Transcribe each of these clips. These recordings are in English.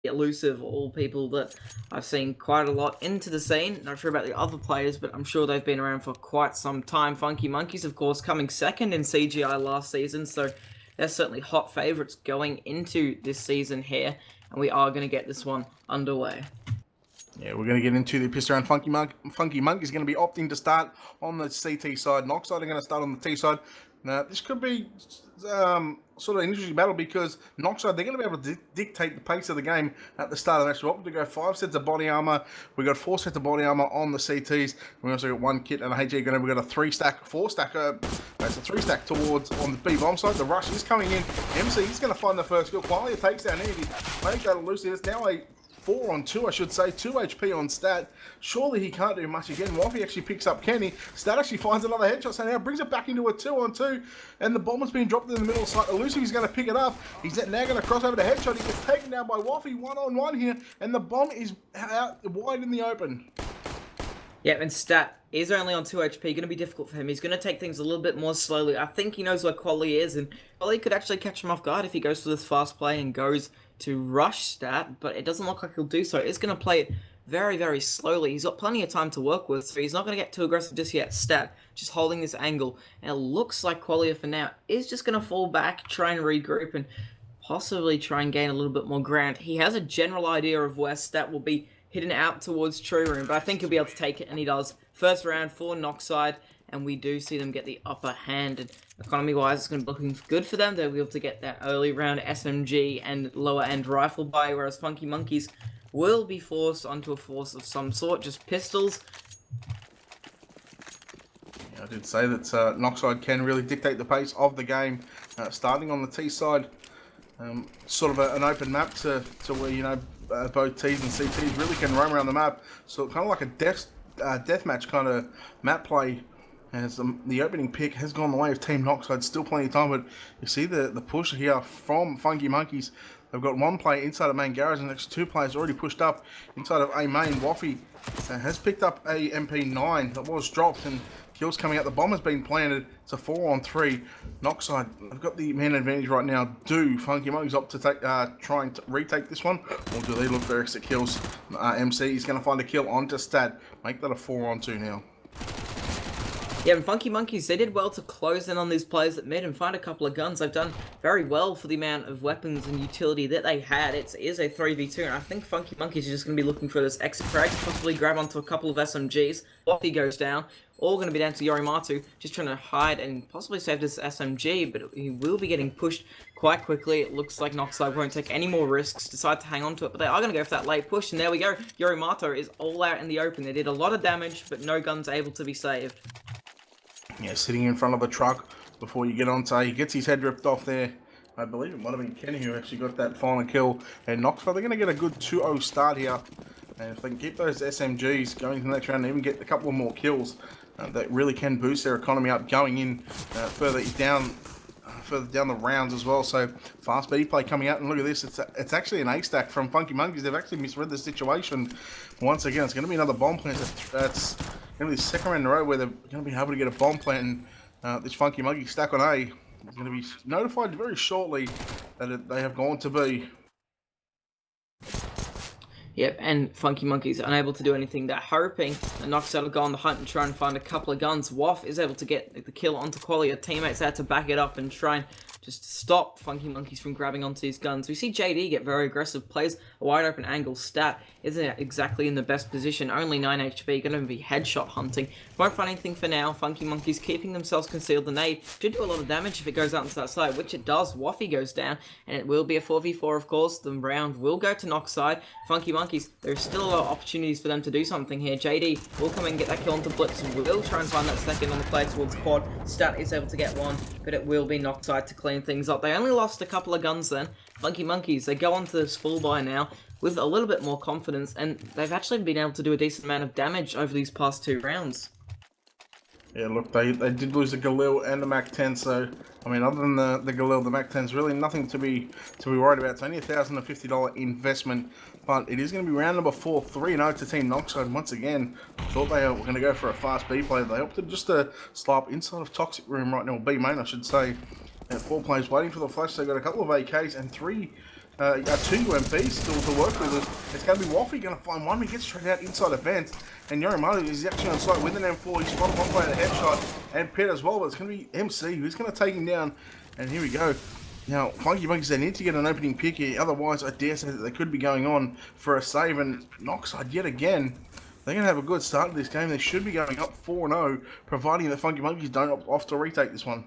elusive, all people that I've seen quite a lot into the scene. Not sure about the other players, but I'm sure they've been around for quite some time. Funky Monkeys, of course, coming second in CGI last season, so they're certainly hot favourites going into this season here, and we are going to get this one underway. Yeah, we're going to get into the piss around. Funky Monk is going to be opting to start on the CT side. Noxide are going to start on the T side. Now, this could be sort of an interesting battle because Noxide, they're going to be able to dictate the pace of the game at the start of the match. We're opting to go 5 sets of body armor. We've got 4 sets of body armor on the CTs. We also got 1 kit and a HG gun. We've got a 3-stack, 4-stack. That's a 3-stack towards on the B bomb side. The rush is coming in. MC is going to find the first kill. Qualia takes down Andy. Make that elusive. It's now a 4-on-2, I should say. 2 HP on Stat. Surely he can't do much again. Waffy actually picks up Kenny. Stat actually finds another headshot, so now brings it back into a 2-on-2. And the bomber's been dropped in the middle of the site. Elusive is going to pick it up. He's now going to cross over to headshot. He gets taken down by Waffy 1-on-1 here. And the bomb is out wide in the open. Yeah, and Stat is only on 2 HP. Going to be difficult for him. He's going to take things a little bit more slowly. I think he knows where Quali is, and Quali could actually catch him off guard if he goes for this fast play and goes to rush Stat, but it doesn't look like he'll do so. It's going to play it very, very slowly. He's got plenty of time to work with, so he's not going to get too aggressive just yet. Stat, just holding this angle, and it looks like Qualia for now is just going to fall back, try and regroup, and possibly try and gain a little bit more ground. He has a general idea of where Stat will be hidden out towards True Room, but I think he'll be able to take it, and he does. First round for Noxide, and we do see them get the upper hand. And economy-wise, it's going to be looking good for them. They'll be able to get that early round SMG and lower-end rifle buy, whereas Funky Monkeys will be forced onto a force of some sort, just pistols. Yeah, I did say that Noxide can really dictate the pace of the game, starting on the T side. Sort of an open map to where, you know, both T's and CT's really can roam around the map. So kind of like a deathmatch kind of map play. As the opening pick has gone the way of Team Noxide, still plenty of time, but you see the push here from Funky Monkeys. They've got 1 player inside of main garage, and the next 2 players already pushed up inside of A main. Waffy has picked up a MP9 that was dropped, and kills coming out. The bomb has been planted. It's a 4-on-3. Noxide, they've got the man advantage right now. Do Funky Monkeys opt to take, trying to retake this one, or do they look for extra kills? MC is going to find a kill onto Stat. Make that a 4-on-2 now. Yeah, and Funky Monkeys, they did well to close in on these players at mid and find a couple of guns. They've done very well for the amount of weapons and utility that they had. It is a 3v2, and I think Funky Monkeys are just going to be looking for this exit frag, possibly grab onto a couple of SMGs. Waffy goes down. All going to be down to Yorimatu, just trying to hide and possibly save this SMG, but he will be getting pushed quite quickly. It looks like Noxide won't take any more risks, decide to hang on to it, but they are going to go for that late push, and there we go. Yorimatu is all out in the open. They did a lot of damage, but no guns able to be saved. Yeah, sitting in front of the truck before you get onto, he gets his head ripped off there. I believe it might have been Kenny who actually got that final kill. And Noxide, they're going to get a good 2-0 start here. And if they can keep those SMGs going to the next round and even get a couple of more kills, that really can boost their economy up going in further down the rounds as well. So fast B play coming out, and look at this. It's actually an A-stack from Funky Monkeys. They've actually misread the situation. Once again, it's going to be another bomb plant. That's going to be the second round in a row where they're going to be able to get a bomb plant. And this Funky Monkey stack on A is going to be notified very shortly that they have gone to B. Yep, and Funky Monkeys unable to do anything. They're hoping that Noxide will go on the hunt and try and find a couple of guns. Waff is able to get the kill onto Qualia. Teammates had to back it up and try and just stop Funky Monkeys from grabbing onto his guns. We see JD get very aggressive, plays a wide open angle. Stat isn't exactly in the best position, only 9 HP, going to be headshot hunting. Won't find anything for now. Funky Monkeys keeping themselves concealed. The nade should do a lot of damage if it goes out into that side, which it does. Waffy goes down, and it will be a 4v4, of course. The round will go to Noxide. Funky Monkeys, there's still a lot of opportunities for them to do something here. JD will come and get that kill onto Blitz, and will try and find that second on the play towards Quad. Stat is able to get one, but it will be Noxide to clean things up. They only lost a couple of guns then. Funky Monkeys, they go onto this full buy now with a little bit more confidence, and they've actually been able to do a decent amount of damage over these past 2 rounds. Yeah, look, they did lose the Galil and the Mac-10, so, I mean, other than the Galil, the Mac-10's really nothing to be worried about. It's only a $1,050 investment, but it is going to be round number 4, 3-0 to Team Noxide. Once again, thought they were going to go for a fast B play. They opted just to slap inside of Toxic Room right now, or B main, I should say. And 4 players waiting for the flash. They've got a couple of AKs and 3 two UMPs still to work with. It's going to be Waffy going to find one. He gets straight out inside a vent. And Yorimaru is actually on site with an M4. He's spotted one player, a headshot, and Pet as well. But it's going to be MC who's going to take him down. And here we go. Now, Funky Monkeys, they need to get an opening pick here. Otherwise, I dare say that they could be going on for a save. And Noxide, yet again, they're going to have a good start to this game. They should be going up 4-0, providing that Funky Monkeys don't opt to retake this one.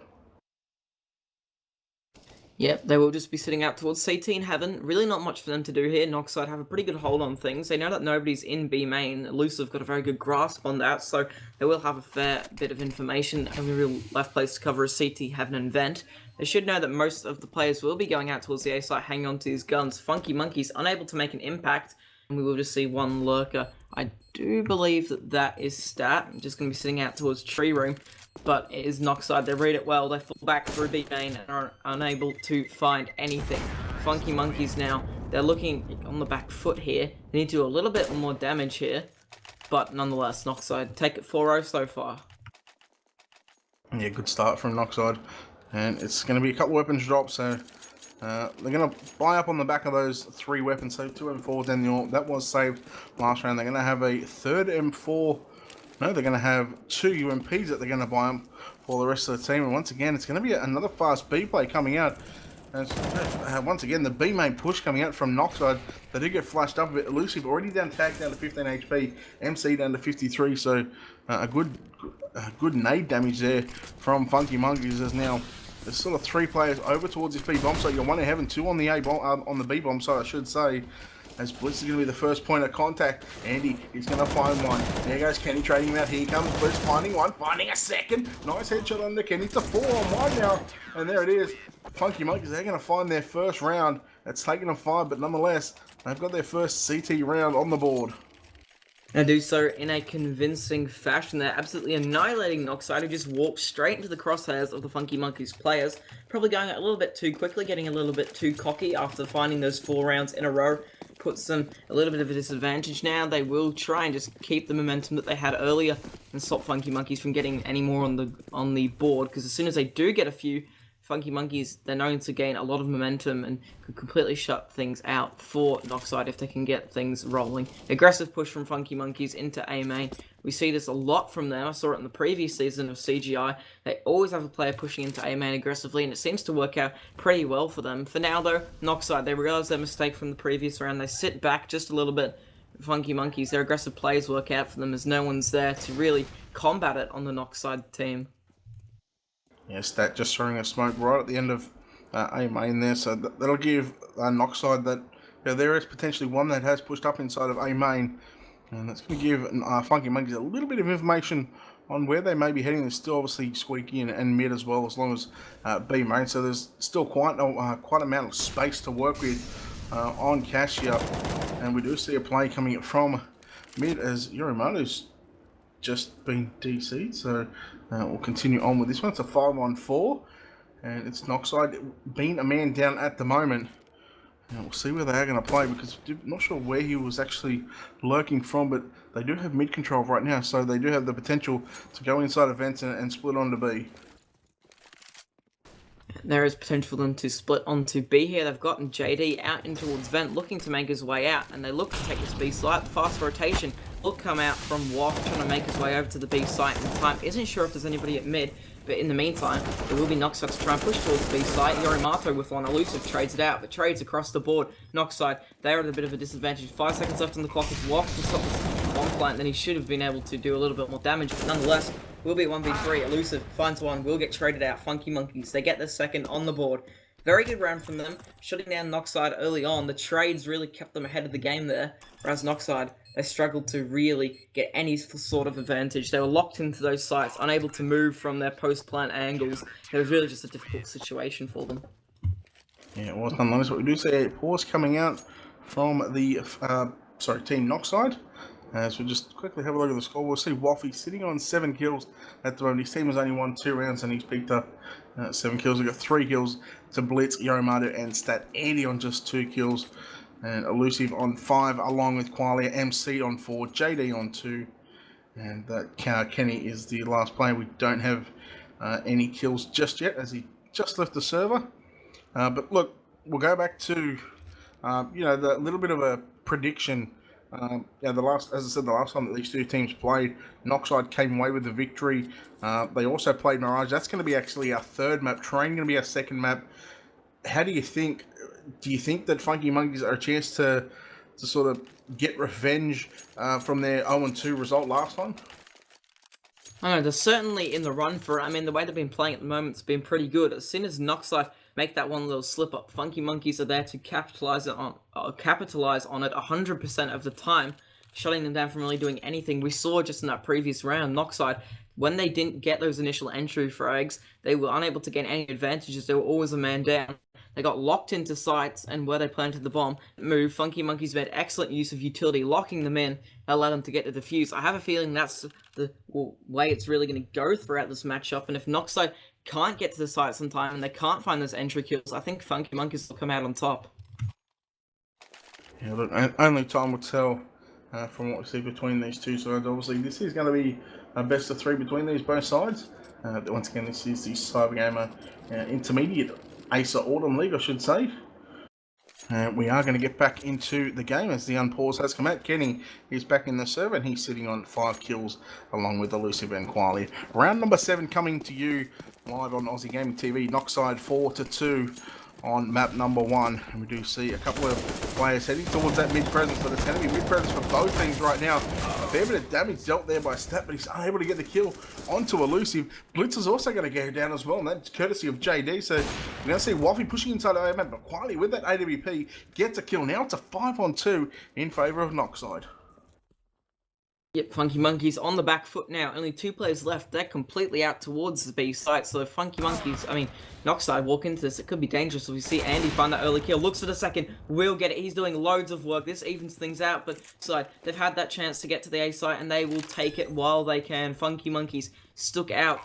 Yep, they will just be sitting out towards CT and Heaven. Really not much for them to do here. Noxide have a pretty good hold on things. They know that nobody's in B main. Elusive got a very good grasp on that, so they will have a fair bit of information. Only real left place to cover is CT, Heaven, and Vent. They should know that most of the players will be going out towards the A site, hanging on to these guns. Funky Monkeys unable to make an impact, and we will just see one lurker. I do believe that is Stat. I'm just going to be sitting out towards Tree Room. But it is Noxide. They read it well. They fall back through B main and are unable to find anything. Funky Monkeys now, they're looking on the back foot here. They need to do a little bit more damage here. But nonetheless, Noxide take it 4-0 so far. Yeah, good start from Noxide. And it's going to be a couple weapons drops, so they're going to buy up on the back of those 3 weapons. So 2 M4s and the AWP. That was saved last round. They're going to have a third M4. No, they're going to have 2 UMPs that they're going to buy them for the rest of the team. And once again, it's going to be another fast B play coming out. And once again, the B main push coming out from Noxide. They do get flashed up a bit. Elusive already down tagged down to 15 HP. MC down to 53. So a good nade damage there from Funky Monkeys. As now there's sort of 3 players over towards this B bomb site. You're 1 in Heaven, 2 on the A bomb, on the B bomb site, I should say. As Blitz is going to be the first point of contact. Andy is going to find one. There goes Kenny trading him out. Here comes Blitz finding one, finding a second. Nice headshot under Kenny. It's a 4-on-1 now. And there it is. Funky Monkeys, they're going to find their first round. It's taken them 5, but nonetheless, they've got their first CT round on the board. They do so in a convincing fashion. They're absolutely annihilating Noxide, who just walks straight into the crosshairs of the Funky Monkeys players. Probably going a little bit too quickly, getting a little bit too cocky after finding those 4 rounds in a row. Puts them a little bit of a disadvantage now. They will try and just keep the momentum that they had earlier and stop Funky Monkeys from getting any more on the board, because as soon as they do get a few, Funky Monkeys, they're known to gain a lot of momentum and could completely shut things out for Noxide if they can get things rolling. Aggressive push from Funky Monkeys into A main. We see this a lot from them. I saw it in the previous season of CGI. They always have a player pushing into A main aggressively, and it seems to work out pretty well for them. For now, though, Noxide, they realize their mistake from the previous round. They sit back just a little bit. Funky Monkeys, their aggressive plays work out for them as no one's there to really combat it on the Noxide team. Yeah, Stat just throwing a smoke right at the end of A main there, so that'll give Noxide that there is potentially one that has pushed up inside of A main, and that's going to give Funky Monkeys a little bit of information on where they may be heading. There's still obviously squeaky and mid as well, as long as B main, so there's still quite amount of space to work with on Cassia, and we do see a play coming from mid as Yorimaru's just been DC'd, so we'll continue on with this one. It's a 5-on-4, and it's Noxide being a man down at the moment. And we'll see where they are going to play, because I'm not sure where he was actually lurking from, but they do have mid control right now, so they do have the potential to go inside events and split onto B. There is potential for them to split onto B here. They've gotten JD out in towards Vent, looking to make his way out, and they look to take this B site. The fast rotation will come out from Waff, trying to make his way over to the B site in time. Isn't sure if there's anybody at mid, but in the meantime, there will be Noxide to try and push towards the B site. Yorimato with one. Elusive trades it out, but trades across the board. Noxide, they're at a bit of a disadvantage. 5 seconds left on the clock. If Waff can stop this one plant, then he should have been able to do a little bit more damage, but nonetheless, will be 1v3. Elusive finds one, will get traded out. Funky Monkeys, they get the second on the board. Very good round from them, shutting down Noxide early on. The trades really kept them ahead of the game there, whereas Noxide, they struggled to really get any sort of advantage. They were locked into those sites, unable to move from their post-plant angles. It was really just a difficult situation for them. Yeah, it was nonetheless, but we do see a pause coming out from the Team Noxide. So just quickly have a look at the score. We'll see Waffy sitting on 7 kills at the moment. His team has only won 2 rounds, and he's picked up 7 kills. We've got 3 kills to Blitz, Yorimaru, and Stat Andy on just 2 kills. And Elusive on 5, along with Qualia, MC on 4, JD on 2. And Kenny is the last player. We don't have any kills just yet, as he just left the server. But look, we'll go back to You know, the little bit of a prediction. Yeah, as I said, the last time that these two teams played, Noxide came away with the victory. They also played Mirage. That's going to be actually our third map. Terrain going to be our second map. How do you think? Do you think that Funky Monkeys are a chance to sort of get revenge from their 0-2 result last time? I don't know, they're certainly in the run for it. I mean, the way they've been playing at the moment's been pretty good. As soon as Noxide make that one little slip up, Funky Monkeys are there to capitalize on it 100% of the time, shutting them down from really doing anything. We saw just in that previous round, Noxide, when they didn't get those initial entry frags, they were unable to gain any advantages. They were always a man down. They got locked into sites, and where they planted the bomb, move. Funky Monkeys made excellent use of utility, locking them in, that allowed them to get to the defuse. I have a feeling that's the way it's really going to go throughout this matchup, and if Noxide can't get to the sites in time, and they can't find those entry kills, I think Funky Monkeys will come out on top. Yeah, look, only time will tell from what we see between these two sides. Obviously, this is going to be a best of three between these both sides. Once again, this is the Cybergamer Intermediate Acer Autumn League, I should say. We are going to get back into the game as the unpause has come out. Kenny is back in the server and he's sitting on 5 kills along with Elusive and Quali. Round number 7 coming to you live on Aussie Gaming TV. Noxide 4-2 on map number 1. And we do see a couple of players heading towards that mid presence, but it's going to be mid presence for both teams right now. A fair bit of damage dealt there by Stat, but he's unable to get the kill onto Elusive. Blitz is also going to go down as well, and that's courtesy of JD. So you now see Waffy pushing inside the map, but quietly with that AWP gets a kill. Now it's a 5-on-2 in favour of Noxide. Yep, Funky Monkeys on the back foot now. Only 2 players left. They're completely out towards the B site. So Funky Monkeys, Noxide walk into this. It could be dangerous. We see Andy find that early kill. Looks for the second. Will get it. He's doing loads of work. This evens things out. But side, they've had that chance to get to the A site, and they will take it while they can. Funky Monkeys stuck out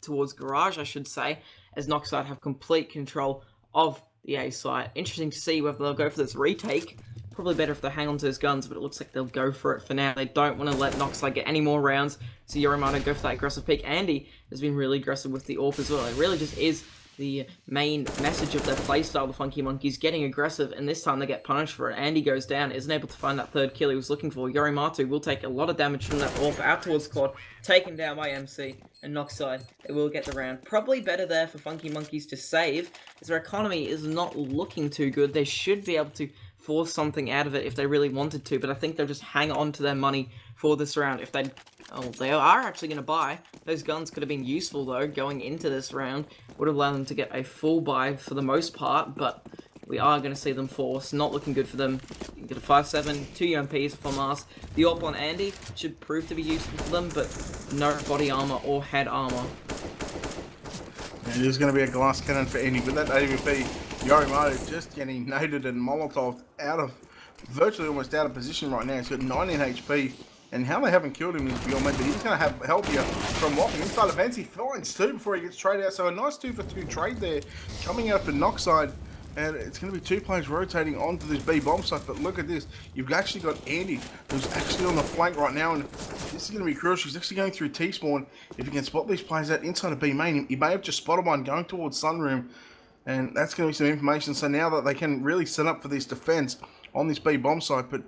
towards Garage, I should say, as Noxide have complete control of the A site. Interesting to see whether they'll go for this retake. Probably better if they hang on to those guns, but it looks like they'll go for it for now. They don't want to let Noxide get any more rounds, so Yorimato go for that aggressive pick. Andy has been really aggressive with the AWP as well. It really just is the main message of their playstyle, the Funky Monkeys, getting aggressive, and this time they get punished for it. Andy goes down, isn't able to find that third kill he was looking for. Yorimato will take a lot of damage from that AWP out towards Claude, taken down by MC, and Noxide, they will get the round. Probably better there for Funky Monkeys to save, as their economy is not looking too good. They should be able to force something out of it if they really wanted to, but I think they'll just hang on to their money for this round. If they are actually going to buy. Those guns could have been useful though going into this round. Would have allowed them to get a full buy for the most part, but we are going to see them force. Not looking good for them. You get a 5-7, 2 UMPs for Mars. The AWP on Andy should prove to be useful for them, but no body armor or head armor. It is going to be a glass cannon for Andy with that AWP. Yorimato just getting naded and Molotov virtually almost out of position right now. He's got 19 HP, and how they haven't killed him is beyond me, but he's going to have help here from walking inside of Vance. He finds 2 before he gets traded out, so a nice 2-for-2 trade there coming out for Noxide. And it's going to be 2 players rotating onto this B bomb site, but look at this. You've actually got Andy, who's actually on the flank right now, and this is going to be crucial. He's actually going through T-spawn. If you can spot these players out inside of B main, he may have just spotted one going towards Sunroom, and that's going to be some information. So now that they can really set up for this defense on this B bomb site, but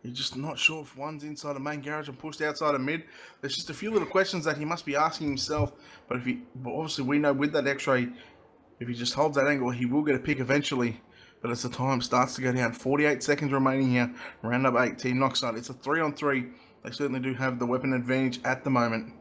you're just not sure if one's inside a main garage and pushed outside of mid. There's just a few little questions that he must be asking himself, but obviously we know with that X-ray, if he just holds that angle, he will get a pick eventually. But as the time starts to go down, 48 seconds remaining here, round number 8, Team Noxide. It's a 3-on-3. They certainly do have the weapon advantage at the moment.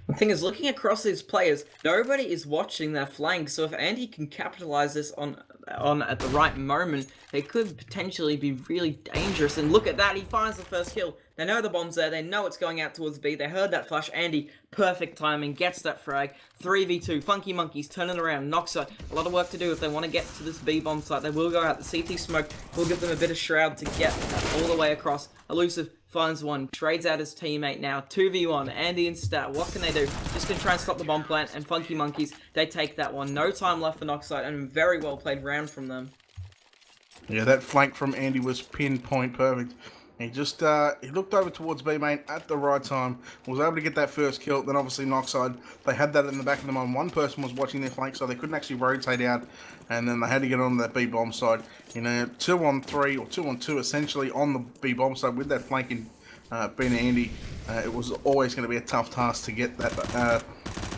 The thing is, looking across these players, nobody is watching their flank, so if Andy can capitalize this on at the right moment, they could potentially be really dangerous. And look at that, he finds the first kill. They know the bomb's there, they know it's going out towards B, they heard that flash. Andy, perfect timing, gets that frag. 3v2, Funky Monkeys turning around, Noxide. A lot of work to do if they want to get to this B bomb site. They will go out, the CT smoke will give them a bit of shroud to get all the way across. Elusive finds one, trades out his teammate now, 2v1, Andy and Stat, what can they do? Just gonna try and stop the bomb plant, and Funky Monkeys, they take that one. No time left for Noxide, and very well played round from them. Yeah, that flank from Andy was pinpoint perfect. He just he looked over towards B main at the right time, was able to get that first kill. Then obviously Noxide, they had that in the back of their mind. One person was watching their flank, so they couldn't actually rotate out, and then they had to get on that B bomb side. You know, 2-on-3 or 2-on-2 essentially on the B bomb side with that flanking being Andy. It was always going to be a tough task to get that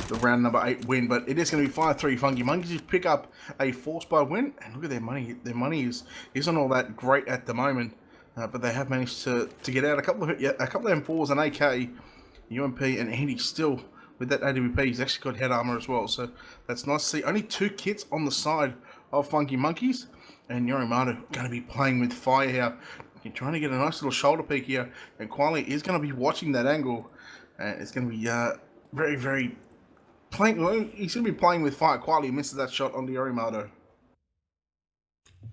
the round number 8 win, but it is going to be 5-3. Funky Monkeys pick up a force by win, and look at their money. Their money isn't all that great at the moment. But they have managed to get out a couple of M4s, an AK, UMP, and Andy still with that AWP. He's actually got head armor as well, so that's nice to see. Only 2 kits on the side of Funky Monkeys, and Yorimado going to be playing with fire here. You're trying to get a nice little shoulder peek here, and Quali is going to be watching that angle, and it's going to be very, very playing. Well, he's going to be playing with fire. Quali misses that shot onto Yorimado.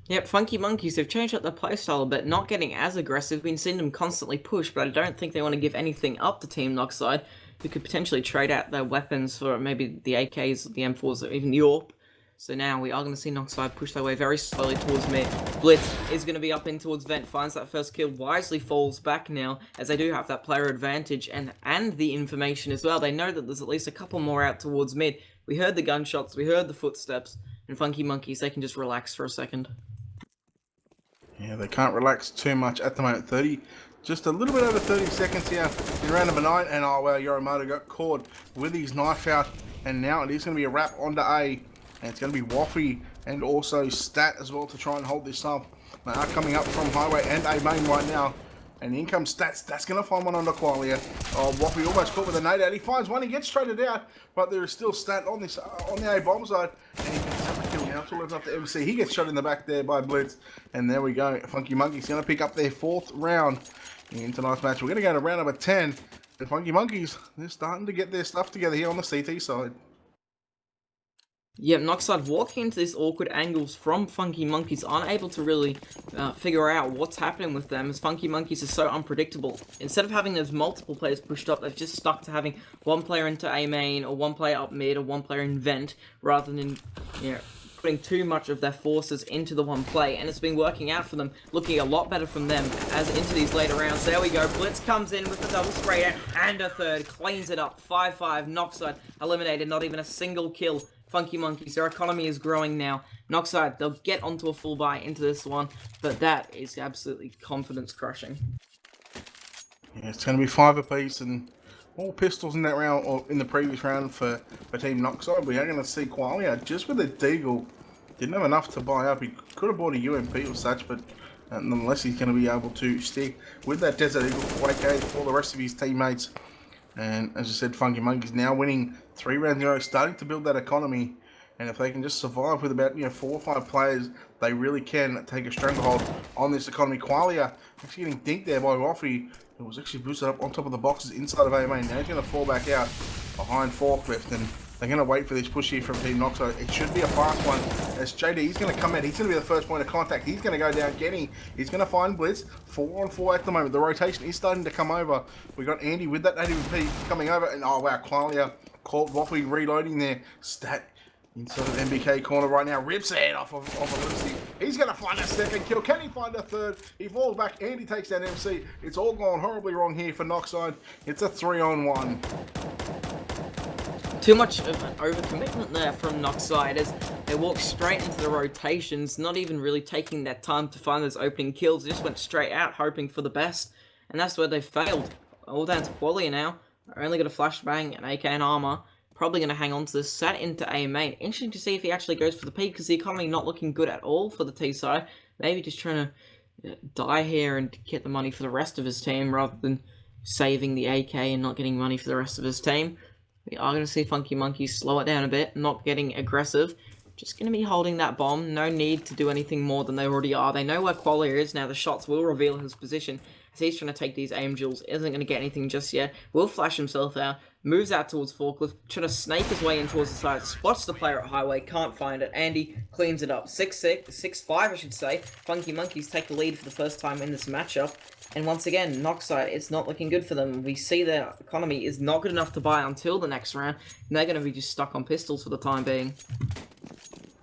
Yep, Funky Monkeys have changed up their playstyle a bit, not getting as aggressive. We've been seeing them constantly push, but I don't think they want to give anything up to Team Noxide, who could potentially trade out their weapons for maybe the AKs, the M4s, or even the AWP. So now we are going to see Noxide push their way very slowly towards mid. Blitz is going to be up in towards Vent, finds that first kill, wisely falls back now, as they do have that player advantage and the information as well. They know that there's at least a couple more out towards mid. We heard the gunshots, we heard the footsteps, and Funky Monkeys, they can just relax for a second. Yeah, they can't relax too much at the moment. Just a little bit over 30 seconds here in round number 9, and oh wow, Yorimado got caught with his knife out, and now it is going to be a wrap onto A, and it's going to be Waffy and also Stat as well to try and hold this up. They are coming up from Highway and A main right now, and in comes Stats. That's going to find one on the Qualia. Oh, Waffy almost caught with a nade out. He finds one, he gets traded out, but there is still Stat on this on the A bomb side, and he gets up the kill now. So it's up to MC. He gets shot in the back there by Blitz, and there we go. Funky Monkeys going to pick up their 4th round in tonight's match. We're going to go to round number 10. The Funky Monkeys, they're starting to get their stuff together here on the CT side. Yeah, Noxide walking into these awkward angles from Funky Monkeys, unable to really figure out what's happening with them, as Funky Monkeys are so unpredictable. Instead of having those multiple players pushed up, they've just stuck to having one player into A main, or one player up mid, or one player in vent, rather than, you know, putting too much of their forces into the one play, and it's been working out for them, looking a lot better from them as into these later rounds. There we go, Blitz comes in with a double spray down, and a third, cleans it up, 5-5, Noxide eliminated, not even a single kill. Funky Monkeys, their economy is growing now. Noxide, they'll get onto a full buy into this one, but that is absolutely confidence crushing. Yeah, it's going to be 5 apiece, and all pistols in that round, or in the previous round for Team Noxide. We are going to see Qualia just with a Deagle. Didn't have enough to buy up. He could have bought a UMP or such, but nonetheless, he's going to be able to stick with that Desert Eagle for AK for the rest of his teammates. And as I said, Funky Monkeys now winning 3 rounds in a row, starting to build that economy. And if they can just survive with about 4 or 5 players, they really can take a stranglehold on this economy. Qualia actually getting dinked there by Waffy, who was actually boosted up on top of the boxes inside of A main. Now he's going to fall back out behind Forklift, and they're going to wait for this push here from Team Noxide. It should be a fast one, as JD, he's going to come out. He's going to be the first point of contact. He's going to go down. Genny, he's going to find Blitz. 4-on-4 at the moment. The rotation is starting to come over. We got Andy with that AWP coming over, and oh wow, Qualia caught Waffy reloading there. Stat inside of MBK corner right now. Rips the head off of Lucy. He's going to find a second kill. Can he find a third? He falls back. Andy takes that MC. It's all gone horribly wrong here for Noxide. It's a 3-on-1. Too much of an overcommitment there from Noxide, as they walked straight into the rotations, not even really taking that time to find those opening kills. They just went straight out, hoping for the best, and that's where they failed. All down to Qualia now. Only got a flashbang, an AK and armor. Probably going to hang on to this. Sat into A main. Interesting to see if he actually goes for the P, because the economy not looking good at all for the T side. Maybe just trying to die here and get the money for the rest of his team, rather than saving the AK and not getting money for the rest of his team. We are going to see Funky Monkeys slow it down a bit, not getting aggressive. Just going to be holding that bomb. No need to do anything more than they already are. They know where Qualia is now. The shots will reveal his position, as he's trying to take these aim duels. Isn't going to get anything just yet. Will flash himself out. Moves out towards Forklift. Trying to snake his way in towards the side. Spots the player at Highway. Can't find it. Andy cleans it up. 6-6. 6-5, I should say. Funky Monkeys take the lead for the first time in this matchup. And once again, Noxide, it's not looking good for them. We see their economy is not good enough to buy until the next round, and they're going to be just stuck on pistols for the time being.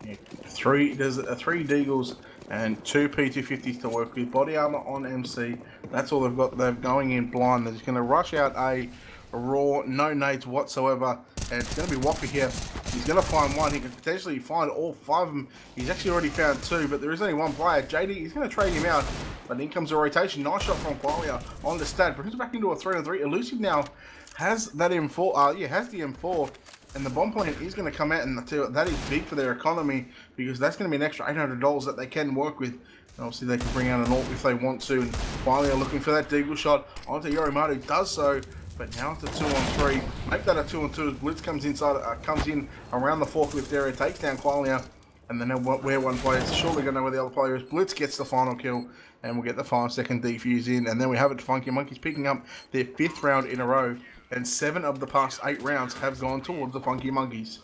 Yeah, there's 3 Deagles and 2 P250s to work with. Body armor on MC. That's all they've got. They're going in blind. They're just going to rush out a raw, no nades whatsoever. And it's going to be Waffy here. He's going to find one. He can potentially find all 5 of them. He's actually already found 2, but there is only one player. JD, he's going to trade him out. But in comes a rotation. Nice shot from Qualia on the stat. Brings it back into a 3-on-3. Elusive now has that M4. Has the M4. And the bomb point is going to come out, and I tell you what, that is big for their economy, because that's going to be an extra $800 that they can work with. And obviously, they can bring out an ult if they want to. And finally, are looking for that deagle shot onto Yorimaru. Does so, but now it's a 2-on-3. Make that a 2-on-2 as Blitz comes inside, comes in around the forklift area, takes down Qualia, and then where one player is surely going to know where the other player is. Blitz gets the final kill, and we'll get the 5-second defuse in, and then we have it. Funky Monkeys picking up their 5th round in a row. And 7 of the past 8 rounds have gone towards the Funky Monkeys.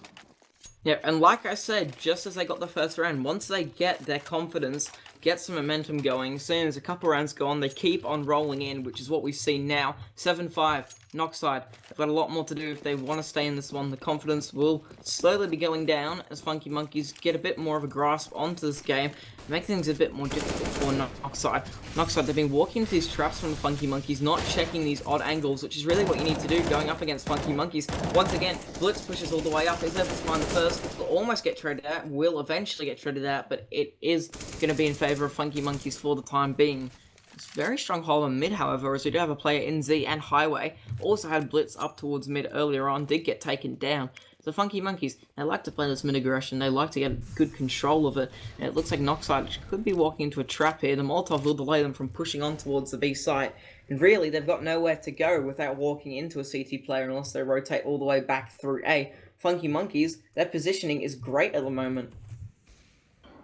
Yeah, and like I said, just as they got the first round, once they get their confidence, get some momentum going, as soon as a couple rounds go on, they keep on rolling in, which is what we see now. 7-5, Noxide. They've got a lot more to do if they want to stay in this one. The confidence will slowly be going down as Funky Monkeys get a bit more of a grasp onto this game, make things a bit more difficult for Noxide. Noxide, they've been walking into these traps from the Funky Monkeys, not checking these odd angles, which is really what you need to do going up against Funky Monkeys. Once again, Blitz pushes all the way up, is able to find the first, will almost get traded out, will eventually get traded out, but it is going to be in favor of Funky Monkeys for the time being. It's a very strong hold on mid, however, as we do have a player in Z and Highway. Also had Blitz up towards mid earlier on, did get taken down. The Funky Monkeys, they like to play this mid aggression, they like to get good control of it, and it looks like Noxide could be walking into a trap here. The Molotov will delay them from pushing on towards the B site, and really they've got nowhere to go without walking into a CT player unless they rotate all the way back through A. Funky Monkeys, their positioning is great at the moment.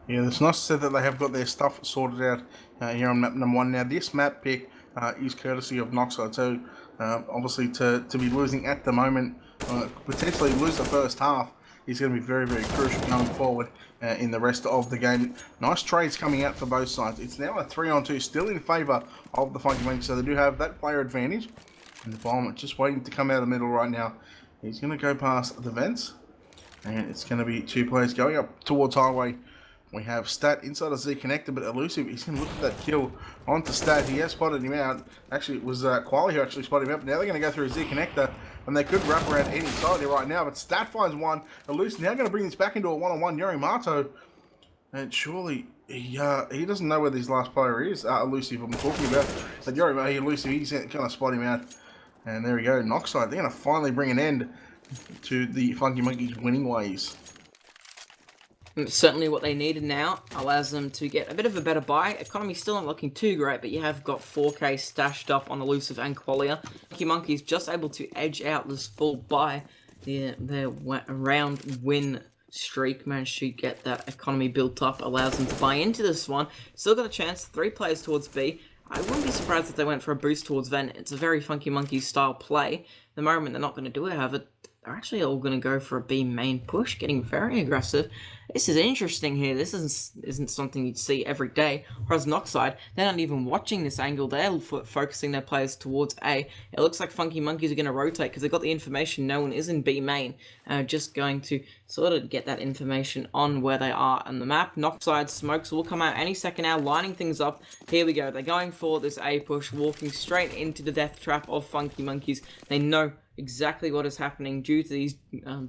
Yeah, it's nice to say that they have got their stuff sorted out here on map number 1. Now, this map pick is courtesy of Noxide, so obviously to be losing at the moment, potentially lose the first half, is going to be very, very crucial going forward in the rest of the game. Nice trades coming out for both sides. It's now a 3-on-2, still in favour of the Funky Monkeys, so they do have that player advantage. And the bomb just waiting to come out of the middle right now. He's going to go past the vents, and it's going to be 2 players going up towards Highway. We have Stat inside a Z connector, but Elusive, he's going to look at that kill onto Stat. He has spotted him out. Actually, it was Quali who actually spotted him out. But now they're going to go through a Z connector, and they could wrap around any side here right now. But Stat finds one. Elusive now going to bring this back into a one-on-one. Yorimato, and surely he doesn't know where this last player is. Elusive, I'm talking about. But Elusive, he's going to spot him out. And there we go. Noxide, they're going to finally bring an end to the Funky Monkeys winning ways. Certainly what they needed now allows them to get a bit of a better buy. Economy's still not looking too great, but you have got 4K stashed up on Elusive and Qualia. Funky Monkeys just able to edge out this full buy. Their round win streak managed to get that economy built up, allows them to buy into this one. Still got a chance, 3 players towards B. I wouldn't be surprised if they went for a boost towards Vent. It's a very Funky Monkeys style play. The moment they're not going to do it, however, they're actually all going to go for a B main push, getting very aggressive. This is interesting here. This isn't something you'd see every day. Whereas Noxide, they're not even watching this angle. They're focusing their players towards A. It looks like Funky Monkeys are going to rotate because they've got the information no one is in B main. Just going to sort of get that information on where they are on the map. Noxide smokes will come out any second now, lining things up. Here we go. They're going for this A push, walking straight into the death trap of Funky Monkeys. They know exactly what is happening due to these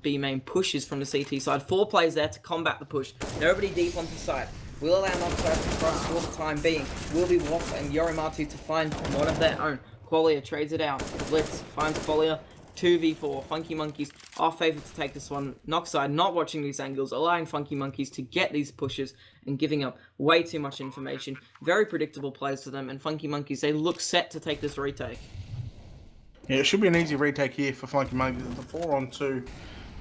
B main pushes from the CT side. 4 players there to combat the push. Nobody deep onto site. Will allow Noxide to cross for the time being. Will be Waff and Yorimatu to find one of their own. Qualia trades it out. Blitz finds Qualia. 2v4. Funky Monkeys are favoured to take this one. Noxide not watching these angles, allowing Funky Monkeys to get these pushes and giving up way too much information. Very predictable plays for them, and Funky Monkeys, they look set to take this retake. Yeah, it should be an easy retake here for Funky Monkeys. It's a 4-on-2,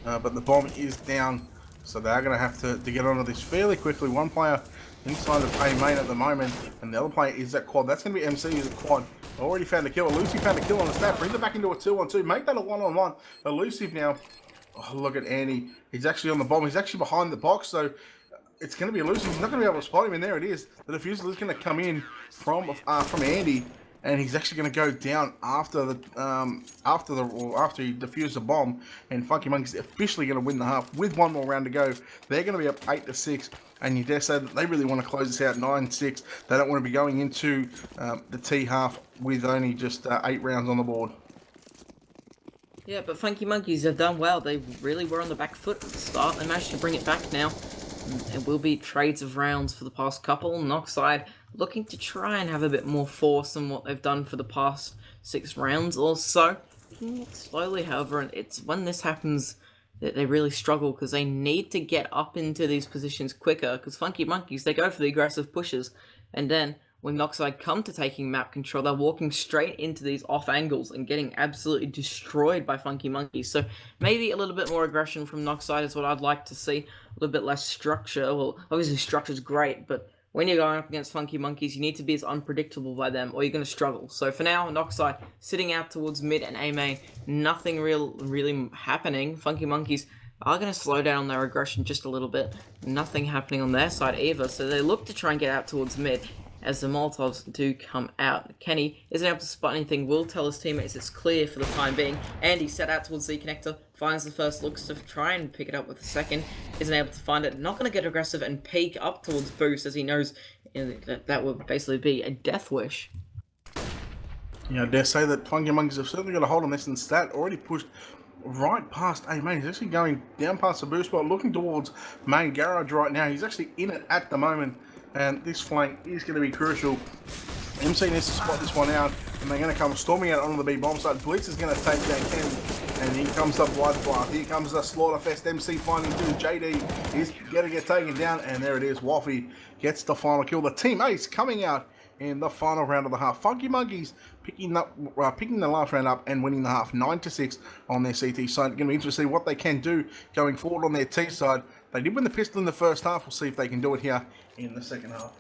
but the bomb is down, so they are going to have to get onto this fairly quickly. One player inside of A main at the moment, and the other player is that quad. That's going to be MC who's a quad. Already found a kill. Elusive found a kill on the Stat. Brings it back into a 2-on-2. Make that a 1-on-1. Elusive now. Oh, look at Andy. He's actually on the bomb. He's actually behind the box, so it's going to be Elusive. He's not going to be able to spot him, and there it is. The defusal is going to come in from Andy. and he's actually going to go down after he defused the bomb, and Funky Monkey's officially going to win the half with one more round to go. They're going to be up 8-6, and you dare say that they really want to close this out 9-6. They don't want to be going into the T half with only just 8 rounds on the board. Yeah, but Funky Monkeys have done well. They really were on the back foot at the start. They managed to bring it back now. It will be trades of rounds for the past couple. Noxide looking to try and have a bit more force than what they've done for the past 6 rounds or so. Slowly, however, and it's when this happens that they really struggle because they need to get up into these positions quicker because Funky Monkeys, they go for the aggressive pushes, and then when Noxide come to taking map control, they're walking straight into these off angles and getting absolutely destroyed by Funky Monkeys. So maybe a little bit more aggression from Noxide is what I'd like to see. A little bit less structure. Well, obviously structure's great, but when you're going up against Funky Monkeys, you need to be as unpredictable by them, or you're going to struggle. So for now, Noxide sitting out towards mid and A main, nothing really happening. Funky Monkeys are going to slow down their aggression just a little bit. Nothing happening on their side either, so they look to try and get out towards mid as the Molotovs do come out. Kenny isn't able to spot anything, will tell his teammates it's clear for the time being, and he set out towards Z Connector, finds the first, looks to try and pick it up with the second, isn't able to find it, not going to get aggressive and peek up towards Boost as he knows that would basically be a death wish. Yeah, I dare say that Funky Monkeys have certainly got a hold on this, and Stat already pushed right past A main. He's actually going down past the boost spot, looking towards main garage right now. He's actually in it at the moment, and this flank is going to be crucial. MC needs to spot this one out, and they're going to come storming out onto the B bomb site. Blitz is going to take down Kenny, and here comes the bloodbath. Here comes the Slaughterfest. MC finding two. JD is going to get taken down, and there it is. Waffy gets the final kill. The team ace coming out in the final round of the half. Funky Monkeys picking the last round up and winning the half 9-6 on their CT side. Going to be interesting to see what they can do going forward on their T side. They did win the pistol in the first half. We'll see if they can do it here in the second half.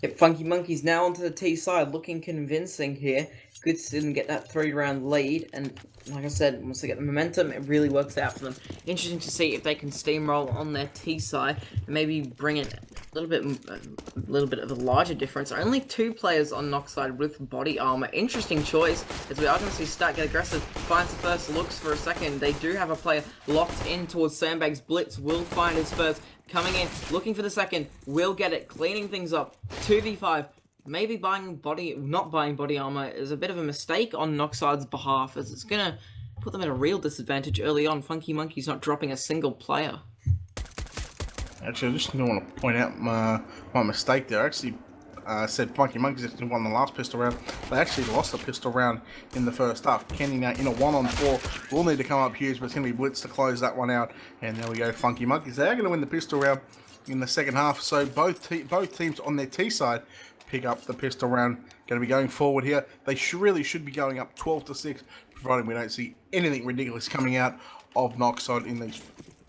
Yep, Funky Monkeys now onto the T side, looking convincing here. Good to see them get that 3-round lead, and like I said, once they get the momentum, it really works out for them. Interesting to see if they can steamroll on their T side and maybe bring it a little bit of a larger difference. Only 2 players on Noxide with body armor. Interesting choice, as we are going to see Stat get aggressive, finds the first, looks for a second. They do have a player locked in towards Sandbags. Blitz will find his first, coming in, looking for the second, will get it, cleaning things up. 2v5. Maybe not buying body armor is a bit of a mistake on Noxide's behalf, as it's going to put them at a real disadvantage early on. Funky Monkey's not dropping a single player. Actually, I just want to point out my mistake there. I actually said Funky Monkeys actually won the last pistol round. They actually lost the pistol round in the first half. Kenny now in a 1-on-4 will need to come up huge, but it's going to be Blitz to close that one out. And there we go, Funky Monkeys. They are going to win the pistol round in the second half. So both teams on their T side pick up the pistol round. Going to be going forward here. They really should be going up 12-6, providing we don't see anything ridiculous coming out of Noxide in these.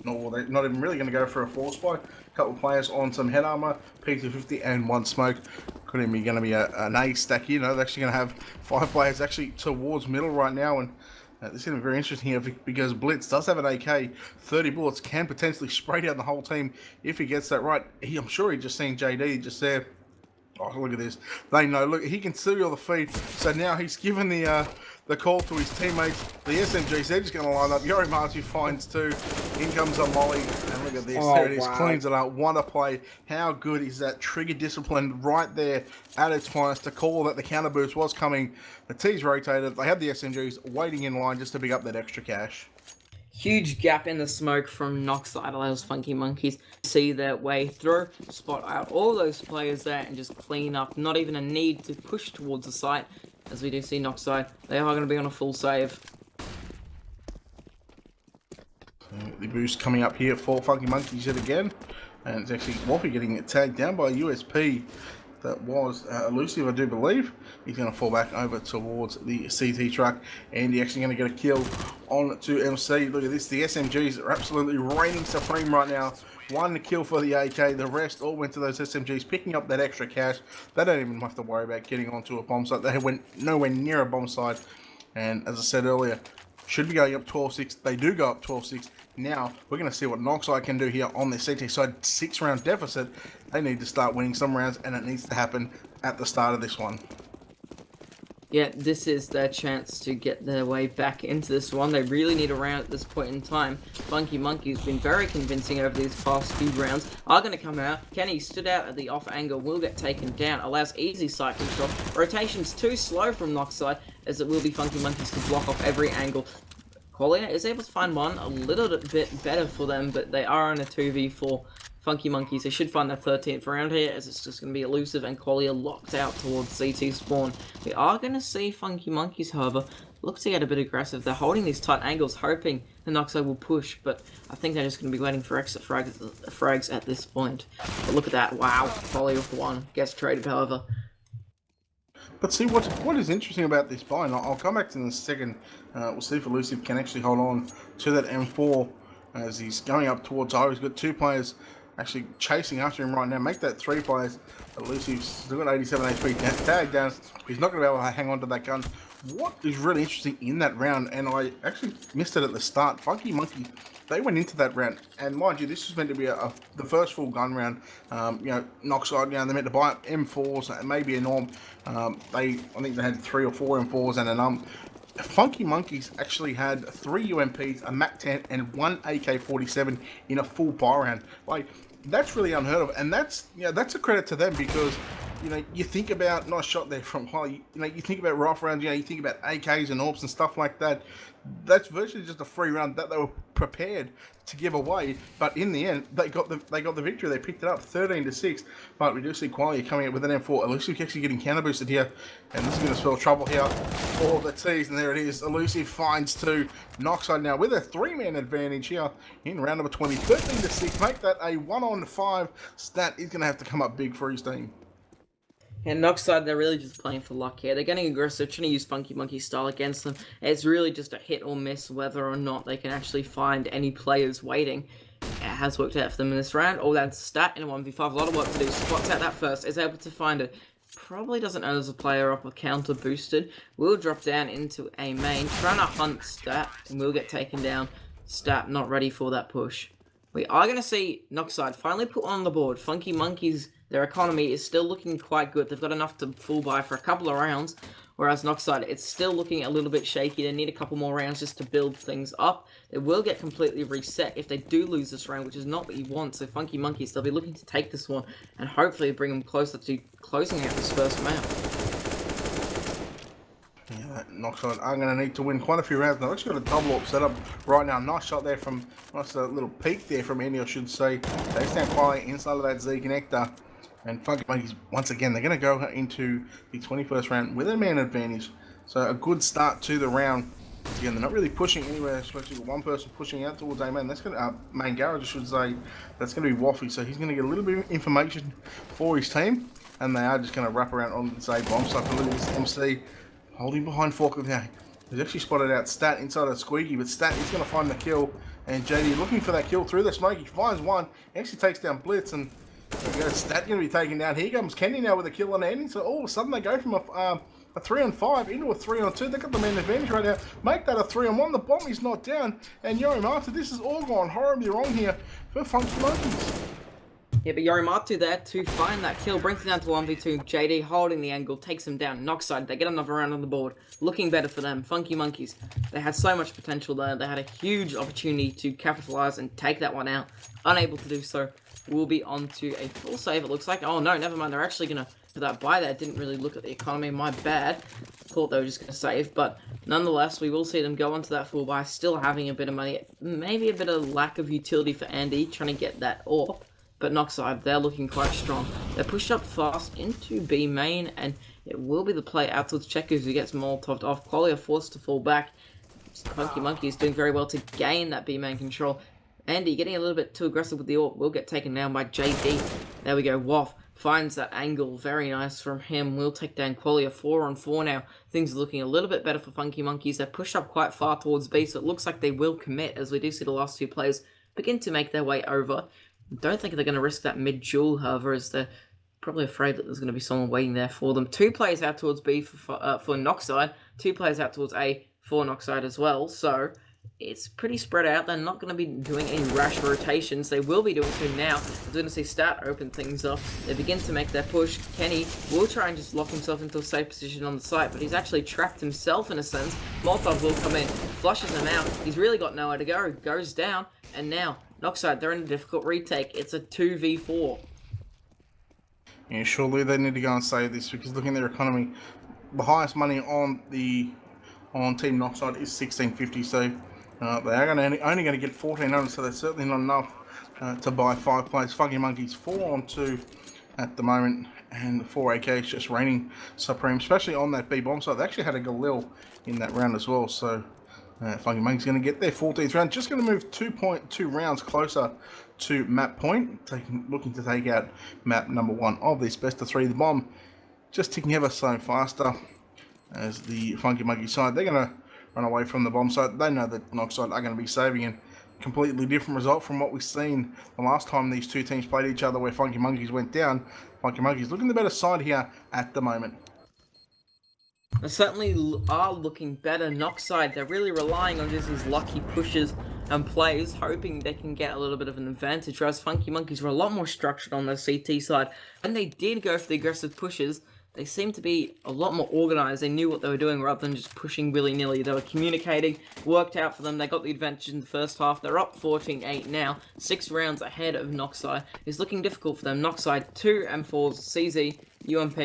No, they're not even really going to go for a force buy. A couple of players on some head armor, P250 and 1 smoke. Could even be going to be an A stack here. They're actually going to have 5 players actually towards middle right now, and this is going to be very interesting here because Blitz does have an AK. 30 bullets can potentially spray down the whole team if he gets that right. I'm sure he just seen JD just there. Oh, look at this. They know. Look, he can see all the feed. So now he's given the call to his teammates. The SMGs, they're just going to line up. Yorimazu finds 2. In comes a molly. And look at this. Oh, there it is. wow. Cleans it up. What a play. How good is that trigger discipline right there at its finest to call that the counter boost was coming. The T's rotated. They have the SMGs waiting in line just to pick up that extra cash. Huge gap in the smoke from Noxide allows Funky Monkeys to see their way through, spot out all those players there, and just clean up. Not even a need to push towards the site, as we do see Noxide. They are going to be on a full save. The boost coming up here for Funky Monkeys yet again. And it's actually Waffy getting it tagged down by a USP that was elusive, I do believe. He's going to fall back over towards the CT truck, and he's actually going to get a kill on to MC. Look at this, the SMGs are absolutely reigning supreme right now. 1 kill for the AK, the rest all went to those SMGs, picking up that extra cash. They don't even have to worry about getting onto a bomb site. They went nowhere near a bomb site, and as I said earlier, should be going up 12-6. They do go up 12-6. Now, we're going to see what Noxide can do here on their CT side. 6-round deficit. They need to start winning some rounds, and it needs to happen at the start of this one. Yeah, this is their chance to get their way back into this one. They really need a round at this point in time. Funky Monkey's been very convincing over these past few rounds. Are going to come out. Kenny stood out at the off angle, will get taken down. Allows easy side control. Rotation's too slow from Noxide, as it will be Funky Monkeys to block off every angle. Qualia is able to find one a little bit better for them, but they are in a 2v4. Funky Monkeys, they should find their 13th round here, as it's just going to be elusive, and Qualia locked out towards CT spawn. We are going to see Funky Monkeys, however, look to get a bit aggressive. They're holding these tight angles, hoping the Noxide will push, but I think they're just going to be waiting for exit frags at this point. But look at that, wow, Qualia with one, gets traded, however. But see, what is interesting about this buy, and I'll come back to in a second. We'll see if Elusive can actually hold on to that M4 as he's going up towards O. He's got two players actually chasing after him right now. Make that three players. Elusive's still got 87 HP tag down. He's not going to be able to hang on to that gun. What is really interesting in that round, and I actually missed it at the start, Funky Monkey, they went into that round, and mind you, this was meant to be the first full gun round. You know, Noxide, you know, they meant to buy up M4s and maybe a Norm. I think they had 3 or 4 M4s and an Funky Monkeys actually had 3 UMPs, a MAC-10, and 1 AK-47 in a full buy round. Like, that's really unheard of, and that's, you know, that's a credit to them, because, you know, you think about, nice shot there from Holly, you know, you think about rifle rounds, you know, you think about AKs and AWPs and stuff like that. That's virtually just a free round that they were prepared to give away, but in the end, they got the victory. They picked it up 13-6. But we do see Qualia coming out with an M4. Elusive actually getting counter boosted here, and this is going to spell trouble here for the T's. And there it is. Elusive finds 2. Noxide now with a 3-man advantage here in round number 20, 13-6. Make that a 1-on-5 stat. Is going to have to come up big for his team. And Noxide, they're really just playing for luck here. They're getting aggressive, trying to use Funky Monkey style against them. It's really just a hit or miss whether or not they can actually find any players waiting. It has worked out for them in this round. Oh, that's stat in a 1v5. A lot of work to do. Spots out that first. Is able to find it. Probably doesn't know there's a player up or counter boosted. Will drop down into a main. Trying to hunt stat. And will get taken down. Stat not ready for that push. We are going to see Noxide finally put on the board. Funky Monkeys, their economy is still looking quite good. They've got enough to full buy for a couple of rounds, whereas Noxide, it's still looking a little bit shaky. They need a couple more rounds just to build things up. They will get completely reset if they do lose this round, which is not what you want. So Funky Monkeys, they'll be looking to take this one and hopefully bring them closer to closing out this first map. Yeah, Noxide are going to need to win quite a few rounds. They've actually got a double up set up right now. Nice shot there from, nice little peek there from Andy, I should say. They stand quietly inside of that Z connector. And Funky Monkeys, once again, they're going to go into the 21st round with a man advantage. So a good start to the round. Again, they're not really pushing anywhere, especially with one person pushing out towards A main. That's going to, main garage, I should say. That's going to be Waffy. So he's going to get a little bit of information for his team. And they are just going to wrap around on the Z bomb site. Look at this MC holding behind Forklift now. He's actually spotted out Stat inside of Squeaky, but Stat is going to find the kill. And JD looking for that kill through the smoke. He finds one. He actually takes down Blitz, and Stat going to be taken down. Here comes Kenny now with a kill on Andy. So all of a sudden they go from a 3-on-5 into a 3-on-2. They got the man advantage right now. Make that a 3-on-1. The bomb is not down. And Yorimata, this is all gone horribly wrong here for Funky Monkeys. Yeah, but Yorimatu there to find that kill, brings it down to 1v2. JD holding the angle, takes him down. Noxide, they get another round on the board. Looking better for them. Funky Monkeys, they had so much potential there. They had a huge opportunity to capitalize and take that one out. Unable to do so. We'll be on to a full save, it looks like. Oh no, never mind. They're actually going to, for that buy there, didn't really look at the economy. My bad. Thought they were just going to save, but nonetheless, we will see them go onto that full buy, still having a bit of money. Maybe a bit of lack of utility for Andy, trying to get that AWP. But Noxide, they're looking quite strong. They're pushed up fast into B main, and it will be the play out towards Checkers who gets Molotoved off. Qualia forced to fall back. Funky Monkey is doing very well to gain that B main control. Andy getting a little bit too aggressive with the AWP will get taken down by JD. There we go. Waff finds that angle. Very nice from him. We'll take down Qualia 4-on-4 now. Things are looking a little bit better for Funky Monkeys. They're pushed up quite far towards B, so it looks like they will commit, as we do see the last two players begin to make their way over. Don't think they're going to risk that mid-duel, however, as they're probably afraid that there's going to be someone waiting there for them. 2 players out towards B for Noxide, 2 players out towards A for Noxide as well. So it's pretty spread out. They're not going to be doing any rash rotations. They will be doing so now. We're going to see Stat open things up. They begin to make their push. Kenny will try and just lock himself into a safe position on the site, but he's actually trapped himself in a sense. Molotov will come in, flushes him out. He's really got nowhere to go. Goes down, and now Noxide, they're in a difficult retake. It's a 2v4. Yeah, surely they need to go and save this, because looking at their economy, the highest money on Team Noxide is 1650. So they are only going to get 1400. So that's certainly not enough to buy 5 players. Funky Monkeys 4-on-2 at the moment, and 4 AKs just reigning supreme, especially on that B bomb side. They actually had a Galil in that round as well. So Funky Monkey's going to get their 14th round. Just going to move 2.2 rounds closer to map point, looking to take out map number 1 of this best of 3. The bomb just ticking ever so faster as the Funky Monkey side. They're going to run away from the bomb side. They know that Noxide are going to be saving it. Completely different result from what we've seen the last time these two teams played each other, where Funky Monkeys went down. Funky Monkeys looking the better side here at the moment. They certainly are looking better. Noxide, they're really relying on just these lucky pushes and plays, hoping they can get a little bit of an advantage, whereas Funky Monkeys were a lot more structured on their CT side. When they did go for the aggressive pushes, they seemed to be a lot more organised. They knew what they were doing rather than just pushing willy-nilly. They were communicating, worked out for them. They got the advantage in the first half. They're up 14-8 now, 6 rounds ahead of Noxide. It's looking difficult for them. Noxide, 2 M4s, CZ, UMP.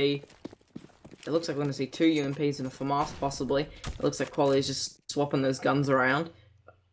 It looks like we're going to see 2 UMPs and a FAMAS possibly. It looks like Quali is just swapping those guns around.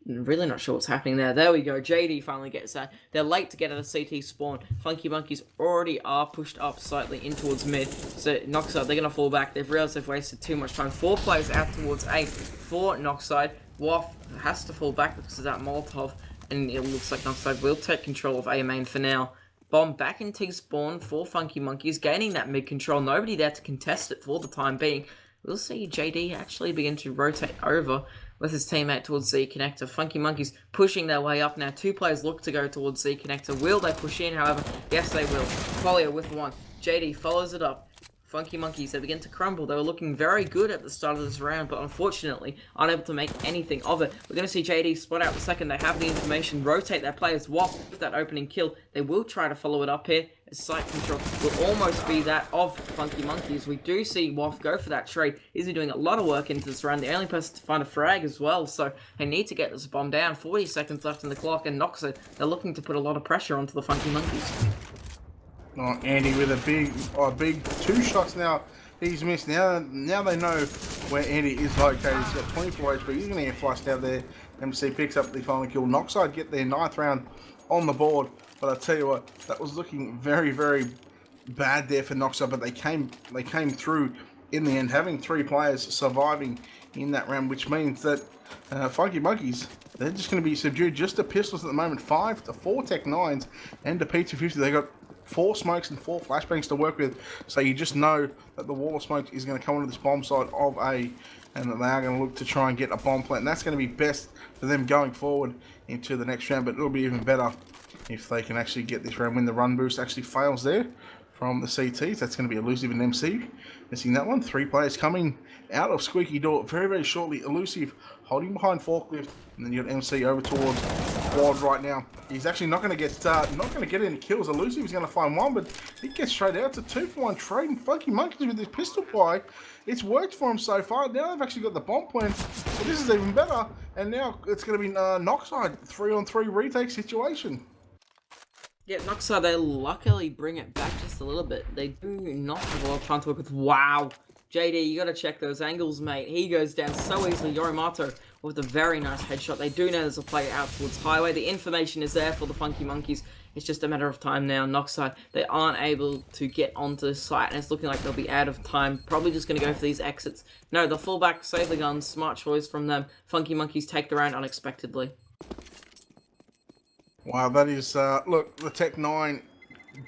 I'm really not sure what's happening there. There we go. JD finally gets that. They're late to get at a CT spawn. Funky Monkeys already are pushed up slightly in towards mid. So Noxide, they're going to fall back. They've realized they've wasted too much time. 4 players out towards A for Noxide. Waff has to fall back because of that Molotov. And it looks like Noxide will take control of A main for now. Bomb back in T-spawn for Funky Monkeys, gaining that mid control. Nobody there to contest it for the time being. We'll see JD actually begin to rotate over with his teammate towards Z connector. Funky Monkeys pushing their way up now. 2 players look to go towards Z connector. Will they push in? However, yes they will. Qualia with 1. JD follows it up. Funky Monkeys, they begin to crumble. They were looking very good at the start of this round, but unfortunately unable to make anything of it. We're going to see JD spot out the second. They have the information, rotate their players. Waff with that opening kill. They will try to follow it up here. Site control will almost be that of Funky Monkeys. We do see Waff go for that trade. He's been doing a lot of work into this round. The only person to find a frag as well, so they need to get this bomb down. 40 seconds left in the clock, and Noxide, they're looking to put a lot of pressure onto the Funky Monkeys. Oh, Andy with a big 2 shots now. He's missed. Now they know where Andy is located. He's got 24 HP. He's going to get flushed out there. MC picks up the final kill. Noxide get their 9th round on the board. But I tell you what, that was looking very, very bad there for Noxide. But they came through in the end, having 3 players surviving in that round, which means that Funky Monkeys, they're just going to be subdued just to pistols at the moment. 4 Tech 9s and a P250. They got 4 smokes and 4 flashbangs to work with, so you just know that the wall of smoke is going to come onto this bomb side of A, and that they are going to look to try and get a bomb plant, and that's going to be best for them going forward into the next round. But it'll be even better if they can actually get this round when the run boost actually fails there from the CTs. That's going to be Elusive and MC missing that one. 3 players coming out of Squeaky Door very, very shortly. Elusive holding behind Forklift, and then you got MC over towards Quad right now. He's actually not going to get any kills. Elusive is going to find 1, but he gets straight out. It's a 2-for-1 trade, and Funky Monkeys with his pistol buy. It's worked for him so far. Now they've actually got the bomb plan, so this is even better. And now it's going to be Noxide 3-on-3 retake situation. Yeah, Noxide, they luckily bring it back just a little bit. They do not have a lot of time to work with. Wow. JD, you gotta check those angles, mate. He goes down so easily. Yorimato with a very nice headshot. They do know there's a player out towards Highway. The information is there for the Funky Monkeys. It's just a matter of time now. Noxide, they aren't able to get onto the site, and it's looking like they'll be out of time. Probably just going to go for these exits. No, the fullback, save the guns. Smart choice from them. Funky Monkeys take the round unexpectedly. Wow, that is, look, the Tech 9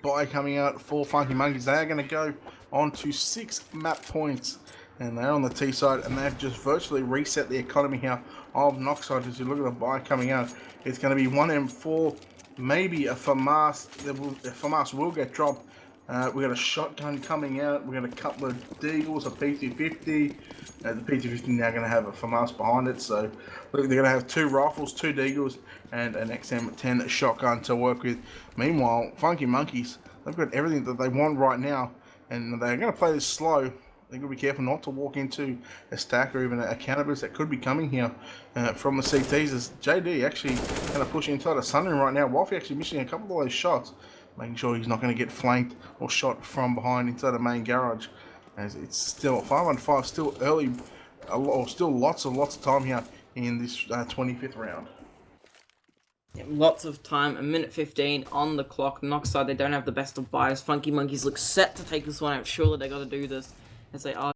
buy coming out for Funky Monkeys. They are going to go on to 6 map points, and they're on the T side, and they've just virtually reset the economy here of Noxide. As you look at the buy coming out, it's going to be 1 M4, maybe a FAMAS. FAMAS will get dropped, We got a shotgun coming out. We got a couple of deagles, a PT-50. The PT-50 now going to have a FAMAS behind it, so they're going to have 2 rifles, 2 deagles, and an XM10 shotgun to work with. Meanwhile, Funky Monkeys, they've got everything that they want right now, and they're going to play this slow. They're going to be careful not to walk into a stack or even a cannabis that could be coming here from the CTs. As JD actually going to push inside a Sunroom right now. Waffy actually missing a couple of those shots, making sure he's not going to get flanked or shot from behind inside the main garage. As it's still 5 on 5, still early, or still lots of time here in this 25th round. Yeah, lots of time, a minute 15 on the clock. Noxide, they don't have the best of buys. Funky Monkeys look set to take this one out. Surely they got to do this as they are.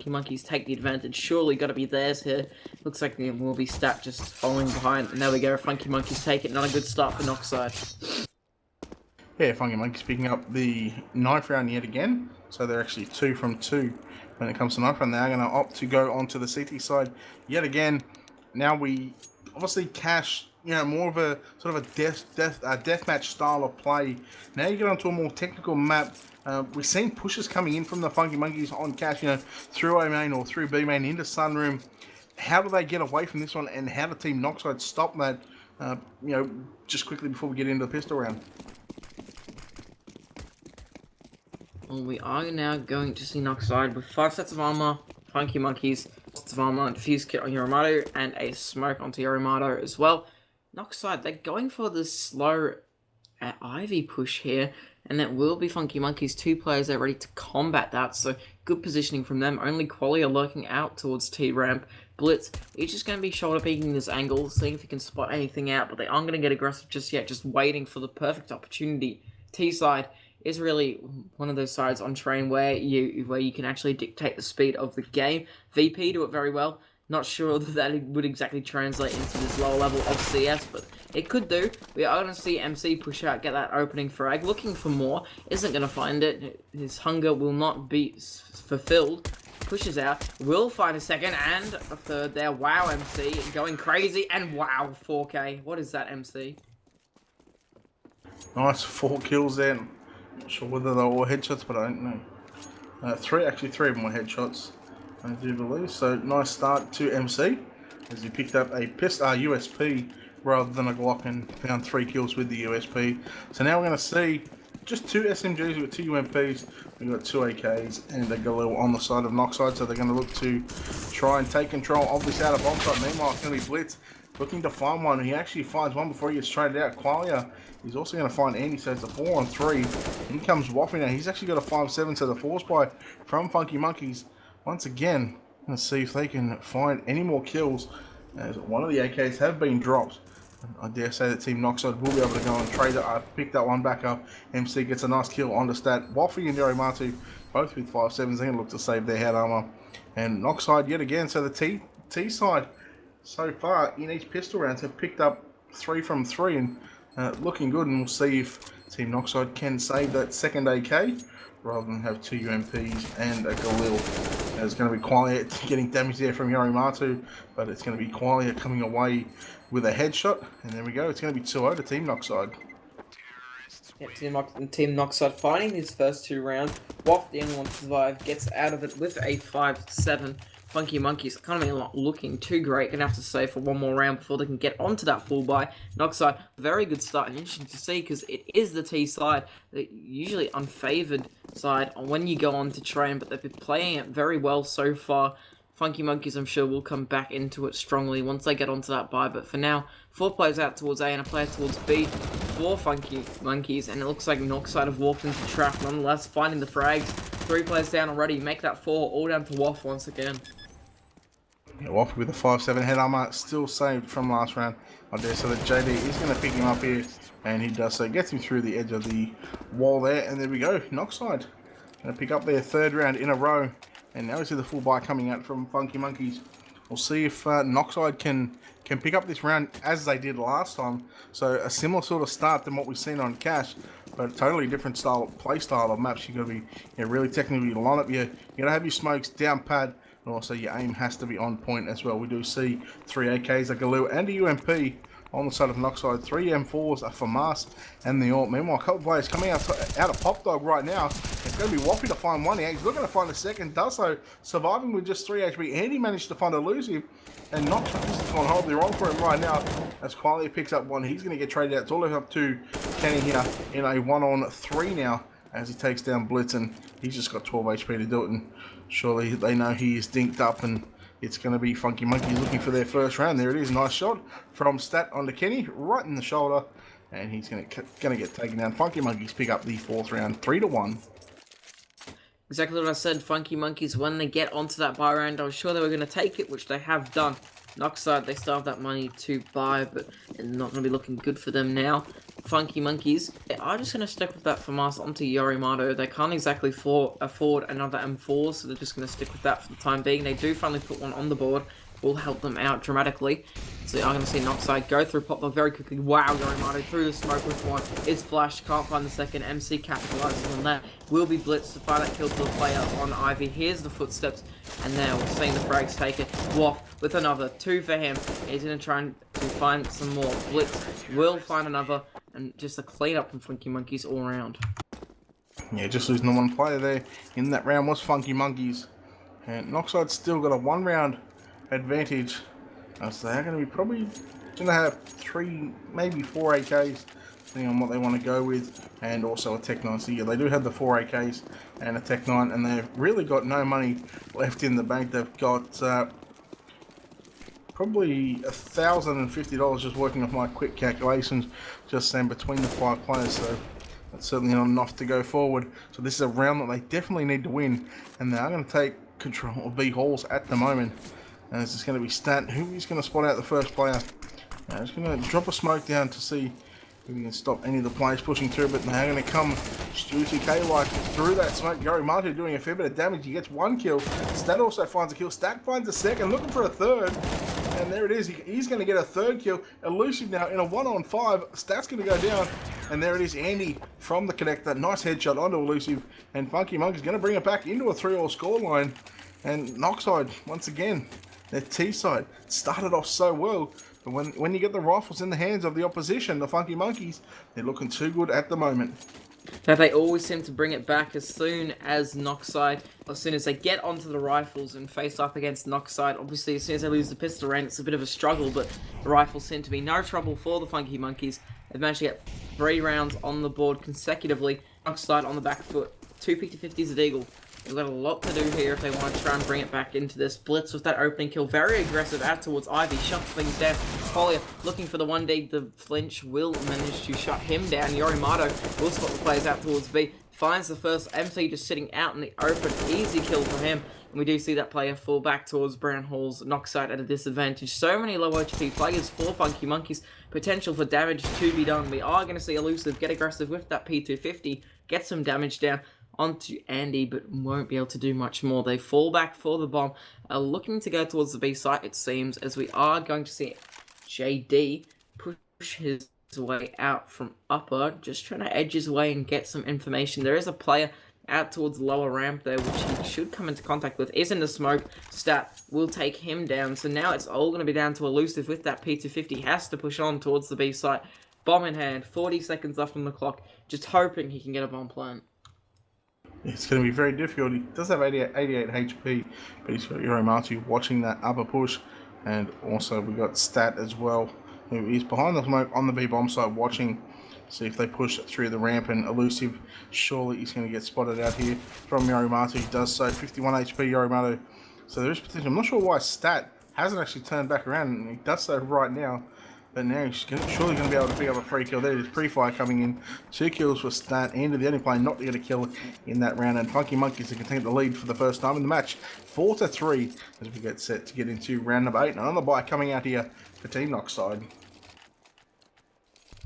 Monkeys take the advantage. Surely got to be theirs here. Looks like the will be stat just following behind. And there we go. Funky Monkeys take it. Not a good start for Noxide. Yeah, Funky Monkeys picking up the knife round yet again. So they're actually 2 from 2 when it comes to knife round. They are going to opt to go onto the CT side yet again. Now we obviously cash, more of a sort of a deathmatch style of play. Now you get onto a more technical map. We've seen pushes coming in from the Funky Monkeys on cash, through A main or through B main into Sunroom. How do they get away from this one, and how do Team Noxide stop that? Just quickly before we get into the pistol round. Well, we are now going to see Noxide with 5 sets of armor, Funky Monkeys, sets of armor, Diffuse Kit on Yoromato, and a smoke onto Yoromato as well. Noxide, they're going for the slow Ivy push here, and it will be Funky Monkeys. 2 players there ready to combat that, so good positioning from them. Only Qualia lurking out towards T-Ramp. Blitz, he's just going to be shoulder peeking this angle, seeing if he can spot anything out, but they aren't going to get aggressive just yet, just waiting for the perfect opportunity. T-side is really one of those sides on train where you can actually dictate the speed of the game. VP do it very well. Not sure that it would exactly translate into this lower level of CS, but it could do. We are going to see MC push out, get that opening frag. Looking for more, isn't going to find it. His hunger will not be fulfilled. Pushes out, will find a second and a third there. Wow, MC going crazy, and wow, 4K. What is that, MC? Nice 4 kills there. Not sure whether they were headshots, but I don't know. 3 of them were headshots, I do believe. So nice start to MC as he picked up a USP rather than a Glock and found 3 kills with the USP. So now we're going to see just 2 SMGs with 2 UMPs. We've got 2 AKs and a Galil on the side of Noxide, so they're going to look to try and take control of this outer bomb site. Meanwhile, it's going to be Blitz looking to find one. He actually finds one before he gets traded out. Qualia, he's also going to find Andy, so it's a 4-on-3. In comes Waffy now. He's actually got a 5-7, so the force buy from Funky Monkeys. Once again, let's see if they can find any more kills, as one of the AKs have been dropped. I dare say that Team Noxide will be able to go and trade it. I picked that one back up. MC gets a nice kill on the stat. Waffy and Yoromato, both with 5-7s. They're going to look to save their head armor. And Noxide yet again. So the T side, so far in each pistol rounds, have picked up 3 from 3 and looking good. And we'll see if Team Noxide can save that second AK rather than have 2 UMPs and a Galil. There's going to be Qualia getting damage there from Yoromato, but it's going to be Qualia coming away with a headshot, and there we go. It's going to be 2-0 to Team Noxide. Yep, Team Noxide fighting these first 2 rounds. Waff, the only one to survive, gets out of it with a 5-7. Funky Monkeys kind of not looking too great. Gonna have to save for one more round before they can get onto that full buy. Noxide, very good start, and interesting to see because it is the T side, the usually unfavored side when you go on to train, but they've been playing it very well so far. Funky Monkeys, I'm sure, will come back into it strongly once they get onto that buy, but for now, 4 players out towards A and a player towards B for Funky Monkeys, and it looks like Noxide have walked into trap, nonetheless, finding the frags. 3 players down already, make that 4, all down to Waff once again. Yeah, Waffy with a 5-7 head armor, still saved from last round. I dare say that JD is going to pick him up here, and he does so. Gets him through the edge of the wall there, and there we go. Noxide going to pick up their 3rd round in a row, and now we see the full buy coming out from Funky Monkeys. We'll see if Noxide can pick up this round as they did last time. So a similar sort of start than what we've seen on Cash, but a totally different play style of maps. You've got to be really technically line up. You got to have your smokes down pad, and also your aim has to be on point as well. We do see 3 AKs, a Galil and a UMP on the side of Noxide. 3 M4s, a FAMAS, and the AWP. Meanwhile, a couple of players coming out of Pop Dog right now. It's going to be Waffy to find one. He's looking to find a second. Does so, surviving with just 3 HP. And he managed to find elusive. And Noxide, this is going horribly wrong for him right now. As Qualia picks up one, he's going to get traded out. It's all up to Kenny here in a 1-on-3 now, as he takes down Blitz, and he's just got 12 HP to do it. And surely they know he is dinked up, and it's going to be Funky Monkeys looking for their first round. There it is. Nice shot from Stat onto Kenny, right in the shoulder. And he's going to get taken down. Funky Monkeys pick up the 4th round, 3-1. Exactly what I said. Funky Monkeys, when they get onto that buy round, I was sure they were going to take it, which they have done. Noxide, they still have that money to buy, but it's not going to be looking good for them now. Funky Monkeys, they are just going to stick with that FAMAS onto Yorimato. They can't exactly afford another M4, so they're just going to stick with that for the time being. They do finally put one on the board. Will help them out dramatically. So you are going to see Noxide go through pop lock very quickly. Wow, Yorimato through the smoke with one. Is flashed, can't find the second. MC capitalizes on that. Will be blitzed to find that kill to the player on Ivy. Here's the footsteps, and now we're seeing the frags take it. Waff with another 2 for him. He's going to try to find some more. Blitz will find another, and just a clean up from Funky Monkeys all around. Yeah, just losing the one player there in that round was Funky Monkeys. And Noxide's still got a 1 round advantage. So they're going to be probably going to have 3, maybe 4 AKs, depending on what they want to go with, and also a Tech 9. So yeah, they do have the 4 AKs and a Tech 9, and they've really got no money left in the bank. They've got probably $1,050 just working off my quick calculations, just saying between the 5 players. So that's certainly not enough to go forward. So this is a round that they definitely need to win, and they are going to take control of B Halls at the moment. And it's just going to be Stat, who is going to spot out the first player. He's going to drop a smoke down to see if he can stop any of the players pushing through, but they're going to come Stewie K like through that smoke. Yorimato doing a fair bit of damage. He gets 1 kill. Stat also finds a kill. Stat finds a second, looking for a third. And there it is. He's going to get a 3rd kill. Elusive now in a 1-on-5. Stat's going to go down. And there it is. Andy from the connector. Nice headshot onto Elusive. And Funky Monkey's going to bring it back into a 3-all scoreline. And Noxide, once again, their T side started off so well. But when you get the rifles in the hands of the opposition, the Funky Monkeys, they're looking too good at the moment. So they always seem to bring it back as soon as Noxide, as soon as they get onto the rifles and face up against Noxide. Obviously, as soon as they lose the pistol round, it's a bit of a struggle, but the rifles seem to be no trouble for the Funky Monkeys. They've managed to get 3 rounds on the board consecutively. Noxide on the back foot. 2 50-50s at Eagle. They've got a lot to do here if they want to try and bring it back into this. Blitz with that opening kill. Very aggressive out towards Ivy. Shuts things down. Collier looking for the 1D. The flinch will manage to shut him down. Yorimato will spot the players out towards B. Finds the first. MC just sitting out in the open. Easy kill for him. And we do see that player fall back towards Brown Hall's Noxide at a disadvantage. So many low HP players for Funky Monkeys. Potential for damage to be done. We are going to see Elusive get aggressive with that P250. Get some damage down onto Andy, but won't be able to do much more. They fall back for the bomb, looking to go towards the B site, it seems, as we are going to see JD push his way out from upper, just trying to edge his way and get some information. There is a player out towards the lower ramp there, which he should come into contact with. Is in the smoke. Stat will take him down. So now it's all going to be down to Elusive with that P250. Has to push on towards the B site. Bomb in hand. 40 seconds left on the clock. Just hoping he can get a bomb plant. It's going to be very difficult. He does have 88 HP, but he's got Yorimato watching that upper push. And also we've got Stat as well, who is behind the smoke on the B bomb side watching. See if they push it through the ramp, and Elusive, surely he's going to get spotted out here from Yorimato. He does so, 51 HP Yorimato. So there is potential. I'm not sure why Stat hasn't actually turned back around, and he does so right now. But now he's surely going to be able to pick up a free kill. There's Pre-Fire coming in. 2 kills for Stat. Andy, the only player not to get a kill in that round. And Funky Monkeys can take the lead for the first time in the match. 4-3 as we get set to get into round number 8. And on the bye coming out here for Team Noxide.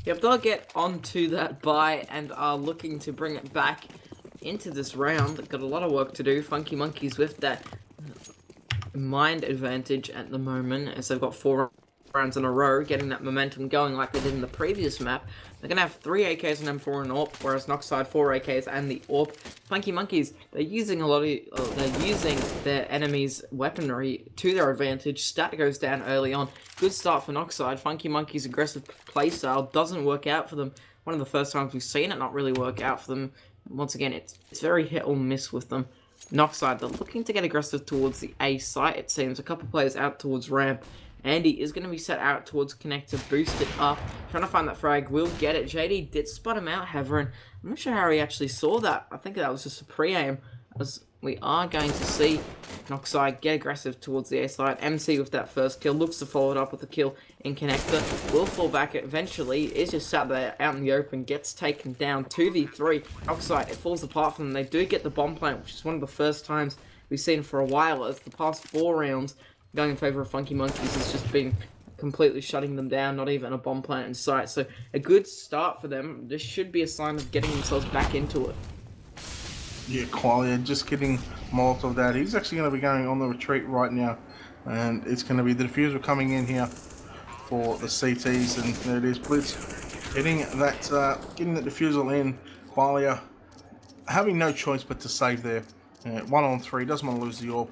Yep, they'll get onto that bye and are looking to bring it back into this round. They've got a lot of work to do. Funky Monkeys with that mind advantage at the moment, as they've got 4 rounds in a row, getting that momentum going like they did in the previous map. They're going to have 3 AKs and M4 and AWP, whereas Noxide 4 AKs and the AWP. Funky Monkeys, they're using they're using their enemy's weaponry to their advantage. Stat goes down early on. Good start for Noxide. Funky Monkeys' aggressive playstyle doesn't work out for them. One of the first times we've seen it not really work out for them. Once again, it's very hit or miss with them. Noxide, they're looking to get aggressive towards the A site, it seems. A couple players out towards ramp. Andy is going to be set out towards connector, boost it up, trying to find that frag, will get it. JD did spot him out, however, and I'm not sure how he actually saw that. I think that was just a pre-aim, as we are going to see Noxide get aggressive towards the A side. MC with that first kill, looks to follow it up with a kill in connector, will fall back eventually, is just sat there out in the open, gets taken down. 2v3, Noxide, it falls apart from them. They do get the bomb plant, which is one of the first times we've seen for a while, as the past 4 rounds going in favour of Funky Monkeys has just been completely shutting them down, not even a bomb plant in sight. So a good start for them. This should be a sign of getting themselves back into it. Yeah, Qualia just getting Molotov that. He's actually going to be going on the retreat right now. And it's going to be the diffuser coming in here for the CTs. And there it is, Blitz getting that diffusal in. Qualia having no choice but to save there. 1 on 3, doesn't want to lose the orb.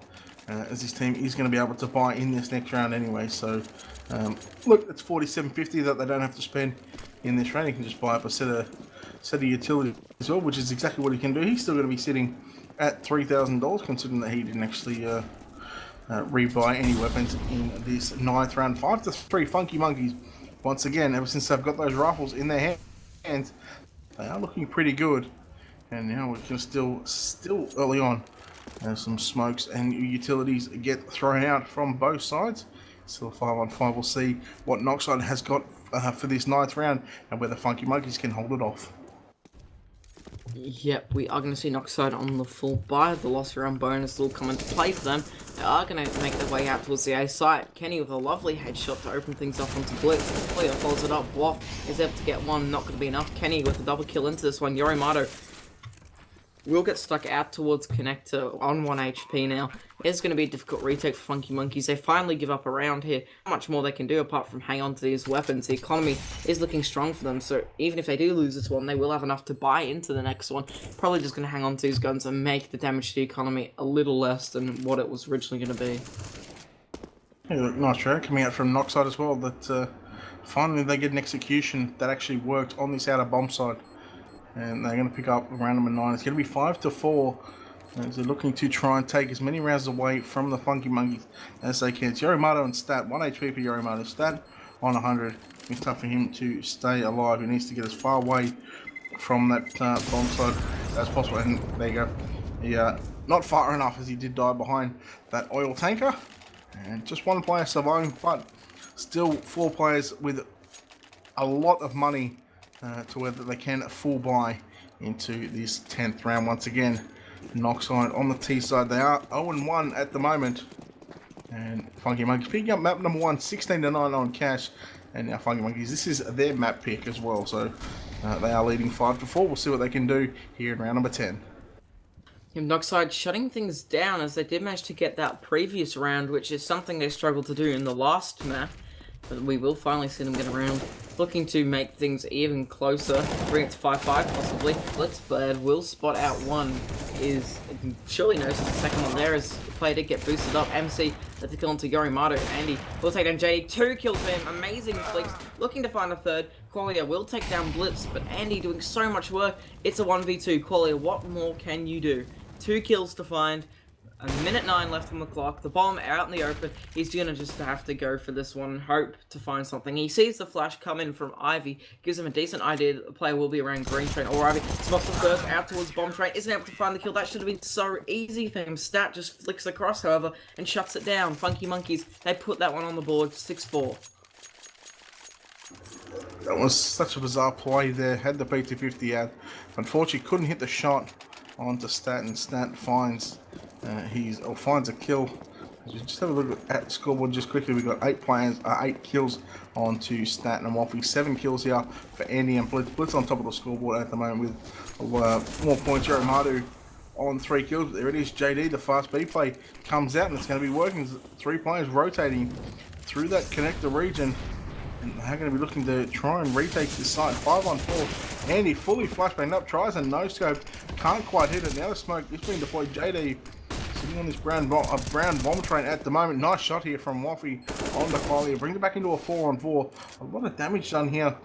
As his team is going to be able to buy in this next round anyway. So, look, it's 47.50 that they don't have to spend in this round. He can just buy up a set of utility as well, which is exactly what he can do. He's still going to be sitting at $3,000, considering that he didn't actually rebuy any weapons in this 9th round. 5-3 Funky Monkeys. Once again, ever since they've got those rifles in their hands, they are looking pretty good. And now we can still early on. Some smokes and utilities get thrown out from both sides. Still 5-on-5. We'll see what Noxide has got for this 9th round and whether Funky Monkeys can hold it off. Yep, we are going to see Noxide on the full buy. The loss round bonus will come into play for them. They are going to make their way out towards the A site. Kenny with a lovely headshot to open things up onto Blitz. Cleo follows it up. Waff is able to get one. Not going to be enough. Kenny with a double kill into this one. Yorimato will get stuck out towards Connector on 1 HP now. It's going to be a difficult retake for Funky Monkeys. They finally give up around here. Not much more they can do apart from hang on to these weapons. The economy is looking strong for them, so even if they do lose this one, they will have enough to buy into the next one. Probably just going to hang on to these guns and make the damage to the economy a little less than what it was originally going to be. Hey, look, nice try coming out from Noxide as well. That finally they get an execution that actually worked on this outer bomb side. And they're going to pick up round number 9. It's going to be 5-4 as they're looking to try and take as many rounds away from the Funky Monkeys as they can. It's Yorimato and Stat. 1 HP for Yorimato. Stat on 100. It's tough for him to stay alive. He needs to get as far away from that bomb side as possible. And there you go. Yeah, not far enough as he did die behind that oil tanker. And just one player surviving, but still 4 players with a lot of money to whether they can full buy into this 10th round. Once again, Noxide on the T side. They are 0-1 at the moment. And Funky Monkeys picking up map number 1, 16-9 on cash. And now Funky Monkeys, this is their map pick as well. So they are leading 5-4. We'll see what they can do here in round number 10. Noxide shutting things down as they did manage to get that previous round, which is something they struggled to do in the last map. But we will finally see them get around. Looking to make things even closer. Bring it to 5-5 possibly. Blitzbird will spot out one. Is surely notices the second one there as the player did get boosted up. MC let the kill onto Yorimato. Andy will take down JD. 2 kills for him. Amazing flicks. Looking to find a third. Qualia will take down Blitz, but Andy doing so much work. It's a 1v2. Qualia, what more can you do? 2 kills to find. 1:09 left on the clock. The bomb out in the open. He's gonna just have to go for this one and hope to find something. He sees the flash come in from Ivy. Gives him a decent idea that the player will be around Green Train or Ivy. Spots the first out towards Bomb Train. Isn't able to find the kill. That should have been so easy for him. Stat just flicks across, however, and shuts it down. Funky Monkeys, they put that one on the board. 6-4. That was such a bizarre play there. Had the PT-50 out. Unfortunately, couldn't hit the shot onto Stat, and Stat finds finds a kill. Just have a look at the scoreboard just quickly. We've got 8 kills onto Stat and Waffy. 7 kills here for Andy and Blitz. Blitz on top of the scoreboard at the moment with more points. Yorimato on 3 kills. But there it is. JD, the fast B play comes out, and it's going to be working. 3 players rotating through that connector region. And they're going to be looking to try and retake this site. 5-on-4. Andy fully flashbanged up. Tries a no-scope. Can't quite hit it. Now the smoke is being deployed. JD sitting on this brown bomb train at the moment. Nice shot here from Waffy on the Qualia. Brings it back into a 4-on-4. A lot of damage done here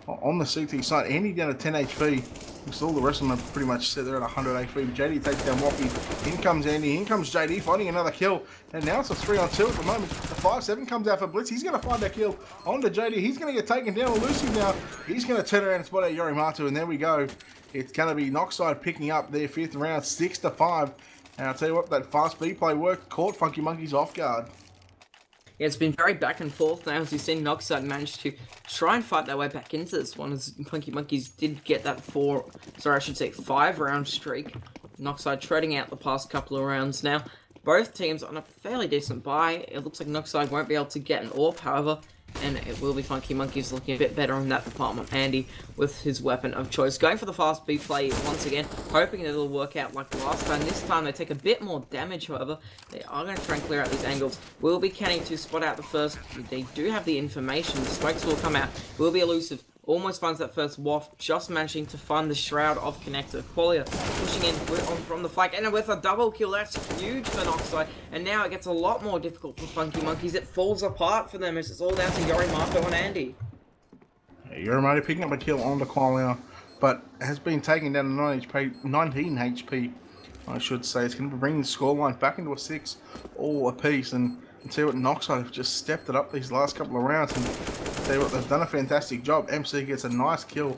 on the CT side. Andy down to 10 HP. So all the rest of them are pretty much set there at 100 HP. JD takes down Waffy. In comes Andy. In comes JD finding another kill. And now it's a 3-on-2 at the moment. The 5-7 comes out for Blitz. He's going to find that kill onto JD. He's going to get taken down. Elusive now. He's going to turn around and spot out Yorimato. And there we go. It's going to be Noxide picking up their 5th round, 6-5. And I'll tell you what, that fast B play worked. Caught Funky Monkeys off guard. Yeah, it's been very back and forth now as you've seen Noxide manage to try and fight their way back into this one as Funky Monkeys did get that 5-round streak. Noxide treading out the past couple of rounds now. Both teams on a fairly decent buy. It looks like Noxide won't be able to get an AWP, however. and it will be Funky Monkeys looking a bit better in that department. Andy with his weapon of choice, going for the fast B play once again, hoping that it'll work out like last time. This time they take a bit more damage, however. They are going to try and clear out these angles. Will be canning to spot out the first. They do have the information. The smokes will come out. Will be elusive. Almost finds that first waft, just managing to find the Shroud of Connector. Qualia pushing in from the flank, and with a double kill, that's huge for Noxide. And now it gets a lot more difficult for Funky Monkeys. It falls apart for them as it's all down to Yorimato and Andy. Yorimato picking up a kill on the Qualia, but has been taken down to 19 HP, I should say. It's going to bring the scoreline back into a 6 all apiece, and see what Noxide have just stepped it up these last couple of rounds, and tell you what, they've done a fantastic job. MC gets a nice kill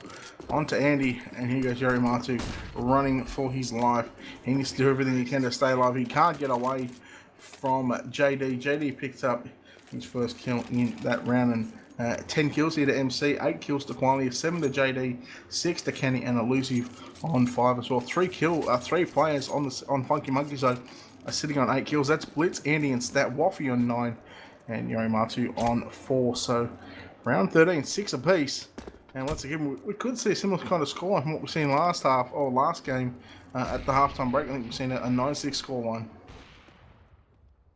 onto Andy, and here goes Yorimato running for his life. He needs to do everything he can to stay alive. He can't get away from JD. JD picked up his first kill in that round, and 10 kills here to MC, 8 kills to Qualia, 7 to JD, 6 to Kenny, and Elusive on 5 as well. 3 players on Funky Monkey side are sitting on 8 kills. That's Blitz, Andy, and Stat. Waffy on 9, and Yorimato on 4. So round 13, 6 apiece. And once again, we could see a similar kind of score from what we've seen last game at the halftime break. I think we've seen a 9-6 scoreline.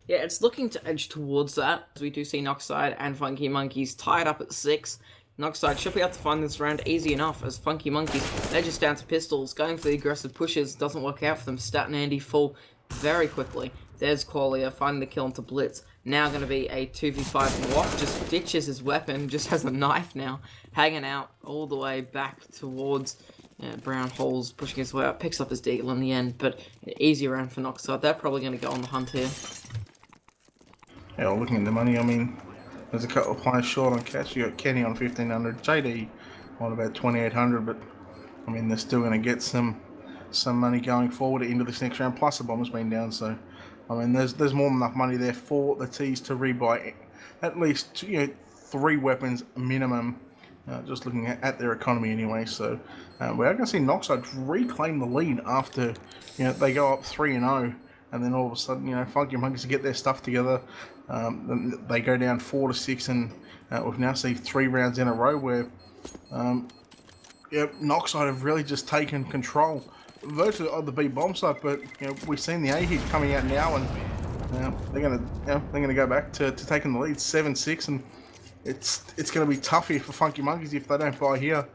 Yeah, it's looking to edge towards that, as we do see Noxide and Funky Monkeys tied up at 6. Noxide should be able to find this round easy enough, as Funky Monkeys, they're just down to pistols. Going for the aggressive pushes doesn't work out for them. Stat and Andy fall very quickly. There's Qualia finding the kill onto Blitz. Now going to be a 2v5, and Waff just ditches his weapon, just has a knife now, hanging out all the way back towards Brown Holes, pushing his way up, picks up his deagle in the end, but an easy round for Noxide. They're probably going to go on the hunt here. Yeah, looking at the money, I mean, there's a couple of players short on cash. You got Kenny on 1,500, JD on about 2,800, but I mean, they're still going to get some money going forward into this next round. Plus, the bomber's been down, so I mean, there's more than enough money there for the T's to rebuy at least 3 weapons minimum. Just looking at their economy anyway, so we are going to see Noxide reclaim the lead after they go up 3-0. And then all of a sudden, Funky Monkeys get their stuff together. Then they go down 4-6, and we've now seen 3 rounds in a row where, Noxide have really just taken control, virtually of the B bomb side. But we've seen the A hit coming out now, and they're gonna go back to taking the lead 7-6, and it's gonna be tough here for Funky Monkeys if they don't buy here.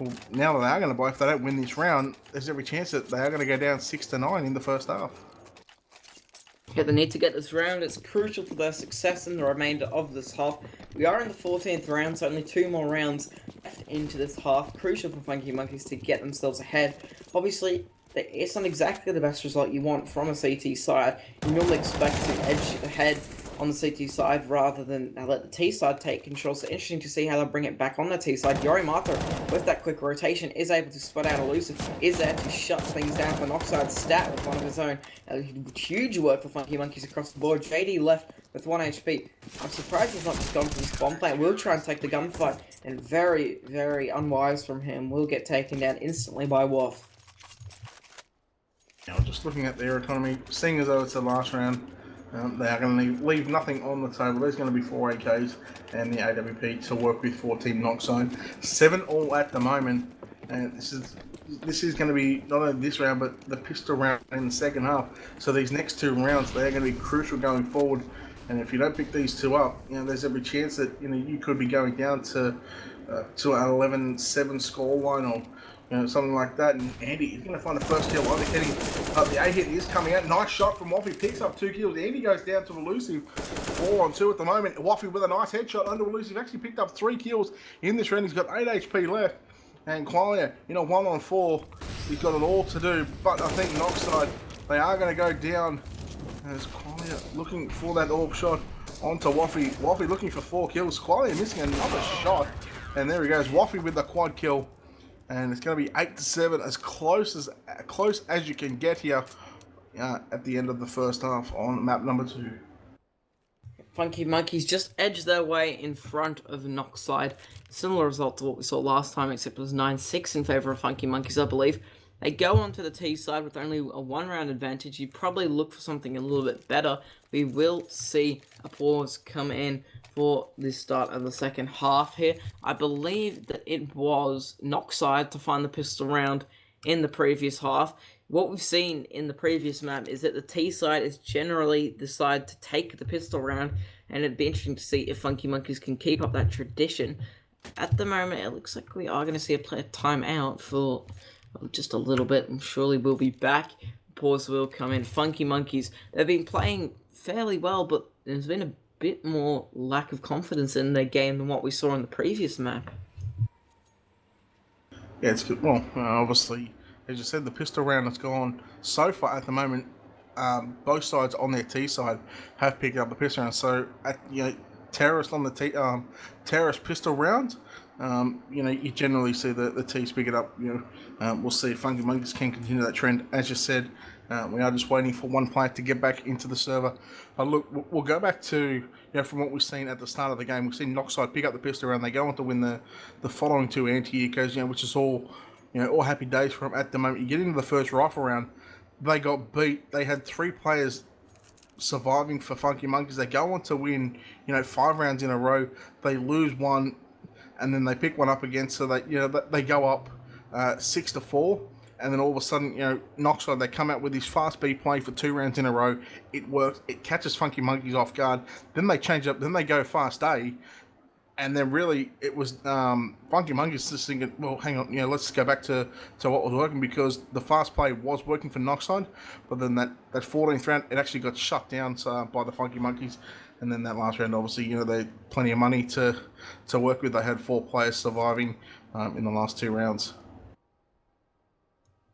Well, now that they are going to buy, if they don't win this round, there's every chance that they are going to go down 6-9 in the first half. Yeah, they need to get this round. It's crucial for their success in the remainder of this half. We are in the 14th round, so only 2 more rounds left into this half. Crucial for Funky Monkeys to get themselves ahead. Obviously, it's not exactly the best result you want from a CT side. You normally expect to edge ahead on the CT side rather than let the T side take control. So interesting to see how they'll bring it back on the T side. Yorimato, with that quick rotation, is able to spot out Elusive, is there to shut things down for Noxide. Stat with one of his own. Huge work for Funky Monkeys across the board. JD left with 1 HP. I'm surprised he's not just gone for this bomb plant. Will try and take the gunfight, and very, very unwise from him. Will get taken down instantly by Waff. Now, just looking at their economy, seeing as though it's the last round, they are going to leave nothing on the table. There's going to be 4 AKs and the AWP to work with for Team Noxide. 7 all at the moment, and this is going to be not only this round but the pistol round in the second half. So these next 2 rounds, they are going to be crucial going forward. And if you don't pick these 2 up, there's every chance that you could be going down to an 11-7 scoreline or something like that. And Andy is going to find the first kill. The A hit is coming out. Nice shot from Waffy. Picks up 2 kills. Andy goes down to Elusive. 4-on-2 at the moment. Waffy with a nice headshot under Elusive. Actually picked up 3 kills in this round. He's got 8 HP left. And Qualia, 1-on-4. He's got it all to do. But I think Noxide, they are going to go down. As Qualia looking for that AWP shot onto Waffy. Waffy looking for 4 kills. Qualia missing another shot. And there he goes. Waffy with the quad kill. And it's going to be 8-7, as close as you can get here at the end of the first half on map number 2. Funky Monkeys just edged their way in front of Noxide. Similar result to what we saw last time, except it was 9-6 in favour of Funky Monkeys, I believe. they go onto the T side with only a 1-round advantage. You probably look for something a little bit better. We will see a pause come in for the start of the second half here. I believe that it was Noxide to find the pistol round in the previous half. What we've seen in the previous map is that the T side is generally the side to take the pistol round, and it'd be interesting to see if Funky Monkeys can keep up that tradition. At the moment, it looks like we are going to see a player timeout for just a little bit, and surely we'll be back. Pause will come in. Funky Monkeys, they've been playing fairly well, but there's been a bit more lack of confidence in their game than what we saw in the previous map. Yeah, it's good. Well, obviously, as you said, the pistol round that's gone so far at the moment. Both sides on their T side have picked up the pistol round. So, terrorist on the terrorist pistol round. You generally see the T's pick it up. We'll see if Funky Monkeys can continue that trend. As you said, we are just waiting for one player to get back into the server. Look, we'll go back to from what we've seen at the start of the game. We've seen Noxide pick up the pistol round. They go on to win the following two anti-ecos, which is all all happy days for them at the moment. You get into the first rifle round, they got beat. They had 3 players surviving for Funky Monkeys. They go on to win 5 rounds in a row. They lose one, and then they pick one up again, so they go up 6-4, and then all of a sudden, Noxide, they come out with this fast B play for 2 rounds in a row. It works. It catches Funky Monkeys off guard. Then they change up. Then they go fast A, and then really it was Funky Monkeys just thinking, well, hang on, let's go back to what was working, because the fast play was working for Noxide, but then that 14th round, it actually got shut down by the Funky Monkeys. And then that last round, obviously, they had plenty of money to work with. They had 4 players surviving in the last 2 rounds.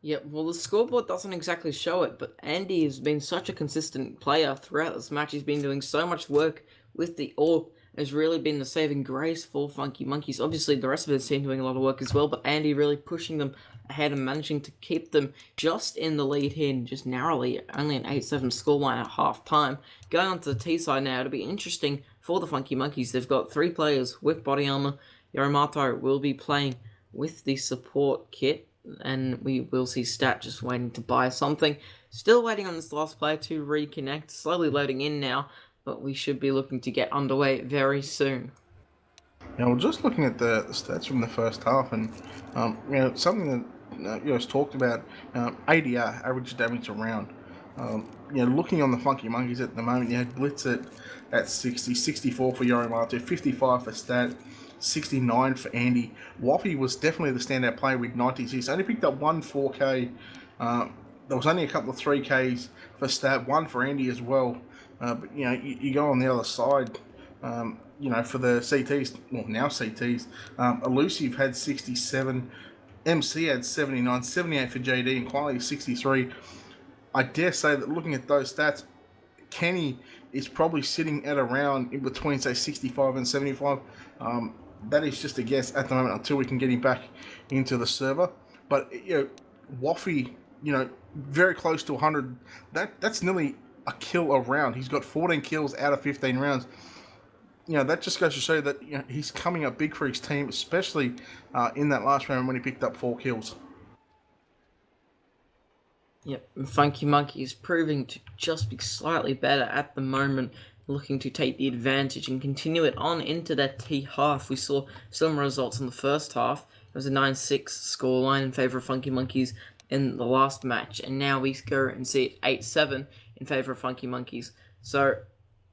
Yeah, well, the scoreboard doesn't exactly show it, but Andy has been such a consistent player throughout this match. He's been doing so much work with the AWP. Has really been the saving grace for Funky Monkeys. Obviously, the rest of his team doing a lot of work as well, but Andy really pushing them ahead and managing to keep them just in the lead here, and just narrowly, only an 8-7 scoreline at half-time. Going on to the T side now, it'll be interesting for the Funky Monkeys. They've got 3 players with body armor. Yoromato will be playing with the support kit, and we will see Stat just waiting to buy something. Still waiting on this last player to reconnect, slowly loading in now, but we should be looking to get underway very soon. We're just looking at the stats from the first half, and something that was talked about, ADR, average damage around. Looking on the Funky Monkeys at the moment, you had Blitz at 60, 64 for Yoromato, 55 for Stat, 69 for Andy. Whoppy was definitely the standout player with 96. Only picked up 1 4K. There was only a couple of 3Ks for Stat, 1 for Andy as well. But you go on the other side. For the CTs, well, now CTs, Elusive had 67, MC had 79, 78 for JD, and Quality 63. I dare say that looking at those stats, Kenny is probably sitting at around in between, say, 65 and 75. That is just a guess at the moment until we can get him back into the server. But, Waffy, very close to 100. That's nearly a kill a round. He's got 14 kills out of 15 rounds. That just goes to show that he's coming up big for his team, especially in that last round when he picked up 4 kills. Yep, Funky Monkey is proving to just be slightly better at the moment, looking to take the advantage and continue it on into that T half. We saw similar results in the first half. It was a 9-6 scoreline in favour of Funky Monkeys in the last match, and now we go and see it 8-7 in favour of Funky Monkeys. So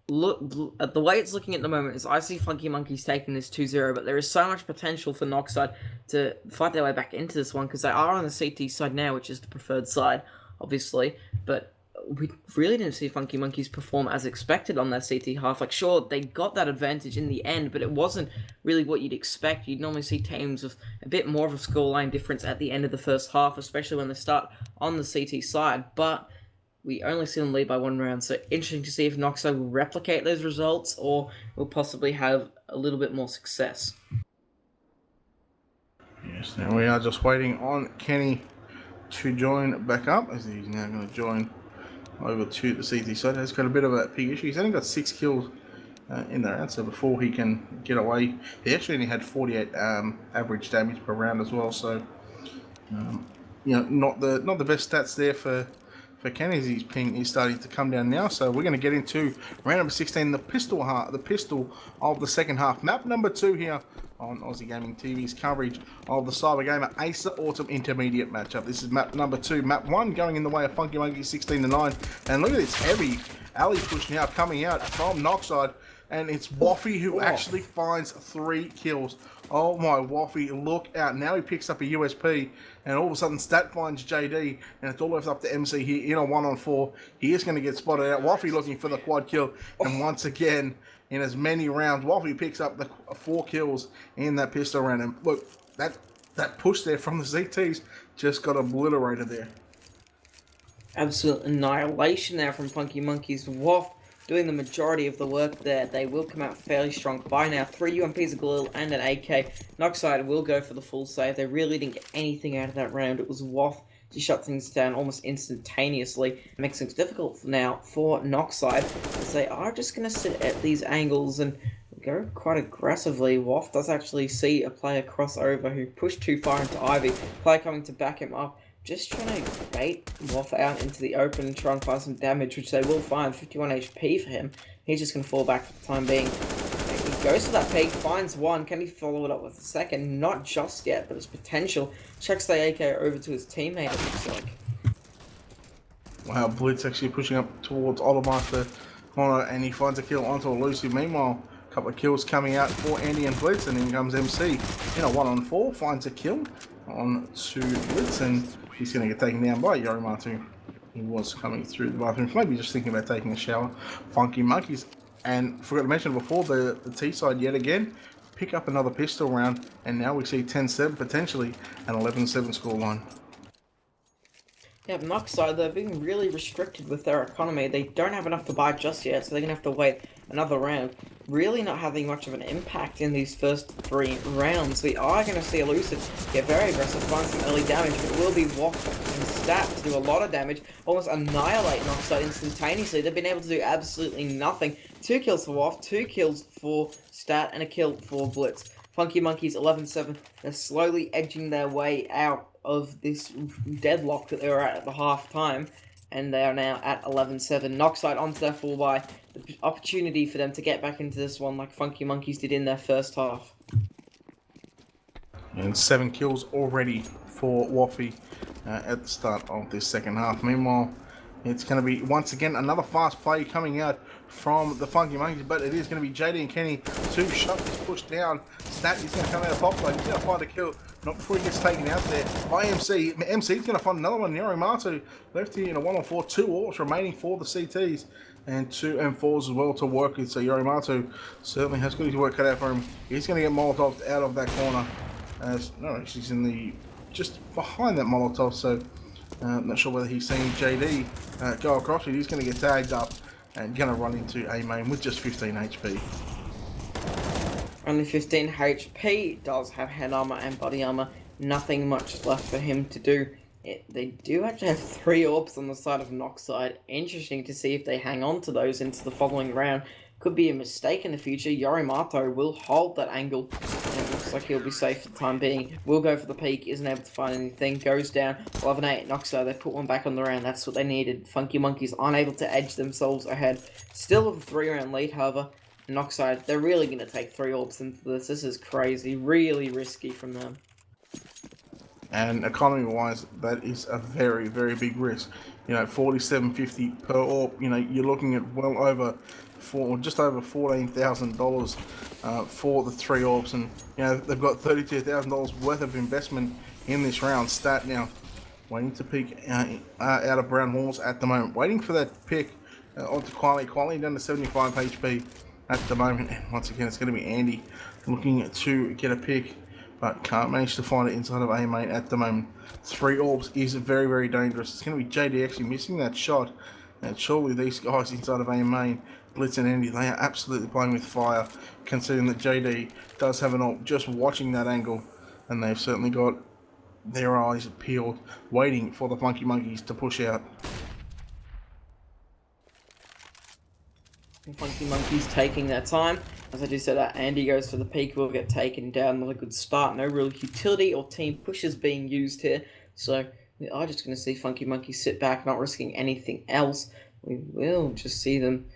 look at the way it's looking at the moment is I see Funky Monkeys taking this 2-0, but there is so much potential for Noxide to fight their way back into this one, because they are on the CT side now, which is the preferred side, obviously, but we really didn't see Funky Monkeys perform as expected on that CT half. Like, sure, they got that advantage in the end, but it wasn't really what you'd expect. You'd normally see teams with a bit more of a scoreline difference at the end of the first half, especially when they start on the CT side, but we only see them lead by 1 round, so interesting to see if Noxide will replicate those results or will possibly have a little bit more success. Yes, now we are just waiting on Kenny to join back up, as he's now going to join over to the CT side. He's got a bit of a pig issue. He's only got 6 kills in the round, so before he can get away, he actually only had 48 average damage per round as well, so not the best stats there for Kenny. His ping is starting to come down now. So we're going to get into round number 16, the pistol of the second half. Map number 2 here on Aussie Gaming TV's coverage of the Cyber Gamer Acer Autumn Intermediate matchup. This is map number 2. Map 1 going in the way of Funky Monkey 16-9. And look at this heavy alley push now coming out from Noxide. And it's Waffy who actually finds 3 kills. Oh my Waffy, look out. Now he picks up a USP, and all of a sudden Stat finds JD, and it's all left up to MC here in a 1-on-4. He is going to get spotted out. Waffy looking for the quad kill, and once again, in as many rounds, Waffy picks up the 4 kills in that pistol round. And look, that push there from the ZTs just got obliterated there. Absolute annihilation there from Funky Monkey's Waff, doing the majority of the work there. They will come out fairly strong by now. 3 UMPs, a Galil, and an AK. Noxide will go for the full save. They really didn't get anything out of that round. It was Waff to shut things down almost instantaneously. It makes things difficult now for Noxide, as they are just going to sit at these angles and go quite aggressively. Waff does actually see a player cross over who pushed too far into Ivy. Player coming to back him up. Just trying to bait Waff out into the open and try and find some damage, which they will find. 51 HP for him. He's just going to fall back for the time being. He goes for that peak, finds one. Can he follow it up with a second? Not just yet, but it's potential. Checks the AK over to his teammate, it looks like. Wow, Blitz actually pushing up towards Olimar corner, and he finds a kill onto Elusive. Meanwhile, a couple of kills coming out for Andy and Blitz, and in comes MC in a 1-on-4, finds a kill on to Blitz, and he's going to get taken down by Yorimatu. He was coming through the bathroom, maybe just thinking about taking a shower. Funky Monkeys, and forgot to mention before, the T side yet again pick up another pistol round, and now we see 10-7 potentially, an 11-7 scoreline. Yeah, Noxide, they're being really restricted with their economy. They don't have enough to buy just yet, so they're going to have to wait another round. Really not having much of an impact in these first 3 rounds. We are going to see Elusive get very aggressive, find some early damage, but it will be Waff and Stat to do a lot of damage, almost annihilate Noxide instantaneously. They've been able to do absolutely nothing. 2 kills for Waff, 2 kills for Stat, and a kill for Blitz. Funky Monkeys 11-7. They're slowly edging their way out of this deadlock that they were at the half time, and they are now at 11-7. Noxide onto their full buy. The opportunity for them to get back into this one like Funky Monkeys did in their first half. And 7 kills already for Waffy at the start of this second half. Meanwhile, it's going to be, once again, another fast play coming out from the Funky Monkeys, but it is going to be JD and Kenny to shut this push down. Stat is going to come out of pop play. He's going to find a kill, not before he gets taken out there by MC. MC's going to find another one. Yorimatu left here in a 1-on-4, 2 orbs remaining for the CTs, and 2 M4s as well to work with. So Yorimatu certainly has got his work cut out for him. He's going to get Molotov out of that corner. No, she's in the just behind that Molotov. So not sure whether he's seen JD go across it. He's going to get tagged up and going to run into A main with just 15 HP. Only 15 HP, does have head armor and body armor. Nothing much left for him to do. They do actually have 3 orbs on the side of Noxide. Interesting to see if they hang on to those into the following round. Could be a mistake in the future. Yorimato will hold that angle, and it looks like he'll be safe for the time being. Will go for the peak, isn't able to find anything, goes down. 11-8, Noxide, they put one back on the round. That's what they needed. Funky Monkeys unable to edge themselves ahead. Still with a 3-round lead, however. Noxide, they're really going to take 3 orbs into this. This is crazy. Really risky from them. And economy-wise, that is a very, very big risk. You know, 47.50 per orb. You know, you're looking at well over just over $14,000 for the 3 orbs, and you know they've got $32,000 worth of investment in this round. Stat now waiting to pick out of Brown Halls at the moment, waiting for that pick onto Quali down to 75 HP at the moment. And once again, it's going to be Andy looking to get a pick, but can't manage to find it inside of A main at the moment. 3 orbs is very, very dangerous. It's going to be JD actually missing that shot, and surely these guys inside of A main, Blitz and Andy, they are absolutely playing with fire, considering that JD does have an orb just watching that angle, and they've certainly got their eyes peeled, waiting for the Funky Monkeys to push out. Funky Monkeys taking their time. As I just said, that Andy goes for the peak, will get taken down. Not a good start. No real utility or team pushes being used here. So We are just going to see Funky Monkey sit back, not risking anything else. We will just see them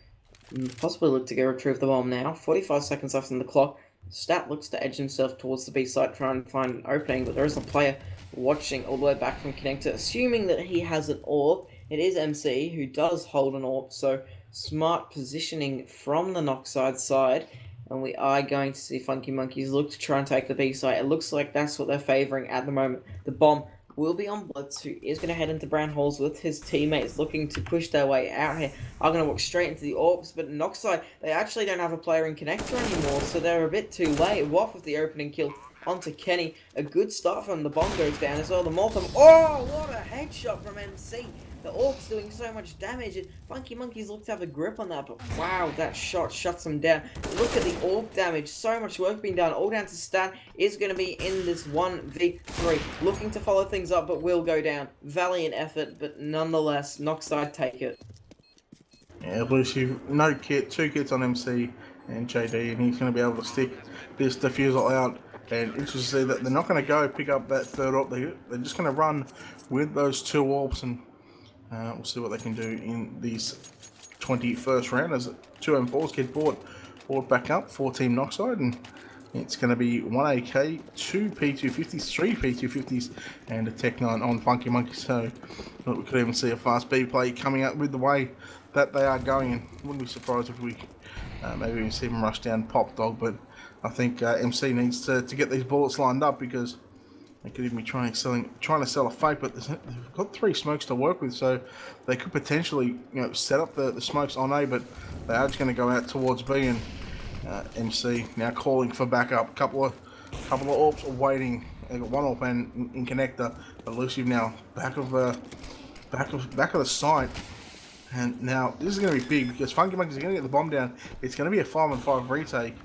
possibly look to go retrieve the bomb now. 45 seconds left on the clock. Stat looks to edge himself towards the B site, trying to find an opening, but there is a player watching all the way back from connector, assuming that he has an AWP. It is MC who does hold an AWP, so smart positioning from the Noxide side. And we are going to see Funky Monkeys look to try and take the B site. It looks like that's what they're favouring at the moment. The bomb will be on Blitz, who is going to head into brown holes with his teammates looking to push their way out here. Are going to walk straight into the AWPs, but Noxide, they actually don't have a player in connector anymore, so they're a bit too late. Waff with the opening kill onto Kenny. A good start from the bomb goes down as well. The Molotov, oh, what a headshot from MC. The AWP's doing so much damage, and Funky Monkeys look to have a grip on that, but wow, that shot shuts them down. Look at the AWP damage, so much work being done, all down to Stat is going to be in this 1v3, looking to follow things up, but will go down. Valiant effort, but nonetheless, Noxide take it. Yeah, Lucy, no kit, 2 kits on MC and JD, and he's going to be able to stick this diffusal out. And interesting to see that they're not going to go pick up that third AWP, they're just going to run with those 2 AWPs, and we'll see what they can do in this 21st round as 2 M4s get brought back up for Team Noxide, and it's going to be 1 AK, 2 P250s, 3 P250s, and a Tech 9 on Funky Monkey. So we could even see a fast B play coming up with the way that they are going, and wouldn't be surprised if we maybe even see them rush down Pop Dog, but I think MC needs to get these bullets lined up, because they could even be trying to sell a fake, but they've got 3 smokes to work with, so they could potentially set up the smokes on A, but they are just going to go out towards B, and MC now calling for backup. Couple of AWPs are waiting. They got 1 AWP in connector. Elusive now back of the site, and now this is going to be big because Funky Monkeys are going to get the bomb down. It's going to be a 5-on-5 retake.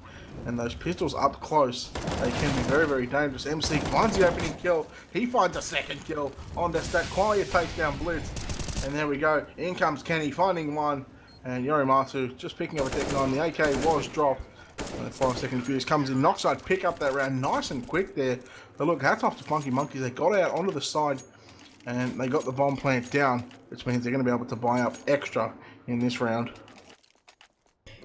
And those pistols up close, they can be very, very dangerous. MC finds the opening kill. He finds a second kill on the Stat. Qualia takes down Blitz. And there we go. In comes Kenny, finding one. And Yorimatu just picking up a Tech 9. The AK was dropped. And the 5-second fuse comes in. Noxide pick up that round nice and quick there. But look, hats off to Funky Monkeys. They got out onto the side and they got the bomb plant down, which means they're going to be able to buy up extra in this round.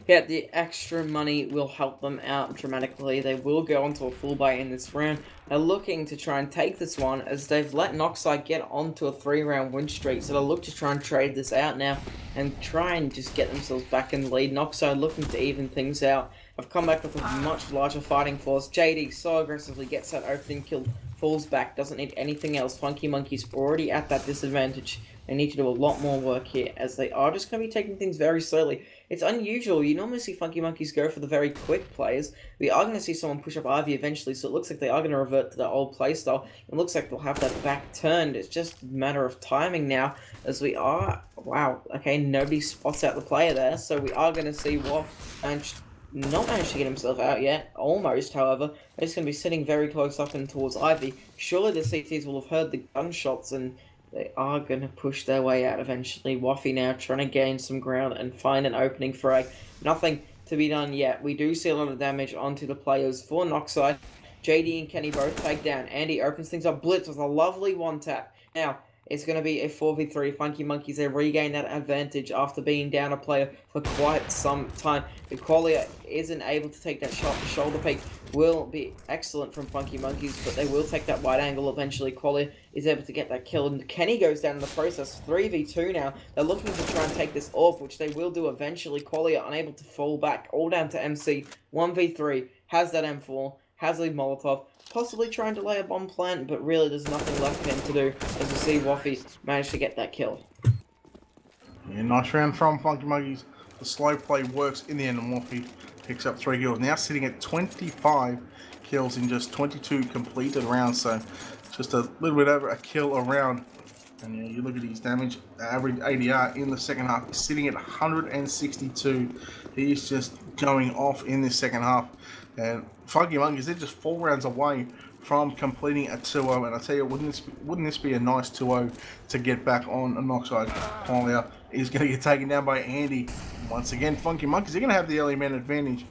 Yeah, the extra money will help them out dramatically. They will go onto a full buy in this round. They're looking to try and take this one as they've let Noxide get onto a 3-round win streak. So they'll look to try and trade this out now and try and just get themselves back in the lead. Noxide looking to even things out. I've come back with a much larger fighting force. JD so aggressively gets that opening kill, falls back, doesn't need anything else. Funky Monkey's already at that disadvantage. They need to do a lot more work here, as they are just going to be taking things very slowly. It's unusual. You normally see Funky Monkeys go for the very quick players. We are going to see someone push up Ivy eventually, so it looks like they are going to revert to their old playstyle. It looks like they'll have that back turned. It's just a matter of timing now, as we are... Wow, okay, nobody spots out the player there, so we are going to see Waff and not managed to get himself out yet. Almost, however. They're just going to be sitting very close up and towards Ivy. Surely the CTs will have heard the gunshots, and they are going to push their way out eventually. Waffy now trying to gain some ground and find an opening for A. Nothing to be done yet. We do see a lot of damage onto the players for Noxide. JD and Kenny both take down. Andy opens things up. Blitz with a lovely one-tap. Now, it's going to be a 4v3. Funky Monkeys, they regain that advantage after being down a player for quite some time. The Qualia isn't able to take that shot. The shoulder peek will be excellent from Funky Monkeys, but they will take that wide angle eventually. Qualia is able to get that kill, and Kenny goes down in the process. 3v2 now. They're looking to try and take this off, which they will do eventually. Qualia unable to fall back, all down to MC. 1v3, has that M4, has a Molotov, possibly trying to lay a bomb plant, but really there's nothing left for him to do, as we see Waffy manage to get that kill. Yeah, nice round from Funky Monkeys. The slow play works in the end, and Waffy picks up 3 kills. Now sitting at 25 kills in just 22 completed rounds, so just a little bit over a kill a round. And yeah, you look at his damage, average ADR in the second half is sitting at 162. He's just going off in this second half. And Funky Monkeys, they're just 4 rounds away from completing a 2-0. And I tell you, wouldn't this be a nice 2-0 to get back on a Noxide? Qualia is going to get taken down by Andy. Once again, Funky Monkeys, they're going to have the early man advantage.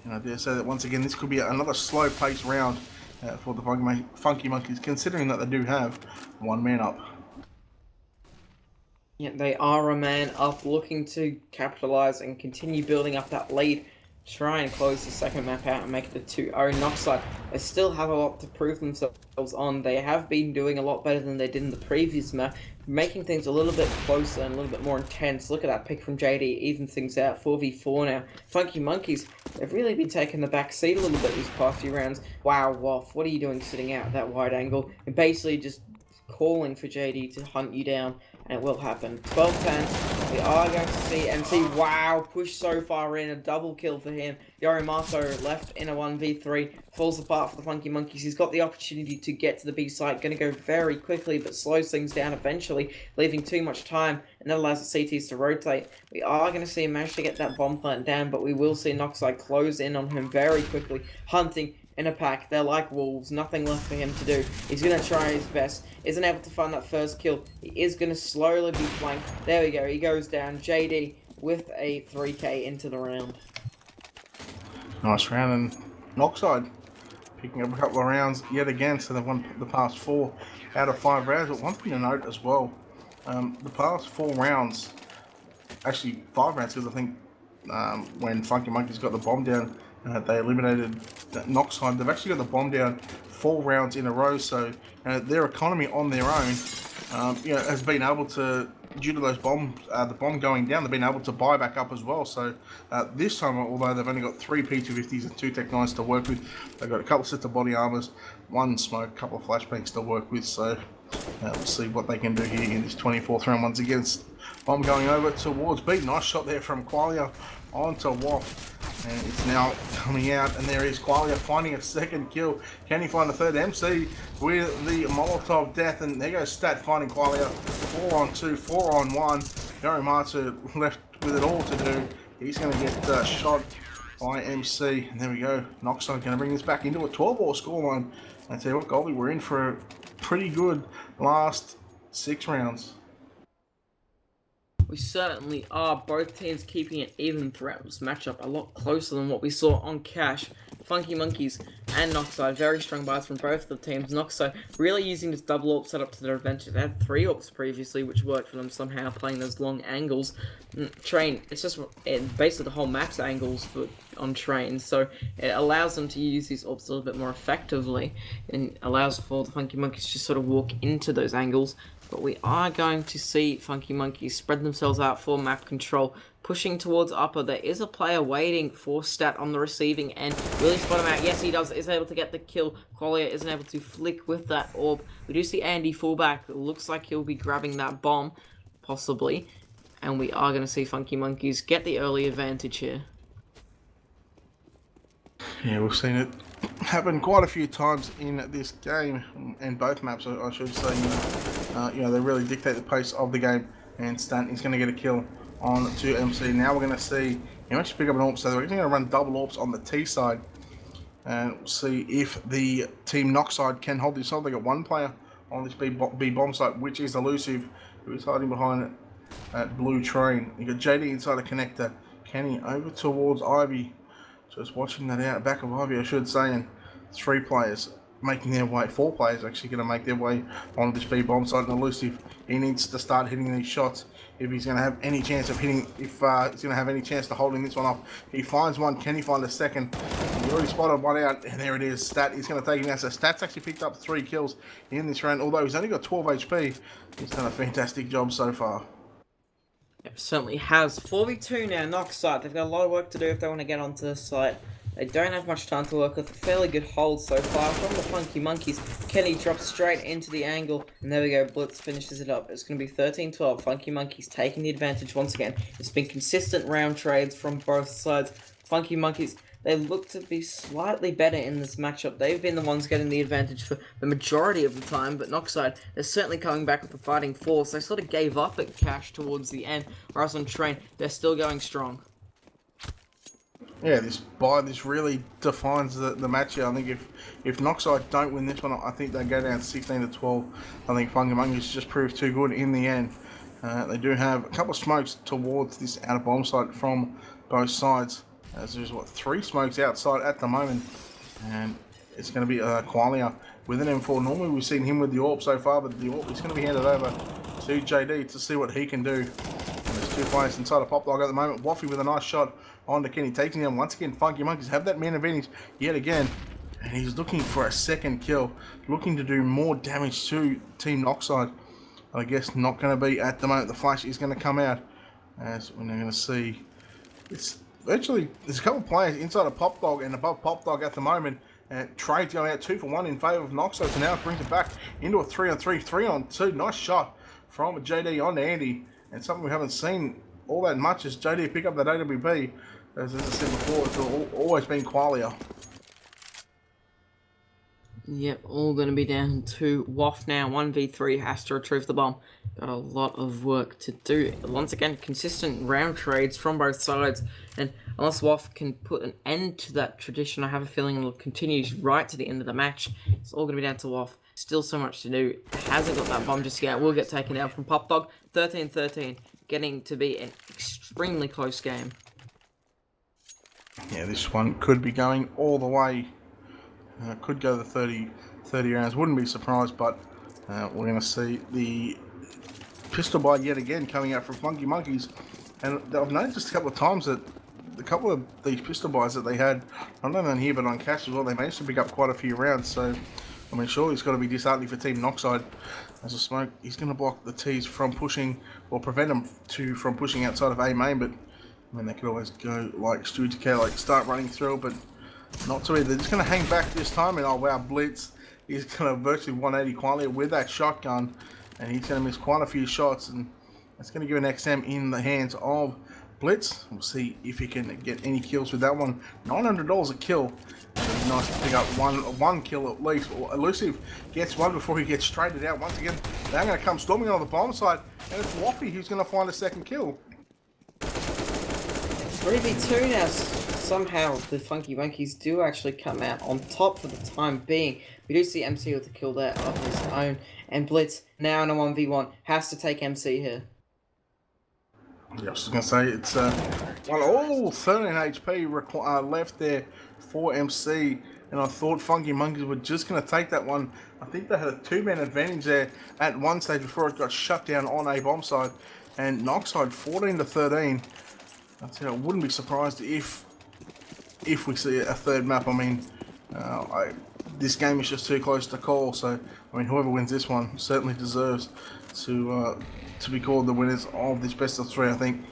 And I dare say that once again, this could be another slow-paced round for the Funky Monkeys, considering that they do have 1 man up. Yeah, they are a man up, looking to capitalize and continue building up that lead. Try and close the second map out and make it a 2-0 Noxide. They still have a lot to prove themselves on. They have been doing a lot better than they did in the previous map, making things a little bit closer and a little bit more intense. Look at that pick from JD, even things out, 4v4 now. Funky Monkeys, they've really been taking the back seat a little bit these past few rounds. Wow, Waff, what are you doing sitting out at that wide angle? And basically just calling for JD to hunt you down, and it will happen. 12-10, we are going to see MC, wow, push so far in, a double kill for him. Yorimato left in a 1v3, falls apart for the Funky Monkeys. He's got the opportunity to get to the B site, going to go very quickly, but slows things down eventually, leaving too much time, and that allows the CTs to rotate. We are going to see him manage to get that bomb plant down, but we will see Noxide close in on him very quickly, hunting in a pack. They're like wolves, nothing left for him to do. He's going to try his best, isn't able to find that first kill. He is going to slowly be flanked. There we go, he goes down. JD with a 3k into the round. Nice round, and Noxide picking up a couple of rounds yet again, so they've won the past 4 out of 5 rounds. But one thing to note as well, the past 4 rounds, actually 5 rounds, because I think when Funky Monkeys got the bomb down, they eliminated Noxide. They've actually got the bomb down 4 rounds in a row, so their economy on their own has been able to, due to those bombs, the bomb going down, they've been able to buy back up as well. So this time, although they've only got 3 P250s and 2 Tech 9s to work with, they've got a couple sets of body armors, 1 smoke, a couple of flashbangs to work with. So we'll see what they can do here in this 24th round. Once again, bomb going over towards B. Nice shot there from Qualia onto Waff. And it's now coming out, and there is Qualia finding a second kill. Can he find a third? MC with the Molotov death, and there goes Stat finding Qualia. 4 on 2, 4 on 1. Yorimato left with it all to do. He's going to get shot by MC, and there we go. Noxide going to bring this back into a 12-ball scoreline. I tell you what, Goldie, we're in for a pretty good last 6 rounds. We certainly are. Both teams keeping it even throughout this matchup, a lot closer than what we saw on Cash. Funky Monkeys and Noxide, very strong buys from both of the teams. Noxide really using this double AWP setup to their advantage. They had 3 AWPs previously, which worked for them somehow, playing those long angles. Train, it's just basically the whole map's angles on Train, so it allows them to use these AWPs a little bit more effectively, and allows for the Funky Monkeys to sort of walk into those angles. But we are going to see Funky Monkeys spread themselves out for map control, pushing towards upper. There is a player waiting for Stat on the receiving end. Really spot him out. Yes, he does. Is able to get the kill. Qualia isn't able to flick with that orb. We do see Andy fullback. It looks like he'll be grabbing that bomb, possibly. And we are going to see Funky Monkeys get the early advantage here. Yeah, we've seen it happen quite a few times in this game, and both maps, I should say. They really dictate the pace of the game, and Stunt is going to get a kill on to MC. Now we're going to see him actually pick up an AWP, so they're going to run double AWPs on the T side, and we'll see if the team Noxide can hold this on. They got 1 player on this B bomb site, which is Elusive, who is hiding behind that blue Train. You got JD inside the connector. Kenny over towards Ivy. Just watching that out, back of Ivy, I should say, and 3 players making their way, 4 players actually going to make their way on this B bomb side. And Elusive, he needs to start hitting these shots if he's going to have any chance of hitting, if he's going to have any chance to holding this one off. He finds one, can he find a second? He already spotted one out, and there it is. Stat is going to take him out. So Stat's actually picked up 3 kills in this round, although he's only got 12 HP. He's done a fantastic job so far. It certainly has. 4v2 now, Noxide. They've got a lot of work to do if they want to get onto the site. They don't have much time to work with. A fairly good hold so far from the Funky Monkeys. Kenny drops straight into the angle, and there we go. Blitz finishes it up. It's going to be 13-12. Funky Monkeys taking the advantage once again. It's been consistent round trades from both sides. Funky Monkeys, they look to be slightly better in this matchup. They've been the ones getting the advantage for the majority of the time, but Noxide, they're certainly coming back with the fighting force. They sort of gave up at Cash towards the end, whereas on Train, they're still going strong. Yeah, this really defines the match here. I think if Noxide don't win this one, I think they go down 16-12. I think Funky Monkeys just proved too good in the end. They do have a couple of smokes towards this outer bomb site from both sides. As there's 3 smokes outside at the moment, and it's going to be Qualia with an M4. Normally we've seen him with the AWP so far, but the AWP is going to be handed over to JD to see what he can do. And there's two players inside a pop dog at the moment. Waffy with a nice shot on the Kenny, taking him once again. Funky Monkeys have that man advantage yet again, and he's looking for a second kill, looking to do more damage to Team Noxide. I guess not going to be at the moment. The flash is going to come out, as we're going to see. It's virtually, there's a couple of players inside of Pop Dog and above Pop Dog at the moment. And trade's going out 2 for 1 in favour of Noxide, so now it brings it back into a 3-on-3, 3-on-2. Nice shot from JD on Andy, and something we haven't seen all that much is JD pick up that AWB. As I said before, it's always been Qualia. Yep, all going to be down to Waff now. 1v3 has to retrieve the bomb. Got a lot of work to do. Once again, consistent round trades from both sides. And unless Waff can put an end to that tradition, I have a feeling it will continue right to the end of the match. It's all going to be down to Waff. Still so much to do. Hasn't got that bomb just yet. Will get taken down from Pop Dog. 13-13. Getting to be an extremely close game. Yeah, this one could be going all the way. Could go the 30 rounds. Wouldn't be surprised, but we're going to see the pistol buy yet again coming out from Funky Monkeys. And I've noticed a couple of times that a couple of these pistol buys that they had, not only on here but on cash as well, they managed to pick up quite a few rounds. So, I mean, surely it's got to be disheartening for Team Noxide. As a smoke, he's going to block the T's from pushing, or prevent them from pushing outside of A main. But I mean, they could always go like Stu to like start running through, but not to either. They're just going to hang back this time, and oh wow, Blitz is going to virtually 180 Qualia with that shotgun, and he's going to miss quite a few shots, and it's going to give an XM in the hands of Blitz. We'll see if he can get any kills with that one. $900 a kill. It'd be nice to pick up one kill at least. Or Elusive gets one before he gets traded out. Once again, they're going to come storming on the bomb side, and it's Waffy who's going to find a second kill. 3v2 now. Somehow the Funky Monkeys do actually come out on top for the time being. We do see MC with a kill there of his own, and Blitz now in a 1v1 has to take MC here. Yeah, I was just going to say, it's all 13 HP left there for MC, and I thought Funky Monkeys were just going to take that one. I think they had a 2-man advantage there at one stage before it got shut down on A bomb side, and Noxide 14-13. I wouldn't be surprised if we see a third map. I mean, this game is just too close to call, so I mean, whoever wins this one certainly deserves to be called the winners of this best of 3, I think.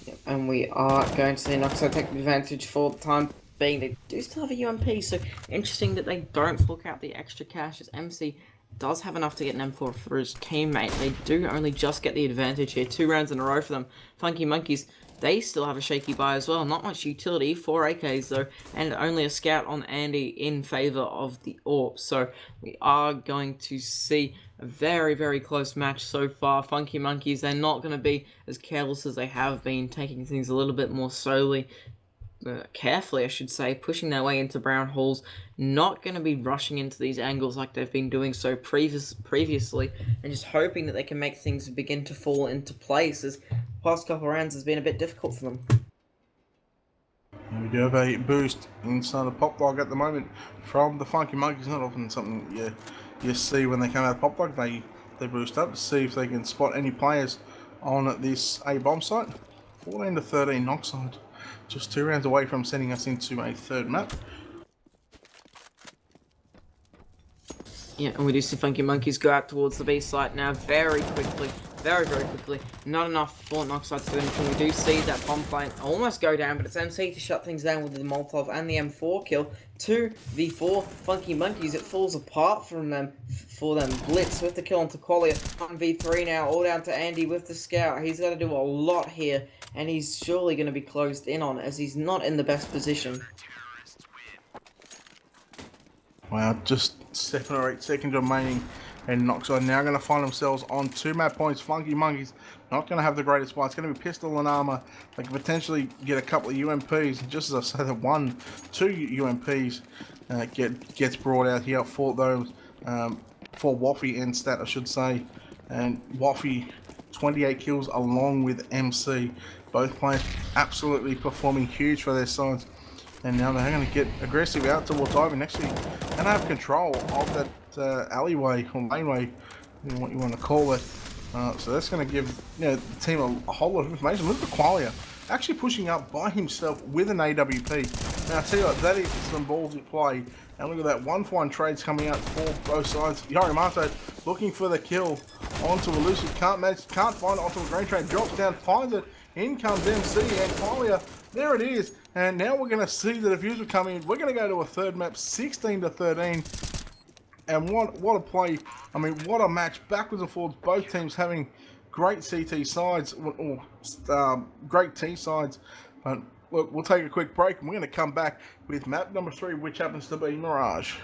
Yep, and we are going to see Noxide take advantage for the time being. They do still have a UMP, so interesting that they don't fork out the extra cash, as MC does have enough to get an M4 for his teammate. They do only just get the advantage here. 2 rounds in a row for them. Funky Monkeys, they still have a shaky buy as well. Not much utility, 4 AKs though, and only a scout on Andy in favour of the AWP. So we are going to see a very, very close match so far. Funky Monkeys, they're not going to be as careless as they have been, taking things a little bit more slowly. Carefully, I should say, pushing their way into brown halls, not going to be rushing into these angles like they've been doing so previously, and just hoping that they can make things begin to fall into place, as the past couple of rounds has been a bit difficult for them. And we do have a boost inside of Pop Dog at the moment from the Funky Monkeys. Not often something you see when they come out of Pop Dog. They boost up to see if they can spot any players on this A bomb site. 14-13 Noxide. Just 2 rounds away from sending us into a third map. Yeah, and we do see Funky Monkeys go out towards the B site now very quickly. Very, very quickly. Not enough for Noxide to do anything. We do see that bomb plane almost go down, but it's MC to shut things down with the Molotov and the M4 kill. 2v4 Funky Monkeys. It falls apart for them. Blitz with the kill onto Qualia. 1v3 now, all down to Andy with the scout. He's got to do a lot here, and he's surely going to be closed in on, as he's not in the best position. Wow, just 7 or 8 seconds remaining, and Noxide now going to find themselves on 2 map points. Funky Monkeys not going to have the greatest spot. It's going to be pistol and armor. They can potentially get a couple of UMPs, and just as I said, that 2 UMPs gets brought out here for those for Waffy and Stat, I should say. And Waffy 28 kills along with MC. Both players absolutely performing huge for their sides. And now they're going to get aggressive out towards Ivan. Actually, going to have control of that alleyway or laneway, what you want to call it. So that's going to give the team a whole lot of information. Look at Qualia actually pushing up by himself with an AWP. Now, I tell you what, that is some ballsy play. And look at that, 1-for-1 trades coming out for both sides. Yorimato looking for the kill onto Elusive. Can't find it onto a green trade. Drops down, finds it. In comes MC and Qualia. There it is. And now we're going to see the diffuser come in. We're going to go to a third map, 16-13. And what a play. I mean, what a match. Backwards and forwards. Both teams having great CT sides. Or great T sides. But look, we'll take a quick break. And we're going to come back with map number 3, which happens to be Mirage.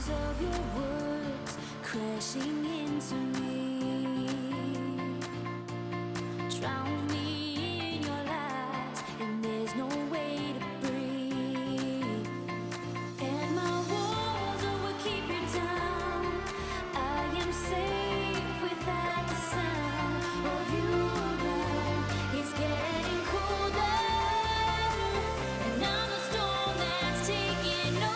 Of your words crashing into me, drown me in your lies, and there's no way to breathe. And my walls will keep you down. I am safe without the sound of you around. It's getting colder, and I'm the storm that's taking over.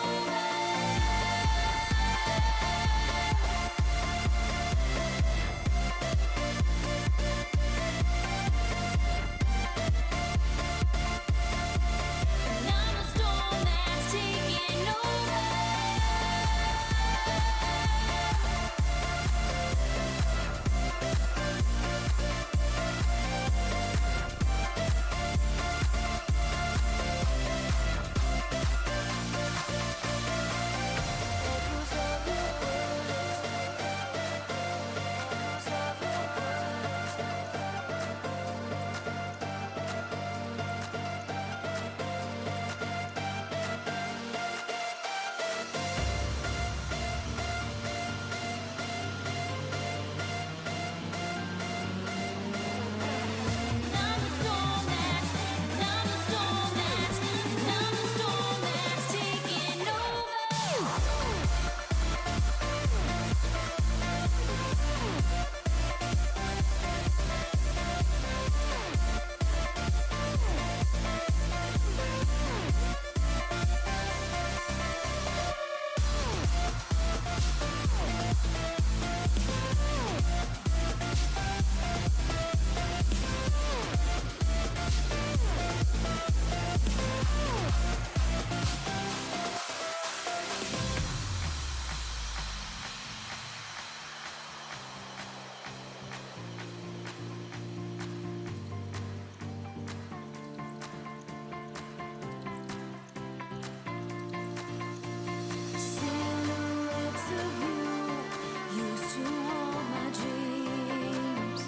Silhouettes of you used to haunt my dreams.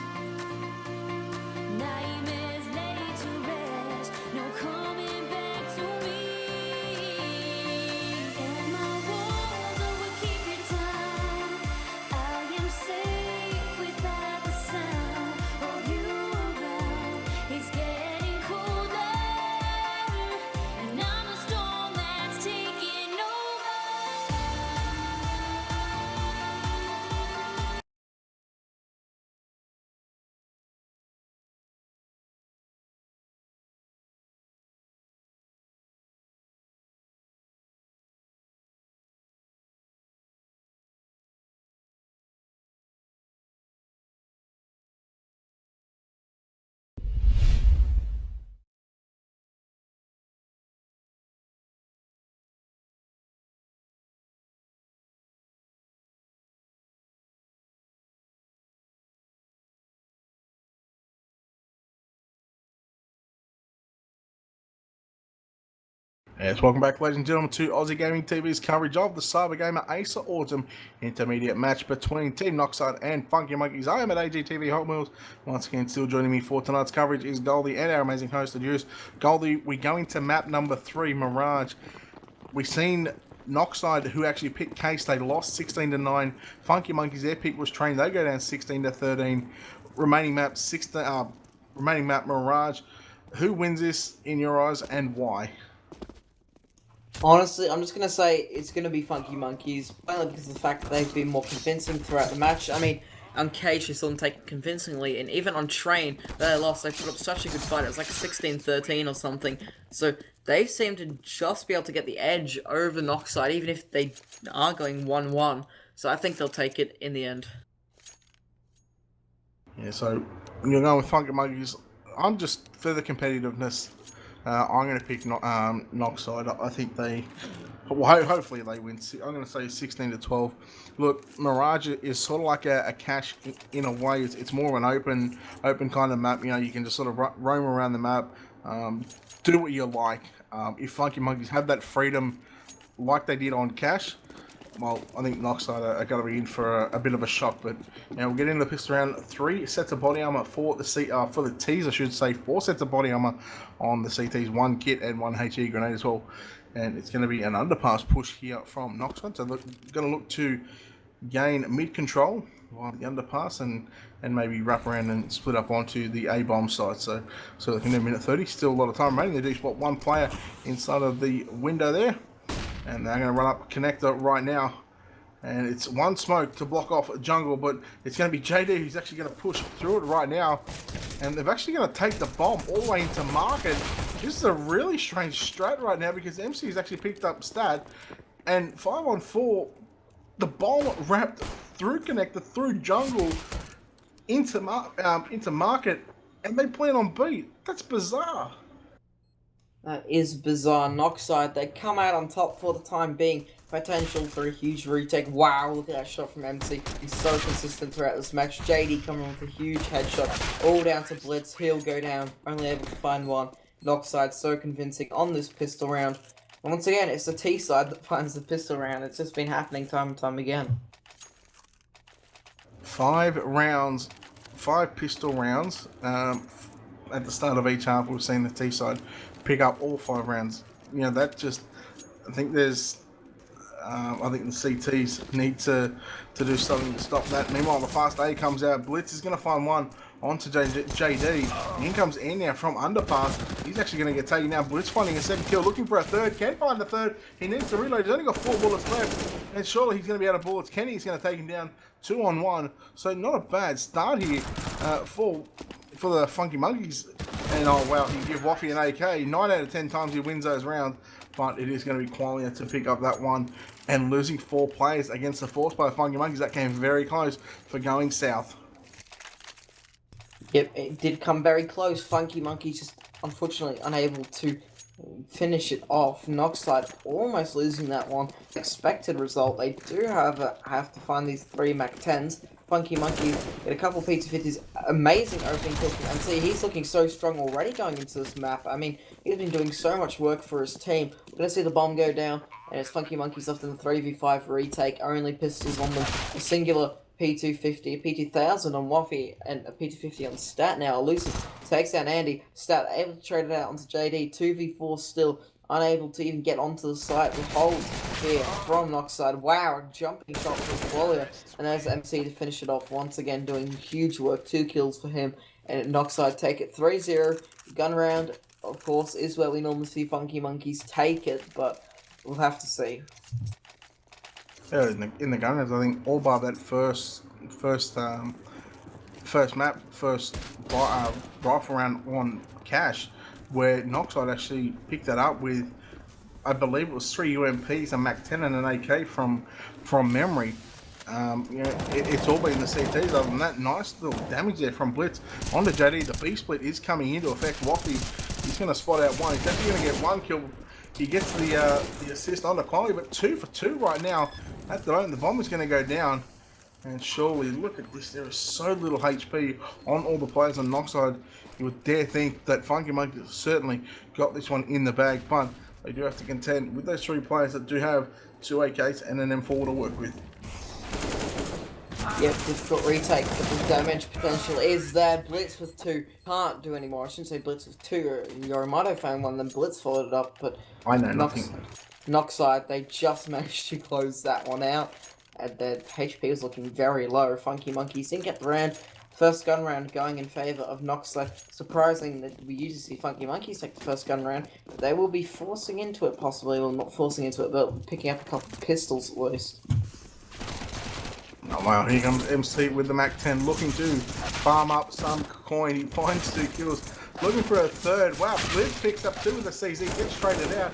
Nightmares laid to rest, no coming back to me. And my walls will keep you down. I am safe without the sound of you around. It's getting colder, and I'm a storm that's taking over. Yes, welcome back, ladies and gentlemen, to Aussie Gaming TV's coverage of the Cybergamer Acer Autumn intermediate match between Team Noxide and Funky Monkeys. I am at AGTV Hot Wheels. Once again, still joining me for tonight's coverage is Goldie and our amazing host, Aduse. Goldie, we go into map number 3, Mirage. We've seen Noxide, who actually picked Case, they lost 16-9. Funky Monkeys, their pick was Train, they go down 16-13. Remaining map Mirage. Who wins this in your eyes and why? Honestly, I'm just going to say it's going to be Funky Monkeys, mainly because of the fact that they've been more convincing throughout the match. I mean, on Cage, they saw them take convincingly, and even on Train, they lost. They put up such a good fight. It was like 16-13 or something. So they seem to just be able to get the edge over Noxide, even if they are going 1-1. So I think they'll take it in the end. Yeah, so you're going with Funky Monkeys. I'm just for the competitiveness. I'm going to pick Noxide. I think they, well, hopefully they win. I'm going to say 16-12. Look, Mirage is sort of like a cache in a way. It's more of an open kind of map. You know, you can just sort of roam around the map, do what you like. If Funky Monkeys have that freedom, like they did on Cash, well, I think Noxide are going to be in for a bit of a shock. But now we'll get into the pistol round. 3 sets of body armor for the T's, I should say. 4 sets of body armor on the CTs, 1 kit and 1 HE grenade as well. And it's going to be an underpass push here from Noxide. So going to look to gain mid control on the underpass and maybe wrap around and split up onto the A bomb side. So they can do minute 30. Still a lot of time remaining. They do spot 1 player inside of the window there. And they're going to run up connector right now. And it's 1 smoke to block off jungle, but it's going to be JD who's actually going to push through it right now. And they're actually going to take the bomb all the way into market. This is a really strange strat right now because MC has actually picked up stat. And 5-on-4, the bomb wrapped through connector, through jungle, into market, and they plan on B. That's bizarre. That is bizarre. Noxide, they come out on top for the time being. Potential for a huge retake. Wow, look at that shot from MC. He's so consistent throughout this match. JD coming with a huge headshot. All down to Blitz. He'll go down. Only able to find 1. Noxide so convincing on this pistol round. And once again, it's the T side that finds the pistol round. It's just been happening time and time again. 5 rounds, 5 pistol rounds. At the start of each half, we've seen the T side pick up all 5 rounds. You know, that just, I think there's, I think the CTs need to do something to stop that. Meanwhile, the fast A comes out. Blitz is going to find 1 onto JD. In comes Air now from underpass. He's actually going to get taken down. Blitz finding a 2nd kill, looking for a 3rd. Can find the 3rd. He needs to reload. He's only got 4 bullets left. And surely he's going to be out of bullets. Kenny's going to take him down 2-on-1. So not a bad start here for the Funky Monkeys. And oh wow, you give Waffy an AK. 9 out of 10 times he wins those rounds. but it is going to be Qualia to pick up that one. And losing 4 players against the force by Funky Monkeys, that came very close for going south. Yep, it did come very close. Funky Monkeys just unfortunately unable to finish it off. Noxide almost losing that one. Expected result. They do have to find these 3 Mac 10s. Funky Monkeys get a couple P250s. Amazing opening kill from MC. He's looking so strong already going into this map. I mean, he's been doing so much work for his team. We're going to see the bomb go down. And it's Funky Monkeys left in the 3v5 retake. Only pistols on them. A singular P250, a P2000 on Waffy, and a P250 on Stat now. Elusive takes down Andy. Stat able to trade it out onto JD. 2v4 still. Unable to even get onto the site with holds here from Noxide. Wow, a jumping shot for Qualia. And there's MC to finish it off once again, doing huge work. 2 kills for him. And Noxide take it 3-0. Gun round, of course, is where we normally see Funky Monkeys take it, but we'll have to see. Yeah, in the gun rounds, I think all bar that first rifle round on Cash, where Noxide actually picked that up with, I believe it was 3 UMPs, a Mac 10 and an AK from memory. It's all been the CTs. Other than that, nice little damage there from Blitz onto JD. The B split is coming into effect. Waffy, he's going to spot out one. He's definitely going to get 1 kill. He gets the assist onto Quality, but 2 for 2 right now. At the moment, the bomb is going to go down. And surely, look at this. There is so little HP on all the players on Noxide. You would dare think that Funky Monkey certainly got this one in the bag, but they do have to contend with those 3 players that do have 2 AKs and an M4 to work with. Yep, difficult retake, but the damage potential is there. Blitz with 2 can't do anymore. I shouldn't say Blitz with 2. Yoramato found one, then Blitz followed it up, but I know nothing. Noxide, they just managed to close that one out. And their HP was looking very low. Funky Monkeys didn't get the round. First gun round going in favour of Noxide. Surprising that we usually see Funky Monkeys take the first gun round. But they will be forcing into it possibly. Well, not forcing into it, but picking up a couple of pistols at least. Oh wow, here comes MC with the Mac 10, looking to farm up some coin. He finds 2 kills, looking for a 3rd. Wow, Blitz picks up 2 with the CZ, gets traded out.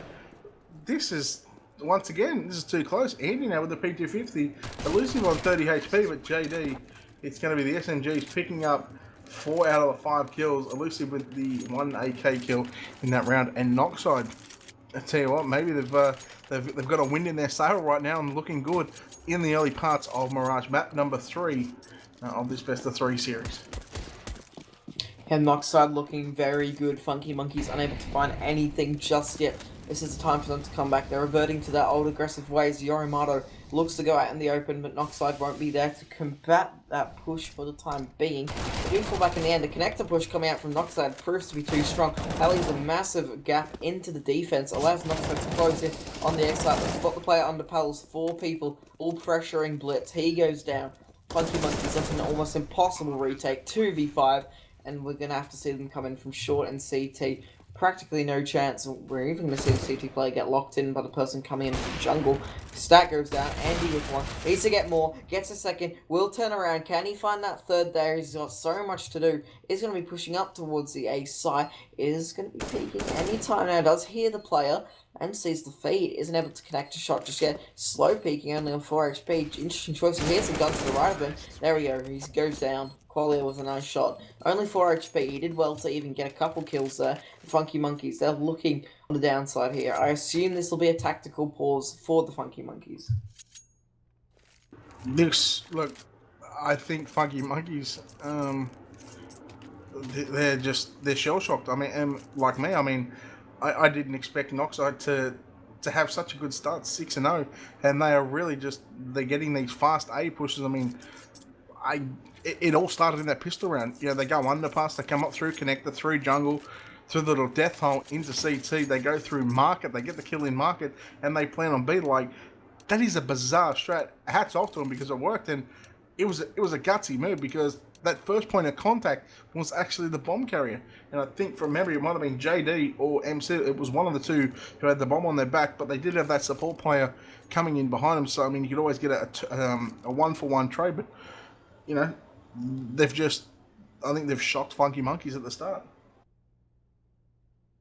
This is, once again, this is too close. Andy now with the P250, elusive on 30 HP, but JD, it's going to be the SMGs picking up 4 out of the 5 kills. Elusive with the 1 AK kill in that round, and Noxide, I tell you what, maybe they've got a wind in their sail right now and looking good in the early parts of Mirage map number 3 of this best of 3 series. And Noxide looking very good. Funky Monkeys unable to find anything just yet. This is the time for them to come back. They're reverting to their old aggressive ways. Yoramato looks to go out in the open, but Noxide won't be there to combat that push for the time being. They do fall back in the end. The connector push coming out from Noxide proves to be too strong. That leaves a massive gap into the defense. Allows Noxide to close in on the X-side. They spot the player under paddles. 4 people all pressuring Blitz. He goes down. Funky Monkeys left an almost impossible retake. 2v5. And we're going to have to see them come in from short and CT. Practically no chance. We're even going to see the CT player get locked in by the person coming in from jungle. Stat goes down. Andy with 1. Needs to get more. Gets a 2nd. Will turn around. Can he find that 3rd there? He's got so much to do. Is going to be pushing up towards the A side. Is going to be peeking anytime now. Does hear the player and sees the feed. Isn't able to connect a shot just yet. Slow peeking only on 4 HP. Interesting choice. He hears the gun to the right of him. There we go. He goes down. Qualia with a nice shot. Only 4 HP. He did well to even get a couple kills there. Funky Monkeys, they're looking on the downside here. I assume this will be a tactical pause for the Funky Monkeys. Look, I think Funky Monkeys, they're shell shocked. I mean, and like me, I mean, I didn't expect Noxide to have such a good start, 6-0, and they are really they're getting these fast A pushes. I mean, it all started in that pistol round. You know, they go underpass, they come up through connector, through jungle, through the little death hole into CT. They go through market, they get the kill in market, and they plan on B. Like, that is a bizarre strat. Hats off to them because it worked, and it was a gutsy move because that first point of contact was actually the bomb carrier. And I think from memory, it might have been JD or MC. It was one of the 2 who had the bomb on their back, but they did have that support player coming in behind them. So, I mean, you could always get a 1-for-1 trade, but, you know, I think they've shocked Funky Monkeys at the start.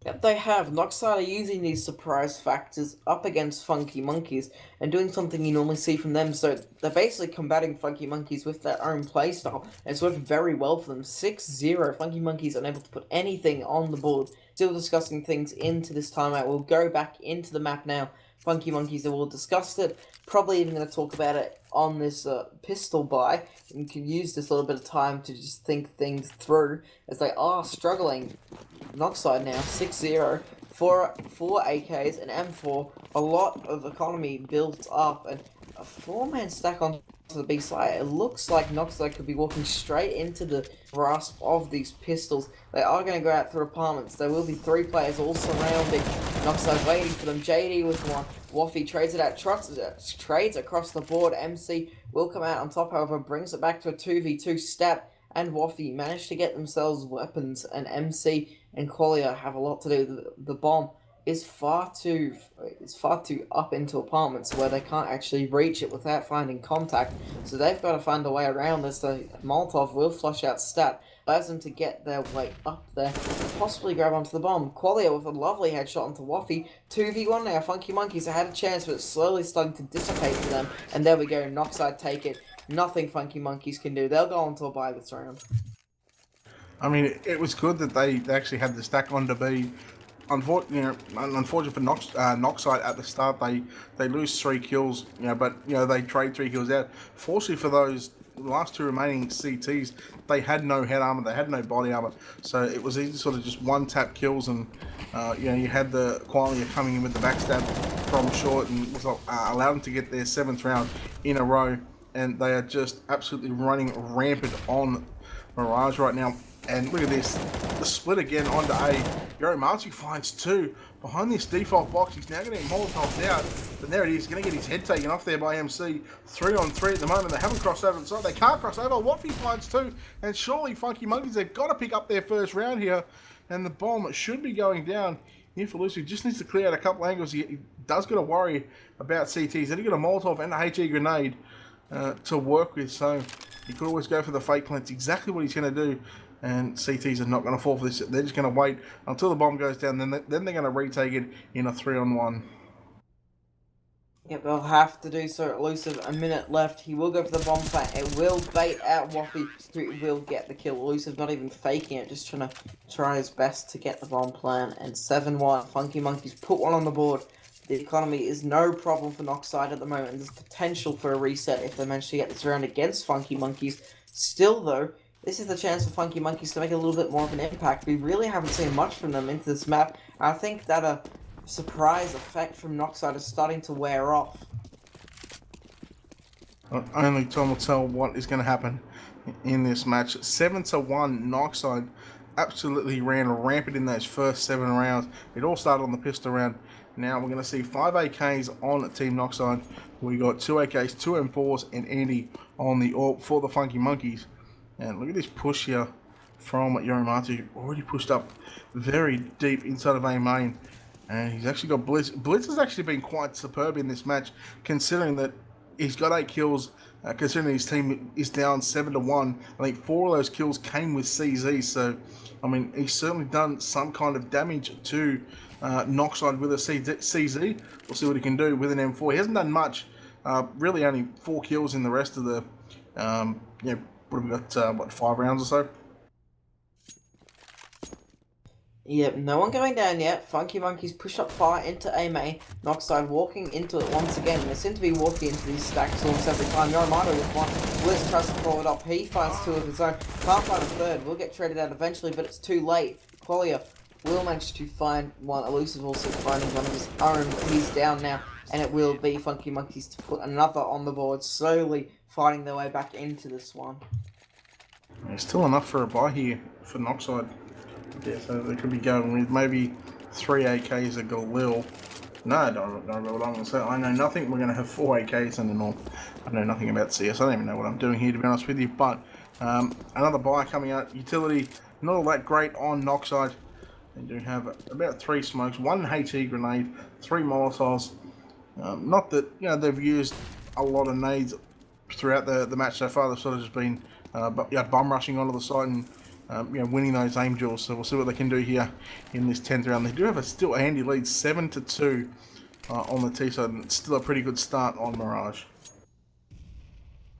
Yep, they have. Noxide are using these surprise factors up against Funky Monkeys and doing something you normally see from them. So they're basically combating Funky Monkeys with their own playstyle. And it's worked very well for them. 6-0. Funky Monkeys unable to put anything on the board. Still discussing things into this timeout. We'll go back into the map now. Funky Monkeys have all discussed it. Probably even going to talk about it on this pistol buy. And you can use this little bit of time to just think things through as they are struggling. Noxide now 6-0, four AKs and M4, a lot of economy built up, and a 4-man stack on the B side. It looks like Noxide could be walking straight into the grasp of these pistols. They are going to go out through apartments. There will be 3 players all surrounding Noxide, waiting for them. JD with one. Waffy trades it out, trades across the board. MC will come out on top, however, brings it back to a 2v2 stat. And Waffy managed to get themselves weapons, and MC and Qualia have a lot to do. The bomb is far too up into apartments where they can't actually reach it without finding contact. So they've got to find a way around this. The Molotov will flush out stat, allows them to get their way up there, possibly grab onto the bomb. Qualia with a lovely headshot onto Waffy. 2v1 now. Funky Monkeys had a chance, but it's slowly starting to dissipate for them. And there we go. Noxide take it. Nothing Funky Monkeys can do. They'll go on to a bye this round. I mean, it was good that they actually had the stack on to be. Unfortunate for Noxide at the start, they lose 3 kills, but they trade 3 kills out. Fortunately for those last 2 remaining CTs, they had no head armor, they had no body armor, so it was easy sort of just one-tap kills, and you had the Qualia coming in with the backstab from short, and allowed them to get their 7th round in a row, and they are just absolutely running rampant on Mirage right now. And look at this, the split again onto A. Yorimatsu finds 2 behind this default box. He's now going to get Molotovs out, but there it is, going to get his head taken off there by MC. 3 on 3 at the moment. They haven't crossed over the side. They can't cross over. Waffy finds 2, and surely Funky Monkeys, they've got to pick up their first round here, and the bomb should be going down. Here for Lucy, just needs to clear out a couple angles. He does got to worry about CTs. Then he got a Molotov and a HE grenade to work with, so he could always go for the fake plant. It's exactly what he's going to do. And CTs are not going to fall for this. They're just going to wait until the bomb goes down. Then they're going to retake it in a 3-on-1. Yep, they'll have to do so. Elusive, a minute left. He will go for the bomb plant. It will bait out Waffy, who will get the kill. Elusive not even faking it, just try his best to get the bomb plant. And 7-1. Funky Monkeys put one on the board. The economy is no problem for Noxide at the moment. There's potential for a reset if they manage to get this round against Funky Monkeys. Still, though, this is the chance for Funky Monkeys to make a little bit more of an impact. We really haven't seen much from them into this map. I think that a surprise effect from Noxide is starting to wear off. Only time will tell what is going to happen in this match. 7-1, Noxide absolutely ran rampant in those first 7 rounds. It all started on the pistol round. Now we're going to see 5 AKs on Team Noxide. We got 2 AKs, 2 M4s, and Andy on the AWP for the Funky Monkeys. And look at this push here from Yorimatsu. Already pushed up very deep inside of A main. And he's actually got Blitz. Blitz has actually been quite superb in this match, considering that he's got 8 kills, considering his team is down 7-1. I think 4 of those kills came with CZ. So, I mean, he's certainly done some kind of damage to Noxide with a CZ. We'll see what he can do with an M4. He hasn't done much. Really only 4 kills in the rest of the, what have we got, 5 rounds or so? Yep, no one going down yet. Funky Monkeys push up far into A main. Noxide walking into it once again. They seem to be walking into these stacks almost every time. Yorimato with one. Blitz tries to follow it up. He finds 2 of his own. Can't find a third. Will get traded out eventually, but it's too late. Qualia will manage to find one. Elusive also finding one of his own, but he's down now. And it will be Funky Monkeys to put another on the board, slowly fighting their way back into this one. There's still enough for a buy here for Noxide. Yeah, so they could be going with maybe 3 AKs a Galil. No, I don't know what I'm going to say. I know nothing. We're going to have 4 AKs in the north. I know nothing about CS. I don't even know what I'm doing here, to be honest with you. But another buy coming out. Utility, not all that great on Noxide. They do have about 3 smokes, 1 HE grenade, 3 Molotovs. Not that they've used a lot of nades throughout the match so far. They've sort of just been bum rushing onto the side and winning those aim duels. So we'll see what they can do here in this 10th round. They do have a still handy lead, 7-2 on the T side, and it's still a pretty good start on Mirage.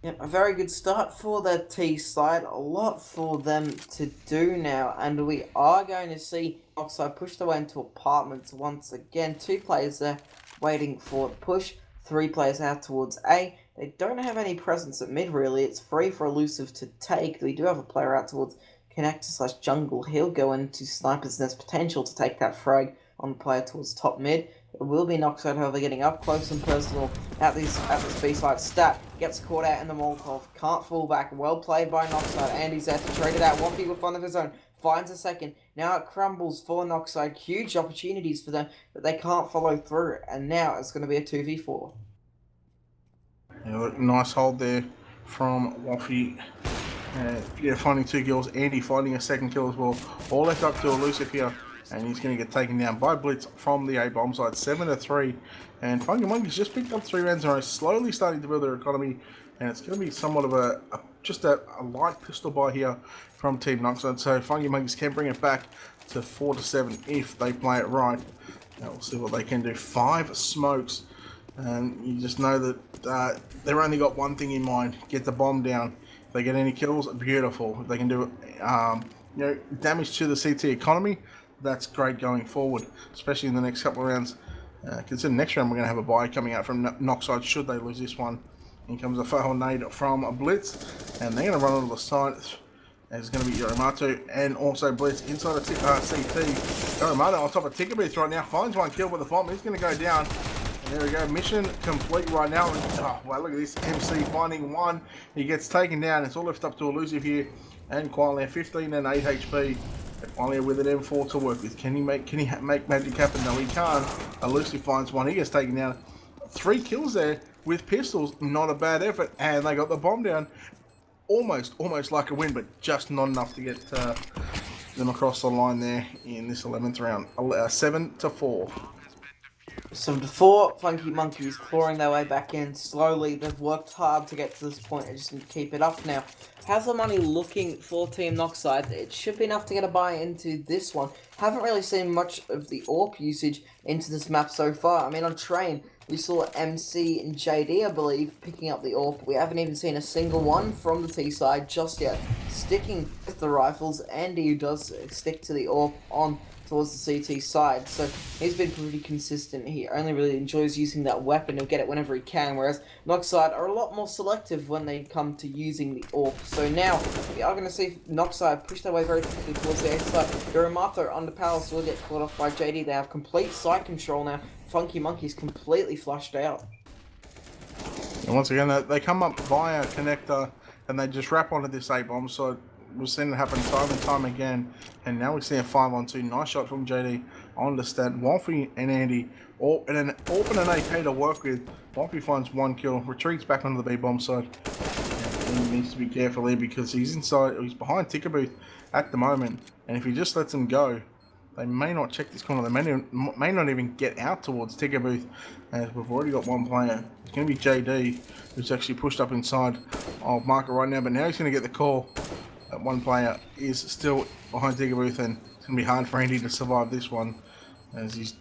Yep, a very good start for the T side. A lot for them to do now, and we are going to see Noxide push their way into apartments once again. 2 players there waiting for the push, 3 players out towards A. They don't have any presence at mid, really. It's free for Elusive to take. We do have a player out towards Connector / jungle. He'll go into Sniper's Nest potential to take that frag on the player towards top mid. It will be Noxide, however, getting up close and personal at this B-side. Stat gets caught out in the Molotov. Can't fall back. Well played by Noxide. And he's there to trade it out. Waffy with fun of his own. Finds a second. Now it crumbles for Noxide. Huge opportunities for them, but they can't follow through. And now it's going to be a 2v4. Yeah, look, nice hold there from Waffy. Finding 2 kills. Andy finding a second kill as well. All left up to Elusive here. And he's going to get taken down by Blitz from the A bomb side, 7-3. And Funky Monkey's just picked up 3 rounds in a row, slowly starting to build their economy. And it's going to be somewhat of a light pistol buy here from Team Noxide. So Funky Monkeys can bring it back to 4-7 if they play it right. Now we'll see what they can do. 5 smokes. And you just know that they've only got one thing in mind: get the bomb down. If they get any kills, beautiful. If they can do damage to the CT economy, that's great going forward, especially in the next couple of rounds. Consider next round we're going to have a buy coming out from Noxide should they lose this one. In comes a fail nade from a Blitz, and they're going to run onto the side. There's going to be Yoromato and also Blitz inside of CT. Yoromato on top of Tickabooth right now, finds 1 kill, but the bomb is going to go down. And there we go, mission complete right now. Oh, wow, look at this, MC finding 1. He gets taken down. It's all left up to Elusive here, and Qualia 15 and 8 HP. Qualia with an M4 to work with. Can he make magic happen? No, he can't. Elusive finds 1. He gets taken down. 3 kills there with pistols. Not a bad effort. And they got the bomb down. Almost like a win, but just not enough to get them across the line there in this 11th round. 7-4. 7-4. Funky Monkeys clawing their way back in slowly. They've worked hard to get to this point. They just need to keep it up now. How's the money looking for Team Noxide? It should be enough to get a buy into this one. Haven't really seen much of the AWP usage into this map so far. I mean, on train, we saw MC and JD, I believe, picking up the AWP. We haven't even seen a single one from the T side just yet. Sticking with the rifles, Andy does stick to the AWP on towards the CT side, so he's been pretty consistent. He only really enjoys using that weapon. He'll get it whenever he can, whereas Noxide are a lot more selective when they come to using the AWP. So now we are going to see Noxide push their way very quickly towards the A side. Yoromato under Palace will get caught off by JD. They have complete side control now. Funky Monkey's completely flushed out. And once again, they come up via Connector and they just wrap onto this A bomb. So we've seen it happen time and time again, and now we see a 5-on-2. Nice shot from JD on the stat. Waffy and Andy and an AWP and an AK to work with. Waffy finds 1 kill, retreats back onto the B bomb side. And he needs to be careful here because he's behind Tickabooth at the moment, and if he just lets him go, they may not check this corner. They may not even get out towards Tickabooth, as we've already got 1 player. It's going to be JD, who's actually pushed up inside. I'll mark it right now, but now he's going to get the call. That 1 player is still behind Tickabooth, and it's going to be hard for Andy to survive this one, as he's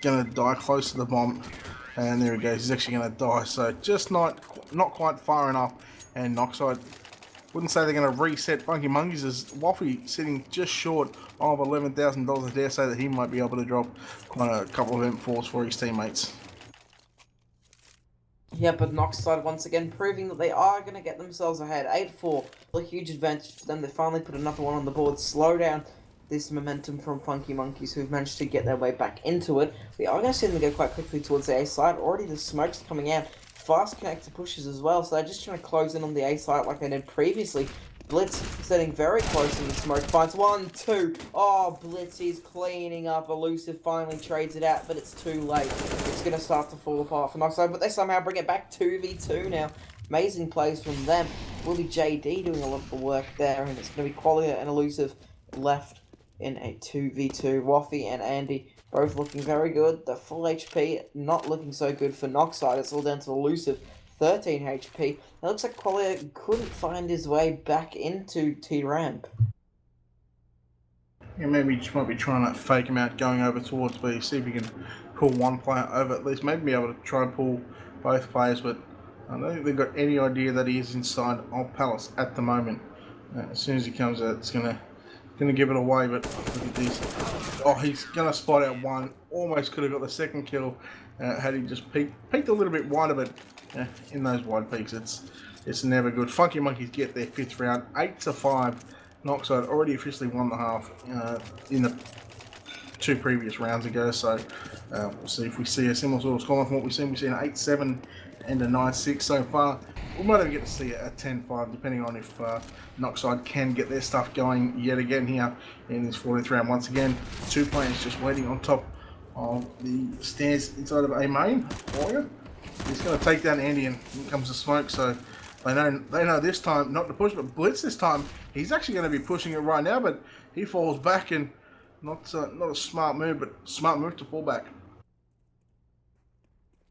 going to die close to the bomb. And there he goes, he's actually going to die. So just not quite far enough. And Noxide, wouldn't say they're going to reset Funky Monkeys, as Waffy sitting just short of $11,000. I dare say that he might be able to drop quite a couple of M4s for his teammates. Yeah, but Noxide once again proving that they are going to get themselves ahead. 8-4, a huge advantage for them. They finally put another one on the board. Slow down this momentum from Funky Monkeys, who've managed to get their way back into it. We are going to see them go quite quickly towards the A side. Already the smoke's coming out. Fast connector pushes as well, so they're just trying to close in on the A side like they did previously. Blitz sitting very close in the smoke. Finds 1, 2. Oh, Blitz is cleaning up. Elusive finally trades it out, but it's too late. It's going to start to fall apart for Noxide, but they somehow bring it back 2v2 now. Amazing plays from them. Will be JD doing a lot of the work there, and it's going to be Qualia and Elusive left in a 2v2. Waffy and Andy both looking very good. The full HP not looking so good for Noxide. It's all down to Elusive. 13 HP. It looks like Qualia couldn't find his way back into T-Ramp. Yeah, maybe you just might be trying to fake him out going over towards B, see if you can pull one player over at least, maybe be able to try and pull both players, but I don't think they've got any idea that he is inside of Palace at the moment. As soon as he comes out, it's gonna give it away, but look at this. Oh, he's gonna spot out one, almost could have got the second kill had he just peeked a little bit wider, but in those wide peaks, it's never good. Funky Monkeys get their 5th round, 8-5. Noxide already officially won the half in the 2 previous rounds ago, so we'll see if we see a similar sort of scoreline from what we've seen. We've seen an 8-7 and a 9-6 so far. We might even get to see a 10-5, depending on if Noxide can get their stuff going yet again here in this 14th round. Once again, 2 players just waiting on top of the stairs inside of A main. Warrior, he's going to take down Andy, and here comes the smoke, so they know this time not to push, but Blitz this time, he's actually going to be pushing it right now, but he falls back, and not a smart move, but smart move to fall back.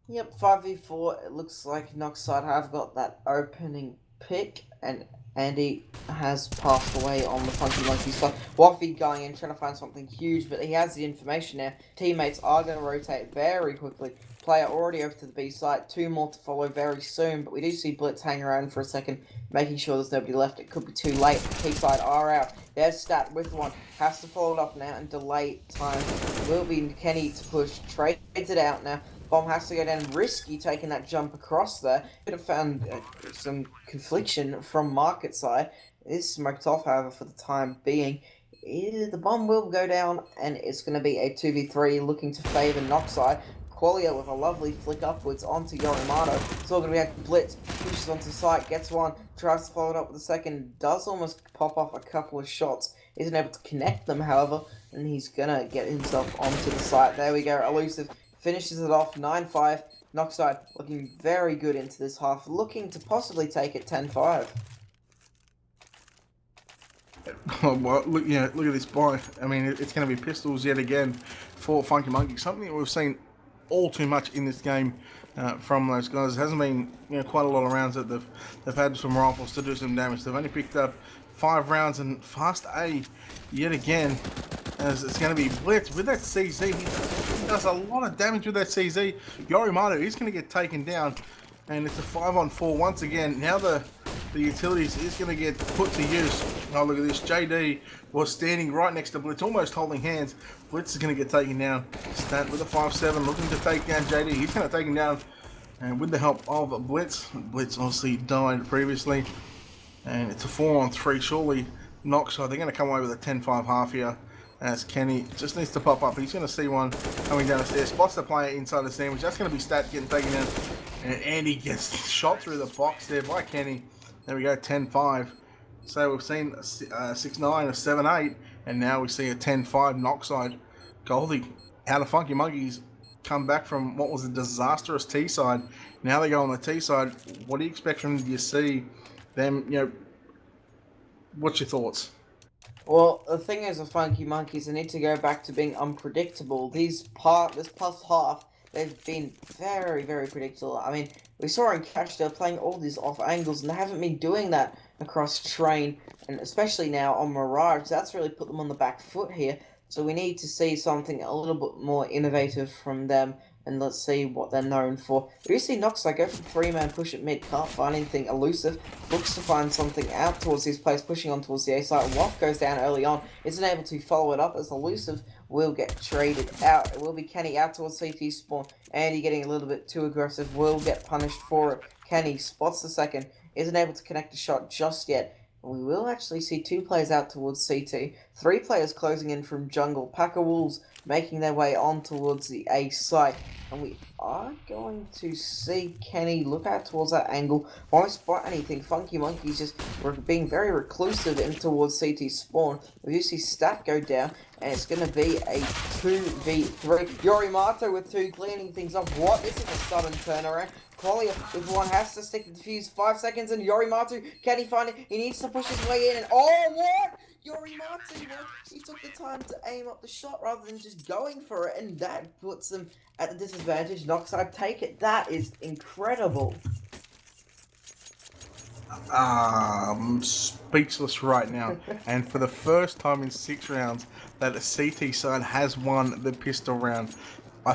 Yep, 5v4, it looks like Noxide have got that opening pick, and Andy has passed away on the Funky Monkey side. Waffy going in, trying to find something huge, but he has the information now. Teammates are going to rotate very quickly. Player already over to the B site, 2 more to follow very soon, but we do see Blitz hang around for a second, making sure there's nobody left. It could be too late. The P side are out. There's Stat with one, has to follow it up now and delay time. Will be Kenny to push, trades it out now. Bomb has to go down, risky taking that jump across there. Could have found some confliction from market side. It is smoked off, however, for the time being. The bomb will go down, and it's going to be a 2v3 looking to favour Noxide. Qualia with a lovely flick upwards onto Yorimato. It's all going to be Blitz, pushes onto site, gets one, tries to follow it up with a second, does almost pop off a couple of shots. Isn't able to connect them, however, and he's going to get himself onto the site. There we go, Elusive finishes it off, 9-5. Noxide looking very good into this half, looking to possibly take it 10-5. Oh, well, look at this buy. I mean, it's going to be pistols yet again for Funky Monkey. Something that we've seen all too much in this game from those guys. It hasn't been quite a lot of rounds that they've had some rifles to do some damage. They've only picked up 5 rounds, and Fast A yet again, as it's going to be Blitz with that CZ. He does a lot of damage with that CZ. Yorimato is going to get taken down, and it's a 5-on-4 once again. Now the utilities is going to get put to use. Oh, look at this. JD was standing right next to Blitz, almost holding hands. Blitz is going to get taken down. Stat with a 5-7, looking to take down JD. He's going to take him down, and with the help of Blitz. Blitz obviously died previously, and it's a 4-on-3. Surely Noxide, they're going to come away with a 10-5 half here, as Kenny just needs to pop up. He's going to see one coming down the stairs. Spots the player inside the sandwich. That's going to be Stat getting taken down, and Andy gets shot through the box there by Kenny. There we go, 10-5. So we've seen a 6-9, a 7-8, and now we see a 10-5 Noxide. Goldie, how the Funky Monkeys come back from what was a disastrous T side. Now they go on the T side. What do you expect from them? Do you see them, what's your thoughts? Well, the thing is, the Funky Monkeys, they need to go back to being unpredictable. This past half, they've been very, very predictable. I mean, we saw in Cash, they're playing all these off angles, and they haven't been doing that across Train, and especially now on Mirage. That's really put them on the back foot here. So we need to see something a little bit more innovative from them, and let's see what they're known for. We do see Noxide go for 3-man push at mid, can't find anything. Elusive looks to find something out towards his place, pushing on towards the A side. Waff goes down early on, isn't able to follow it up, as Elusive will get traded out. It will be Kenny out towards CT spawn. Andy getting a little bit too aggressive, will get punished for it. Kenny spots the second, isn't able to connect a shot just yet. We will actually see 2 players out towards CT, 3 players closing in from jungle. Pack of Wolves making their way on towards the A site, and we are going to see Kenny look out towards that angle. Won't spot anything. Funky Monkeys just being very reclusive in towards CT spawn. We do see Stat go down, and it's going to be a 2v3. Yorimato with 2 cleaning things up. What? This is a sudden turnaround. Qualia with 1 has to stick the defuse. 5 seconds, and Yorimato, can he find it? He needs to push his way in, and oh, what? Yorimato, he took the time to aim up the shot rather than just going for it, and that puts them at a disadvantage. Noxide take it. That is incredible. speechless right now. And for the first time in 6 rounds that the CT side has won the pistol round. I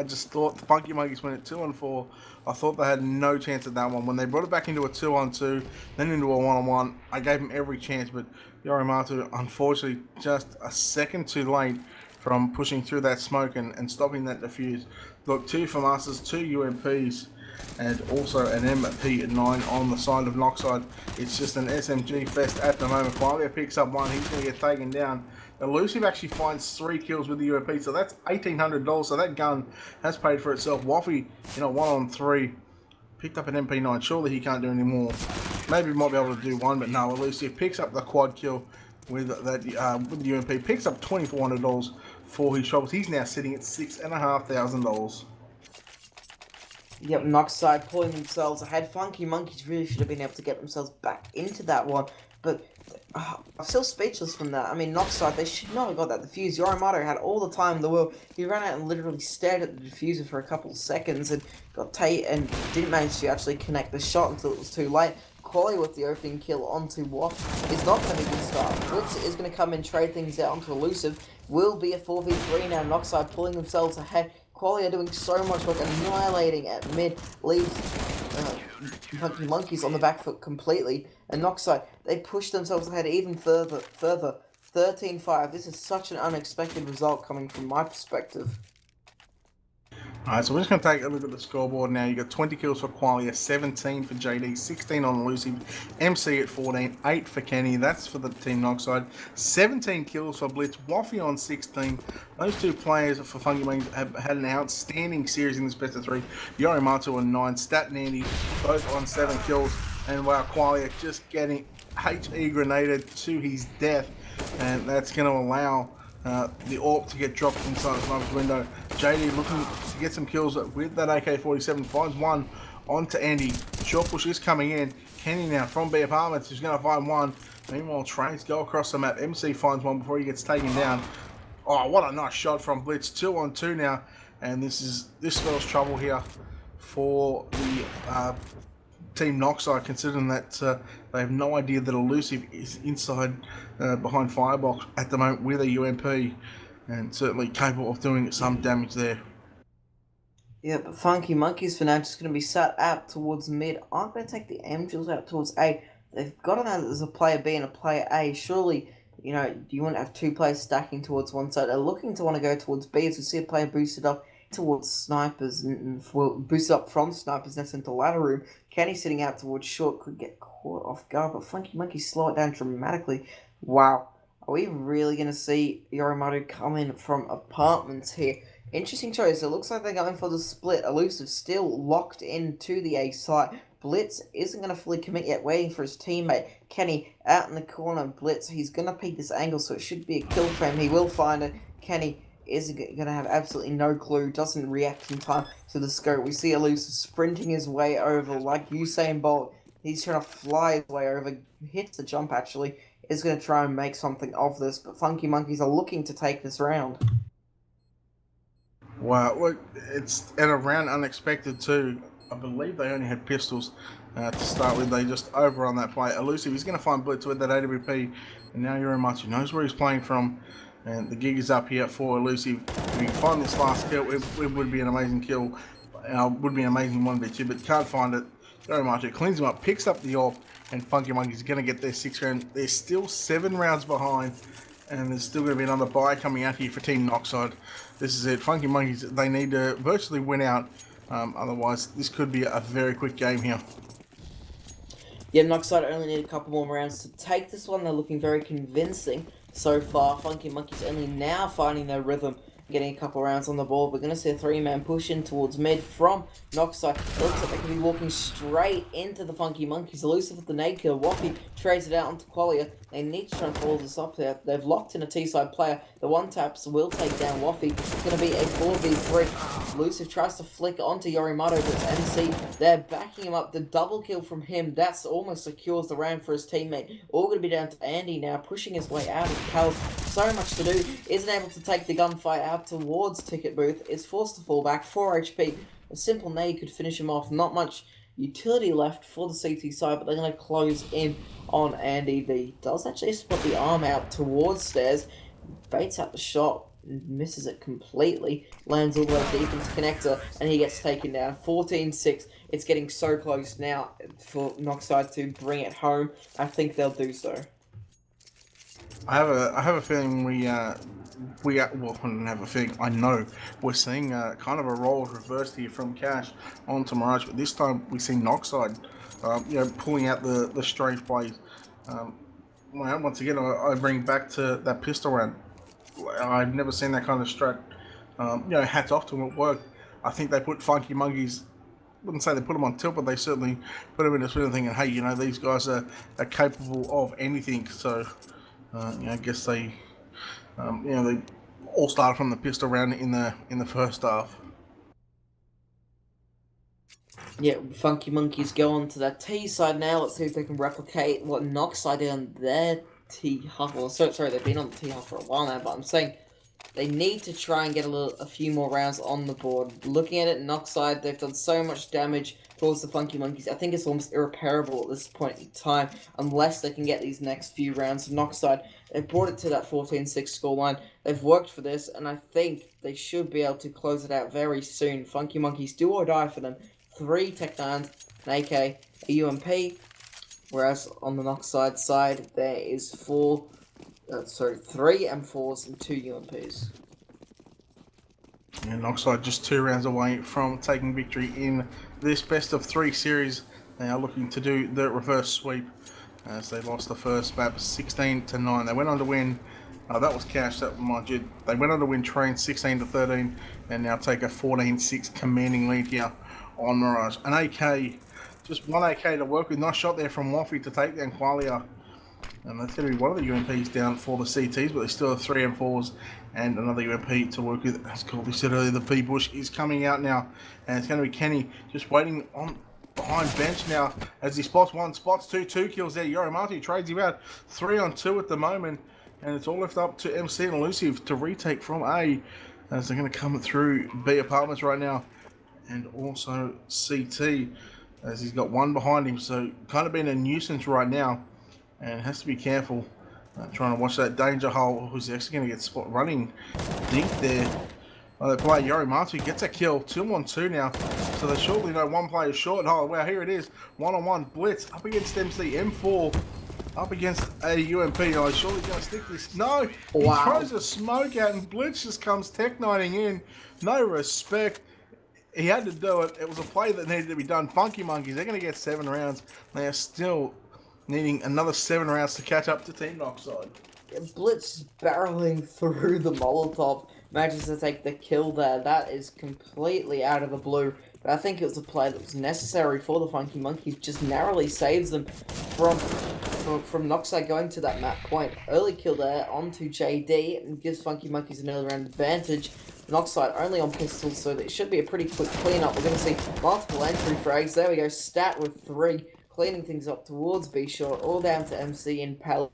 just thought the Funky Monkeys went at 2-4. I thought they had no chance at that one. When they brought it back into a 2-on-2, then into a 1-on-1, I gave them every chance, but Yorimatu, unfortunately, just a second too late from pushing through that smoke and stopping that defuse. Look, 2 FAMASas, 2 UMPs, and also an MP9 on the side of Noxide. It's just an SMG fest at the moment. Qualia picks up 1, he's going to get taken down. Elusive actually finds 3 kills with the UMP, so that's $1,800. So that gun has paid for itself. Waffy, 1-on-3, picked up an MP9. Surely he can't do any more. Maybe he might be able to do 1, but no. Elusive picks up the quad kill with the UMP. Picks up $2,400 for his troubles. He's now sitting at $6,500. Yep, Noxide pulling themselves ahead. Funky Monkeys really should have been able to get themselves back into that one, but I'm still speechless from that. I mean, Noxide, they should not have got that defuse. Yorimado had all the time in the world. He ran out and literally stared at the diffuser for a couple of seconds and got and didn't manage to actually connect the shot until it was too late. Quali with the opening kill onto Watt is not going to be a good start. Blitz is going to come and trade things out onto Elusive. Will be a 4v3 now. Noxide pulling themselves ahead. Quali are doing so much work, annihilating at mid, leaves Funky Monkeys on the back foot completely. And Noxide, they push themselves ahead even further. 13-5. This is such an unexpected result coming from my perspective. Alright, so we're just going to take a look at the scoreboard now. You got 20 kills for Qualia, 17 for JD, 16 on Elusive, MC at 14, 8 for Kenny, that's for the Team Noxide, 17 kills for Blitz, Waffy on 16. Those 2 players for Funky Monkeys have had an outstanding series in this best of 3. Yorimatu on 9, Stat and Andy both on 7 kills, and wow, Qualia just getting HE grenaded to his death, and that's going to allow the AWP to get dropped inside the sniper's window. JD looking to get some kills with that AK-47, finds 1 onto Andy. Short push is coming in. Kenny now from B Apartments is going to find 1. Meanwhile, trains go across the map. MC finds 1 before he gets taken down. Oh, what a nice shot from Blitz. 2-on-2 now, and this spells trouble here for the Team Noxide, considering that they have no idea that Elusive is inside behind Firebox at the moment with a UMP, and certainly capable of doing some damage there. Yeah, but Funky Monkeys for now just going to be sat out towards mid. Aren't going to take the Angels out towards A. They've got to know that there's a player B and a player A. Surely, you want to have 2 players stacking towards one side. They're looking to want to go towards B as we see a player boosted up towards snipers and boosted up from snipers nest into ladder room. Kenny sitting out towards short could get caught off guard, but Funky Monkeys slow it down dramatically. Wow, are we really going to see Yorimatu come in from apartments here? Interesting choice. It looks like they're going for the split. Elusive still locked into the A site. Blitz isn't going to fully commit yet, waiting for his teammate. Kenny out in the corner. Blitz, he's going to peek this angle, so it should be a kill for him. He will find it. Kenny is going to have absolutely no clue, doesn't react in time to the scope. We see Elusive sprinting his way over like Usain Bolt. He's trying to fly his way over, hits the jump actually, is going to try and make something of this, but Funky Monkeys are looking to take this round. Wow, look, it's at a round unexpected too. I believe they only had pistols to start with. They just overrun that play. Elusive, he's going to find Blitz with that AWP, and now Yorimatu knows where he's playing from, and the gig is up here for Elusive. If he can find this last kill, it would be an amazing kill. Would be an amazing 1v2, but can't find it. Yorimatu cleans him up, picks up the AWP, and Funky Monkeys are going to get their 6th round. They're still 7 rounds behind, and there's still going to be another bye coming out here for Team Noxide. This is it. Funky Monkeys, they need to virtually win out. Otherwise, this could be a very quick game here. Yeah, Noxide only need a couple more rounds to take this one. They're looking very convincing so far. Funky Monkeys only now finding their rhythm, getting a couple rounds on the board. We're going to see a 3-man push in towards mid from Noxide. It looks like they could be walking straight into the Funky Monkeys. Elusive with the nade kill. Waffy trades it out onto Qualia. They need to try and follow this up there. They've locked in a T-side player. The one-taps will take down Waffy. It's going to be a 4v3. Elusive tries to flick onto Yorimado, but MC, they're backing him up. The double kill from him, that's almost secures the round for his teammate. All going to be down to Andy now, pushing his way out of Cal. So much to do. Isn't able to take the gunfight out towards Ticket Booth. Is forced to fall back. 4 HP. A simple nade could finish him off. Not much utility left for the CT side, but they're going to close in on Andy. He does actually spot the arm out towards stairs, baits out the shot, misses it completely, lands all the way deep into connector, and he gets taken down. 14-6. It's getting so close now for Noxide to bring it home. I think they'll do so. I have a feeling well, I don't have a feeling. I know we're seeing kind of a role reversed here from Cash onto Mirage, but this time we see Noxide, pulling out the strange plays. Once again, I bring back to that pistol round. I've never seen that kind of strat. Hats off to them, it worked. I think they put Funky Monkeys. Wouldn't say they put them on tilt, but they certainly put them in a spin and thinking, hey, these guys are capable of anything. So, I guess they all started from the pistol round in the first half. Yeah, Funky Monkeys go on to that T side now. Let's see if they can replicate what Noxide did on their T half. Well, sorry, they've been on the T half for a while now, but I'm saying they need to try and get a few more rounds on the board. Looking at it, Noxide, they've done so much damage towards the Funky Monkeys. I think it's almost irreparable at this point in time, unless they can get these next few rounds. Noxide, they've brought it to that 14-6 scoreline. They've worked for this, and I think they should be able to close it out very soon. Funky Monkeys, do or die for them. 3 Tech 9s, an AK, a UMP, whereas on the Noxide side, there is 3 M4s and 2 UMPs. And Noxide just 2 rounds away from taking victory in this best of 3 series. They are looking to do the reverse sweep as they lost the first map 16-9. They went on to win. That was Cash, that mind you. They went on to win Train 16-13 and now take a 14-6 commanding lead here on Mirage. An AK, just 1 AK to work with. Nice shot there from Waffy to take down Qualia. And that's going to be one of the UMPs down for the CTs, but they still have 3 M4s and another UMP to work with. As Colby said earlier, the B Bush is coming out now, and it's going to be Kenny just waiting on behind bench now as he spots 1, spots 2 kills there. Yorimati trades him out 3-on-2 at the moment, and it's all left up to MC and Elusive to retake from A as they're going to come through B apartments right now, and also CT as he's got 1 behind him, so kind of being a nuisance right now. And has to be careful, trying to watch that danger hole. Who's actually going to get spot running deep there? The player Yorimatu gets a kill, 2-on-2 now. So they shortly know 1 player short. Oh wow, here it is, 1-on-1 blitz up against MC M4, up against a UMP. Oh, he's surely going to stick this. No, he throws a smoke out and Blitz just comes tech-nighting in. No respect. He had to do it. It was a play that needed to be done. Funky Monkeys, they're going to get 7 rounds. They are still needing another 7 rounds to catch up to Team Noxide. Blitz barreling through the Molotov, manages to take the kill there. That is completely out of the blue. But I think it was a play that was necessary for the Funky Monkeys. Just narrowly saves them from Noxide going to that map point. Early kill there onto JD and gives Funky Monkeys another round advantage. Noxide only on pistols, so it should be a pretty quick cleanup. We're going to see multiple entry frags. There we go, Stat with 3. Cleaning things up towards B Short, all down to MC in Palace.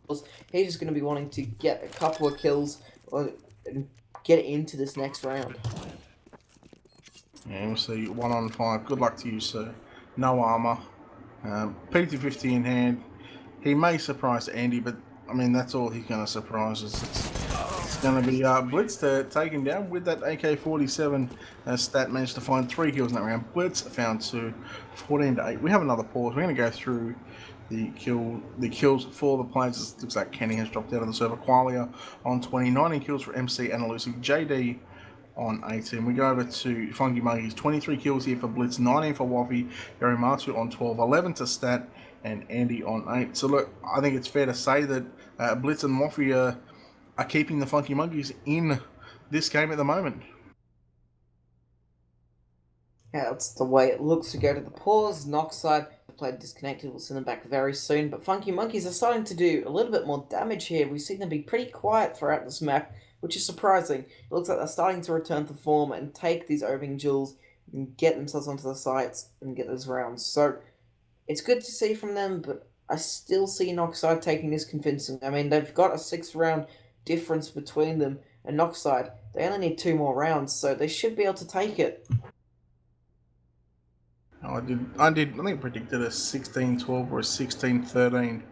He's just going to be wanting to get a couple of kills and get into this next round. Yeah, we'll see 1-on-5. Good luck to you, sir. No armor. PT-50 in hand. He may surprise Andy, but I mean, that's all he's going to surprise us. It's going to be Blitz to take him down with that AK-47. Stat managed to find 3 kills in that round. Blitz found 2, 14-8. We have another pause. We're going to go through the kills for the players. It looks like Kenny has dropped out of the server. Qualia on 20, 19 kills for MC and Elusive. JD on 18. We go over to Funky Monkeys. 23 kills here for Blitz, 19 for Waffy. Yorimatu on 12, 11 to Stat, and Andy on 8. So look, I think it's fair to say that Blitz and Waffy are keeping the Funky Monkeys in this game at the moment. Yeah, that's the way it looks. To go to the pause. Noxide played disconnected. We'll send them back very soon. But Funky Monkeys are starting to do a little bit more damage here. We've seen them be pretty quiet throughout this map, which is surprising. It looks like they're starting to return to form and take these opening duels and get themselves onto the sites and get those rounds. So it's good to see from them, but I still see Noxide taking this convincing. I mean, they've got a 6-round difference between them and Noxide. They only need 2 more rounds, so they should be able to take it. I think I predicted a 16-12 or a 16-13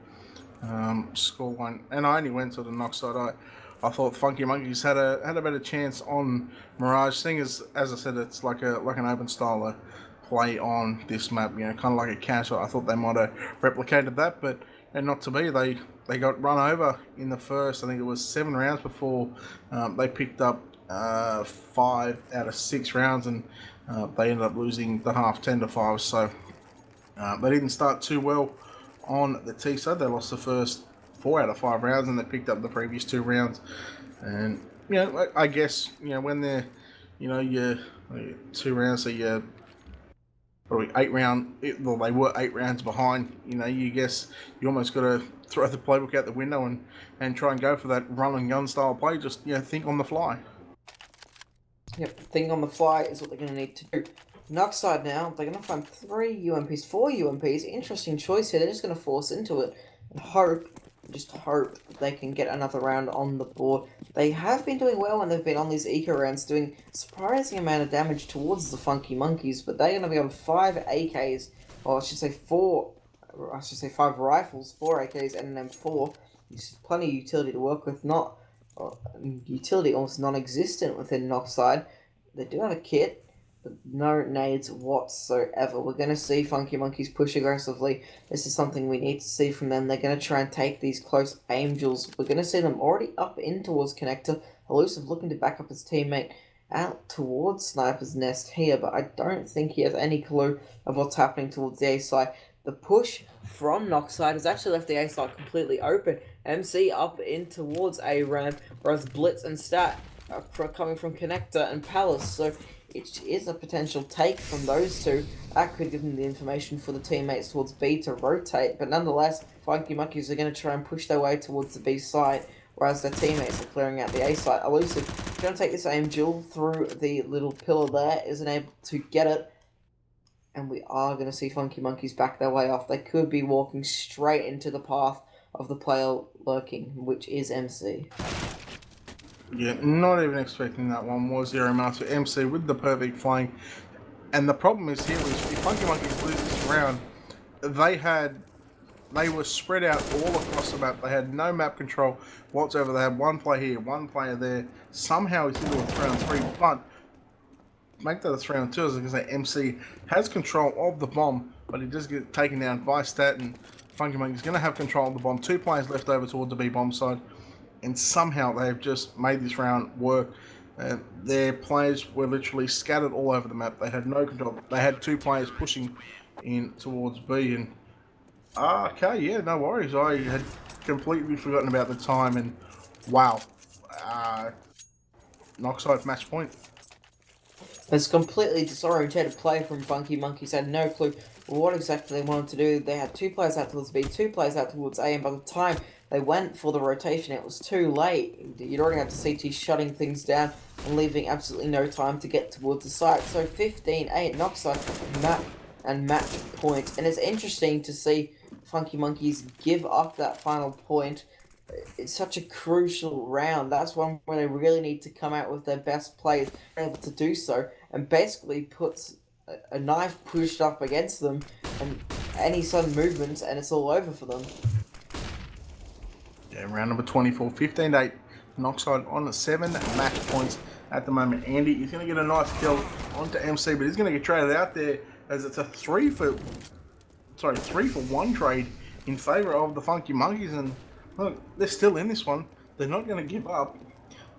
scoreline, and I only went to the Noxide. I thought Funky Monkeys had a better chance on Mirage. Thing as I said, it's like an open style of play on this map. You know, kind of like a casual. I thought they might have replicated that, but and not to be. They got run over in the first. I think it was 7 rounds before they picked up 5 out of 6 rounds, and they ended up losing the half 10-5. So they didn't start too well on the T side. They lost the first 4 out of 5 rounds, and they picked up the previous 2 rounds. And you know, I guess when they're you 2 rounds, so you're probably 8 round. Well, they were 8 rounds behind. You guess you almost got to throw the playbook out the window and try and go for that run and gun style play. Just think on the fly. Yep, think on the fly is what they're going to need to do. Noxide now, they're going to find 3 UMPs, 4 UMPs. Interesting choice here. They're just going to force into it and hope that they can get another round on the board. They have been doing well when they've been on these eco rounds, doing surprising amount of damage towards the Funky Monkeys, but they're going to be on 5 AKs, or I should say 5 rifles, 4 AKs, and an M4. There's plenty of utility to work with, utility almost non-existent within Noxide. They do have a kit, but no nades whatsoever. We're going to see Funky Monkeys push aggressively. This is something we need to see from them. They're going to try and take these close aim duels. We're going to see them already up in towards Connector. Elusive looking to back up his teammate out towards Sniper's Nest here, but I don't think he has any clue of what's happening towards the A side. The push from Noxide has actually left the A side completely open. MC up in towards A ramp, whereas Blitz and Stat are coming from Connector and Palace. So it is a potential take from those two. That could give them the information for the teammates towards B to rotate. But nonetheless, Funky Monkeys are going to try and push their way towards the B side, whereas their teammates are clearing out the A side. Elusive going to take this aim duel through the little pillar there, isn't able to get it. And we are going to see Funky Monkeys back their way off. They could be walking straight into the path of the player lurking, which is MC. Yeah, not even expecting that one. Was Zero Master MC with the perfect flank. And the problem is here is if Funky Monkeys lose this round, they were spread out all across the map. They had no map control whatsoever. They had one player here, one player there. Somehow it's into a round 3, but make that a round 2. I was going to say MC has control of the bomb, but he does get taken down by Stat, and Funky Monkey's going to have control of the bomb. 2 players left over towards the B bomb side, and somehow they've just made this round work. Their players were literally scattered all over the map. They had no control. They had 2 players pushing in towards B, and okay, yeah, no worries. I had completely forgotten about the time, and wow, Noxide match point. It's completely disorientated play from Funky Monkeys. Had no clue what exactly they wanted to do. They had 2 players out towards B, 2 players out towards A, and by the time they went for the rotation, it was too late. You'd already had the CT shutting things down and leaving absolutely no time to get towards the site. So 15-8 Noxide match point. And it's interesting to see Funky Monkeys give up that final point. It's such a crucial round. That's one where they really need to come out with their best players, able to do so, and basically puts a knife pushed up against them, and any sudden movements, and it's all over for them. Yeah, round number 24, 15-8, Noxide on 7 match points at the moment. Andy is going to get a nice kill onto MC, but he's going to get traded out there as it's a 3 for 1 trade in favour of the Funky Monkeys, and look, they're still in this one. They're not going to give up.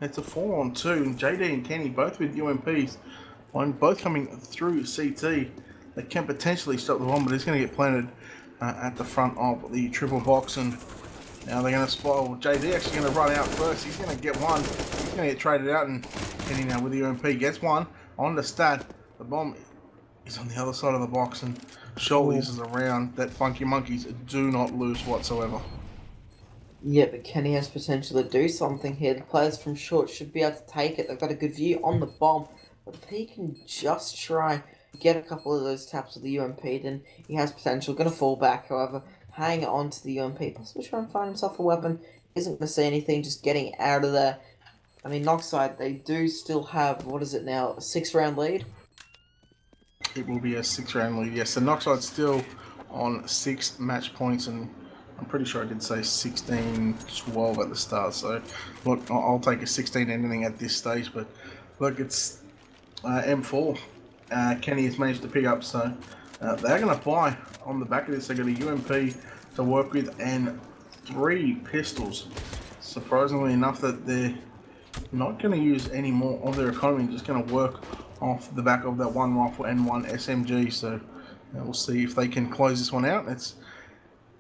It's a 4-on-2, and JD and Kenny both with UMPs, both coming through CT. They can potentially stop the bomb, but he's going to get planted at the front of the triple box, and now they're going to spot. Well, JD actually going to run out first. He's going to get one. He's going to get traded out, and Kenny now with the UMP gets one on the Stat. The bomb is on the other side of the box, and surely this is a round that Funky Monkeys do not lose whatsoever. Yeah, but Kenny has potential to do something here. The players from short should be able to take it. They've got a good view on the bomb. But if he can just try get a couple of those taps with the UMP, then he has potential. Going to fall back, however, hang on to the UMP. Possibly try and find himself a weapon. Isn't going to see anything, just getting out of there. I mean, Noxide, they do still have, what is it now, a 6-round lead? It will be a 6-round lead. Yes, the Noxide's still on 6 match points, and I'm pretty sure I did say 16-12 at the start. So, look, I'll take a 16 anything at this stage. But look, it's M4. Kenny has managed to pick up, so they're going to buy on the back of this. They got a UMP to work with and 3 pistols. Surprisingly enough, that they're not going to use any more of their economy, just going to work off the back of that 1 rifle and 1 SMG. So we'll see if they can close this one out. It's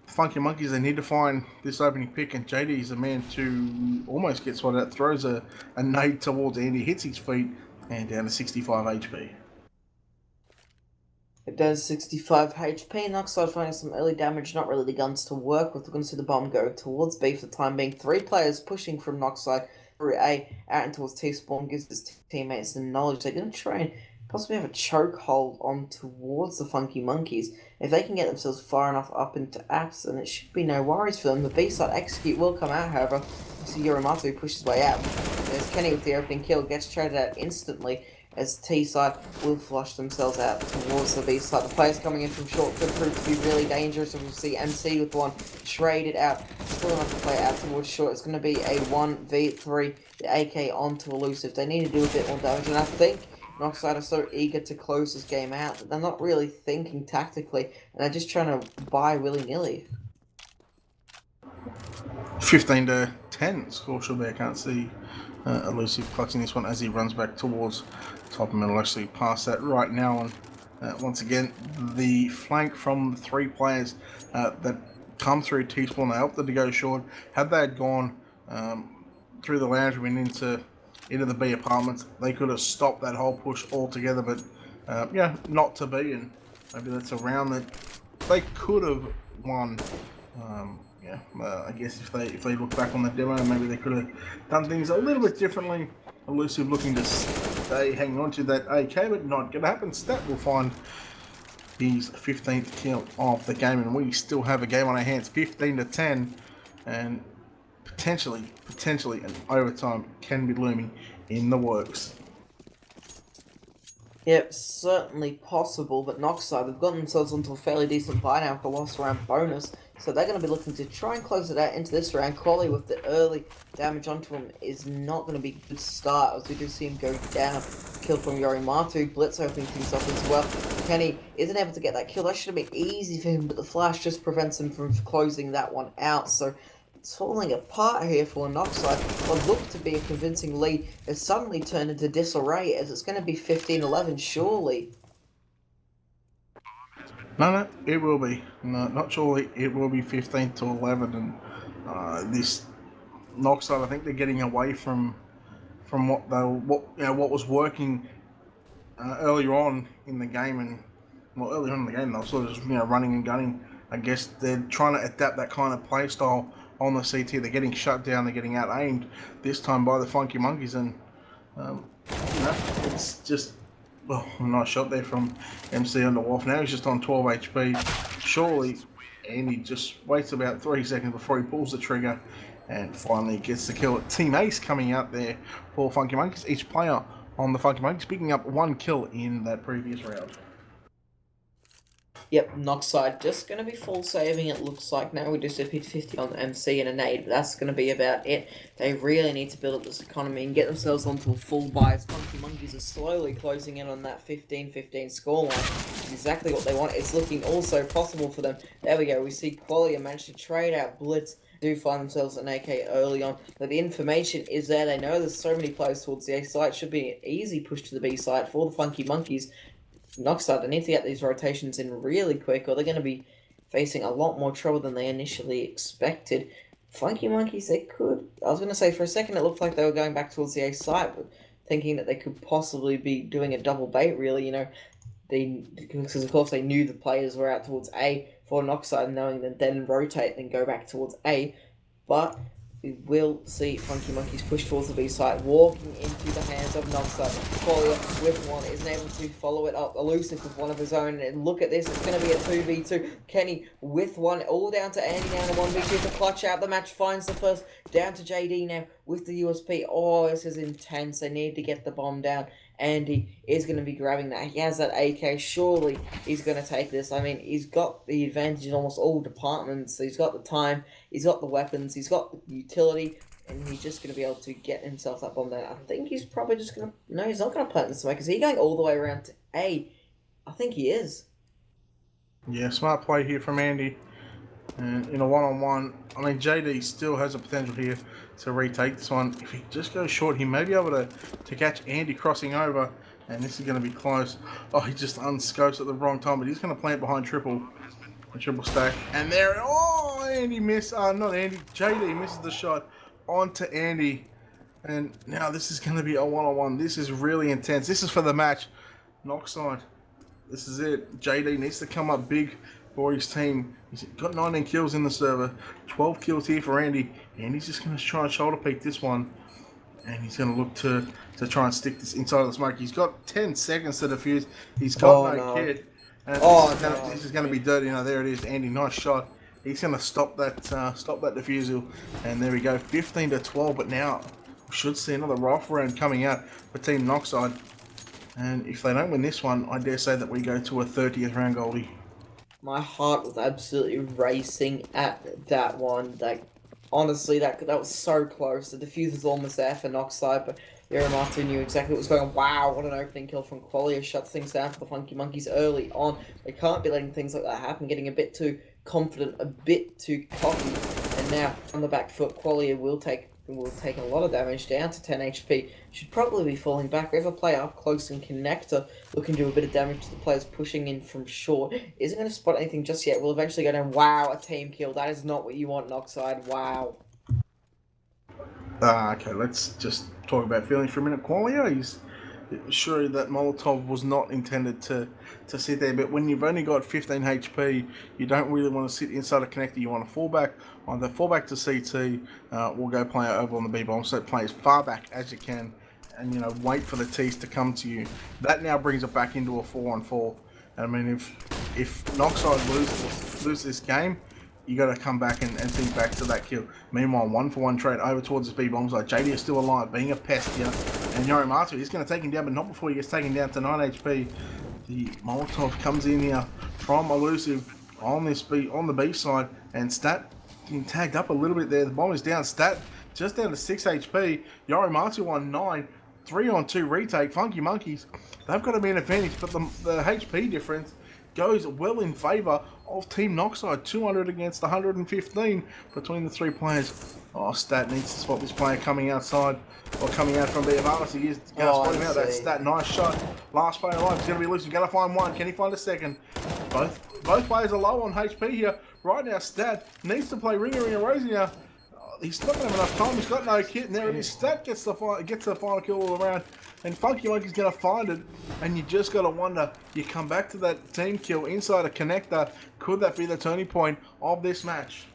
Funky Monkeys. They need to find this opening pick, and JD is a man to almost get swatted out. Throws a nade towards Andy, hits his feet, and down to 65 HP. It does 65 HP. Noxide finding some early damage, not really the guns to work with. We're going to see the bomb go towards B for the time being. 3 players pushing from Noxide through A out and towards T spawn, gives his teammates the knowledge they're going to try and possibly have a chokehold on towards the Funky Monkeys. If they can get themselves far enough up into apps, then it should be no worries for them. The B side execute will come out, however. You see Yorimato push his way out. There's Kenny with the opening kill, gets traded out instantly, as T side will flush themselves out towards the B side. The players coming in from short could prove to be really dangerous, and we'll see MC with one traded out. Still enough to play out towards short. It's going to be a 1v3, the AK onto Elusive. They need to do a bit more damage, and I think Noxide are so eager to close this game out that they're not really thinking tactically, and they're just trying to buy willy-nilly. 15-10 score should be. I can't see Elusive clutching this one as he runs back towards top and middle. Actually past that right now, and once again the flank from the 3 players that come through T-spawn, they opted to go short. Had they had gone through the lounge room and into the B apartments, they could have stopped that whole push altogether, but yeah, not to be, and maybe that's a round that they could have won. I guess if they look back on the demo, maybe they could have done things a little bit differently. Elusive looking to stay hanging on to that AK, but not going to happen. Stat will find his 15th kill of the game, and we still have a game on our hands, 15-10, and potentially an overtime can be looming in the works. Yep, certainly possible, but Noxide, they've gotten themselves onto a fairly decent buy now with the last round bonus, so they're going to be looking to try and close it out into this round. Quali with the early damage onto him is not going to be a good start, as we do see him go down. Kill from Yorimato, Blitz opening things up as well. Kenny isn't able to get that kill. That should have been easy for him, but the flash just prevents him from closing that one out, so it's falling apart here for Noxide. What looked to be a convincing lead has suddenly turned into disarray, as it's going to be 15-11 surely. No, it will be. No, not surely. It will be 15-11, and this Noxide, I think they're getting away from what was working earlier on in the game, and earlier on in the game they were sort of just running and gunning. I guess they're trying to adapt that kind of play style on the CT. They're getting shut down, they're getting out aimed this time by the Funky Monkeys, and it's just a nice shot there from MC on the Wolf. Now he's just on 12 HP. Surely, and he just waits about 3 seconds before he pulls the trigger and finally gets the kill. Team Ace coming out there for Funky Monkeys. Each player on the Funky Monkeys picking up 1 kill in that previous round. Yep, Noxide just going to be full saving, it looks like. Now we just hit 50 on MC and a nade, but that's going to be about it. They really need to build up this economy and get themselves onto a full buy, as Funky Monkeys are slowly closing in on that 15-15 scoreline. It's exactly what they want. It's looking also possible for them. There we go, we see Qualia manage to trade out Blitz. Do find themselves an AK early on, but the information is there. They know there's so many players towards the A site. Should be an easy push to the B site for the Funky Monkeys. Noxide, they need to get these rotations in really quick, or they're going to be facing a lot more trouble than they initially expected. Funky Monkeys, they could... I was going to say, for a second it looked like they were going back towards the A site, but thinking that they could possibly be doing a double bait, really, because of course they knew the players were out towards A for Noxide, knowing that then rotate and go back towards A, but we will see Funky Monkeys push towards the B site, walking into the hands of Noxide. Qualia with one isn't able to follow it up. Elusive with one of his own, and look at this, it's going to be a 2v2. Kenny with one, all down to Andy now in a 1v2 to clutch out the match, finds the first, down to JD now with the USP. Oh, this is intense. They need to get the bomb down Andy is going to be grabbing that. He has that AK. Surely he's going to take this. I mean, he's got the advantage in almost all departments. So he's got the time, he's got the weapons, he's got the utility, and he's just going to be able to get himself that bomb there. I think he's probably just going to... No, he's not going to plant the smoke. Is he going all the way around to A? I think he is. Yeah, smart play here from Andy. And in a one-on-one, I mean, JD still has a potential here to retake this one. If he just goes short, he may be able to catch Andy crossing over, and this is going to be close. Oh, he just unscopes at the wrong time, but he's going to plant behind triple stack. And there, oh, Andy missed. Not Andy, JD misses the shot onto Andy. And now this is going to be a one-on-one. This is really intense. This is for the match. Noxide. This is it. JD needs to come up big for his team. He's got 19 kills in the server, 12 kills here for Andy, and he's just going to try and shoulder peek this one, and he's going to look to try and stick this inside of the smoke. He's got 10 seconds to defuse. He's got no kid. And this is going to be dirty. Now there it is, Andy. Nice shot. He's going to stop that defusal, and there we go, 15-12. But now we should see another rifle round coming out for Team Noxide. And if they don't win this one, I dare say that we go to a 30th round, Goldie. My heart was absolutely racing at that one. Like, honestly, that was so close. The defuse was almost there for Noxide, but Yorimato knew exactly what was going on. Wow, what an opening kill from Qualia. Shuts things down for the Funky Monkeys early on. They can't be letting things like that happen, getting a bit too confident, a bit too cocky. And now, on the back foot, Qualia will take a lot of damage, down to 10 HP. Should probably be falling back. We have a player up close and connector looking to do a bit of damage to the players pushing in from short. Isn't going to spot anything just yet. Will eventually go down. Wow, a team kill. That is not what you want, Noxide. Wow. Okay, let's just talk about feelings for a minute. Qualia, he's sure that Molotov was not intended to sit there, but when you've only got 15 HP, you don't really want to sit inside a connector. You want to fall back. Either fall back to CT, or go play over on the B-bomb. So play as far back as you can, and wait for the T's to come to you. That now brings it back into a 4-on-4. I mean, if Noxide lose this game, you got to come back and think back to that kill. Meanwhile, 1-for-1 trade over towards his B-bombs. Like, JD is still alive, being a pest here. And Yorimato is going to take him down, but not before he gets taken down to 9 HP. The Molotov comes in here from Elusive on the B side, and Stat getting tagged up a little bit there. The bomb is down. Stat just down to 6 HP. Yorimato on 9. 3-on-2 retake. Funky Monkeys, they've got to be an advantage, but the HP difference goes well in favour of Team Noxide. 200 against 115 between the three players. Oh, Stat needs to spot this player coming outside, or coming out from BFR. He is going to spot him out. That Stat, nice shot. Last player alive. He's going to be loose. He's going to find one. Can he find a second? Both players are low on HP here. Right now, Stat needs to play Ringer Rosie now. He's not going to have enough time. He's got no kit, and there it is. Stat gets the final kill all around, and Funky Monkey's going to find it. And you just got to wonder, you come back to that team kill inside a connector. Could that be the turning point of this match?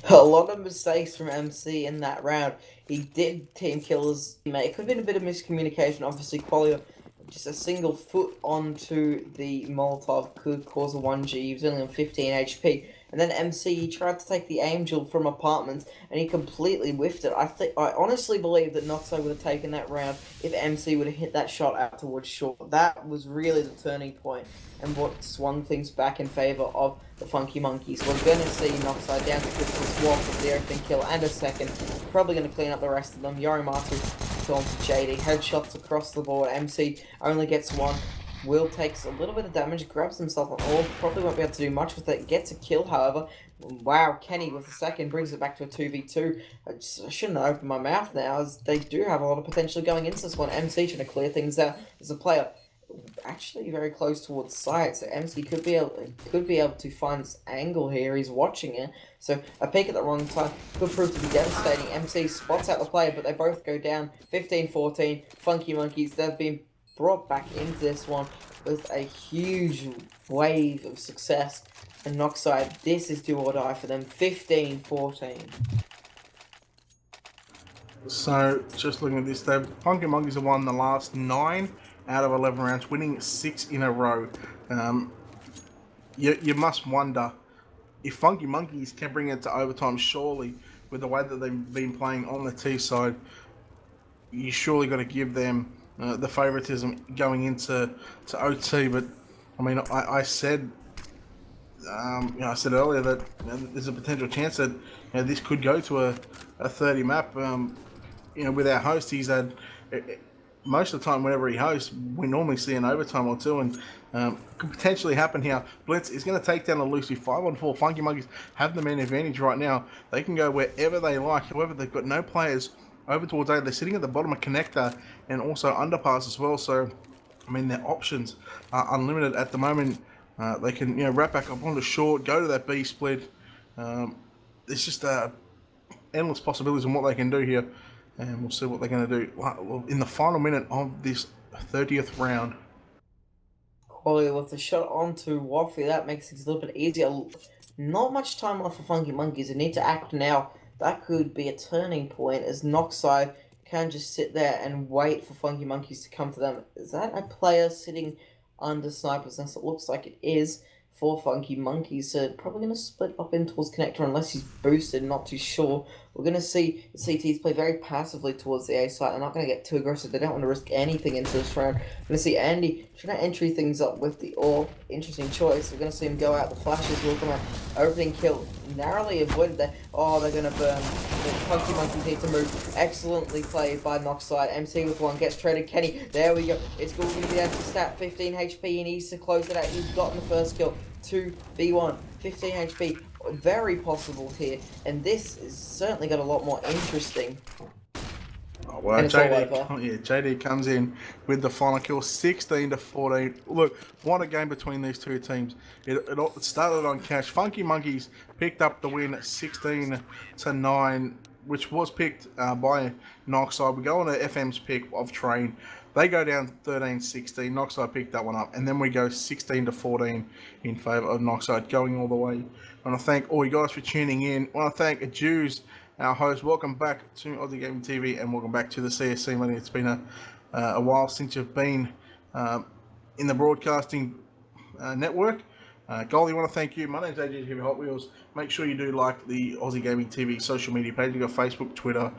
A lot of mistakes from MC in that round. He did team kill his teammate. It could have been a bit of miscommunication. Obviously, Qualia, just a single foot onto the Molotov could cause a 1G. He was only on 15 HP. And then MC, he tried to take the Angel from apartments, and he completely whiffed it. I honestly believe that Noxo would have taken that round if MC would have hit that shot out towards short. That was really the turning point, and what swung things back in favour of the Funky Monkeys. We're going to see Noxide down to Crystal Swap with the opening kill and a second. Probably going to clean up the rest of them. Yorimato gone to JD. Headshots across the board. MC only gets one. Will takes a little bit of damage, grabs himself on all, probably won't be able to do much with it, gets a kill however. Wow, Kenny with the second brings it back to a 2v2. I shouldn't have opened my mouth now, as they do have a lot of potential going into this one. MC trying to clear things out as a player. Actually very close towards sight, so MC could be able to find this angle here. He's watching it, so a peek at the wrong time could prove to be devastating. MC spots out the player, but they both go down. 15-14, Funky Monkeys, they've been brought back into this one with a huge wave of success, and Noxide, this is do or die for them. 15-14. So just looking at this, the Funky Monkeys have won the last 9 out of 11 rounds, winning 6 in a row. You must wonder if Funky Monkeys can bring it to overtime. Surely, with the way that they've been playing on the T side, you surely got to give them the favouritism going into OT. But I mean, I said. I said earlier that there's a potential chance that this could go to a 30 map. With our host, he's had most of the time whenever he hosts, we normally see an overtime or two, and could potentially happen here. Blitz is going to take down a Lucy 5-on-4. Funky Monkeys have the man advantage right now. They can go wherever they like. However, they've got no players over towards A. They're sitting at the bottom of connector and also underpass as well. So, I mean, their options are unlimited at the moment. They can, wrap back up onto short, go to that B split. It's just endless possibilities on what they can do here, and we'll see what they're going to do. Well, in the final minute of this 30th round. Quality with the shot onto Waffy, that makes things a little bit easier. Not much time left for Funky Monkeys. They need to act now. That could be a turning point, as Noxide can just sit there and wait for Funky Monkeys to come to them. Is that a player sitting under Sniper's Nest? It looks like it is for Funky Monkeys. So probably going to split up in towards Connector unless he's boosted, not too sure. We're going to see the CTs play very passively towards the A site. They're not going to get too aggressive. They don't want to risk anything into this round. We're going to see Andy trying to entry things up with the AWP. Interesting choice. We're going to see him go out. The flashes will come out. Opening kill. Narrowly avoided that. Oh, they're going to burn. The Funky Monkeys need to move. Excellently played by Noxide. MC with one. Gets traded. Kenny. There we go. It's going to be down to stat 15 HP. He needs to close it out. He's gotten the first kill. 2v1. 15 HP. Very possible here. And this is certainly got a lot more interesting. Oh, well, JD comes in with the final kill, 16-14. Look, what a game between these two teams. It started on cash. Funky Monkeys picked up the win, 16-9, which was picked by Noxide. We go on to FM's pick of Train. They go down 13-16. Noxide picked that one up, and then we go 16-14 in favour of Noxide, going all the way. I want to thank all you guys for tuning in. I want to thank Jews, our host. Welcome back to Aussie Gaming TV, and welcome back to the CSC money. It's been a while since you've been in the broadcasting network. Goldie, I want to thank you. My name's AJ here Hot Wheels. Make sure you do like the Aussie Gaming TV social media page. You've got Facebook, Twitter,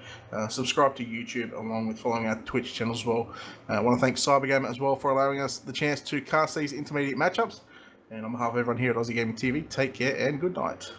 subscribe to YouTube, along with following our Twitch channel as well. I want to thank Cybergame as well for allowing us the chance to cast these intermediate matchups. And on behalf of everyone here at Aussie Gaming TV, take care and good night.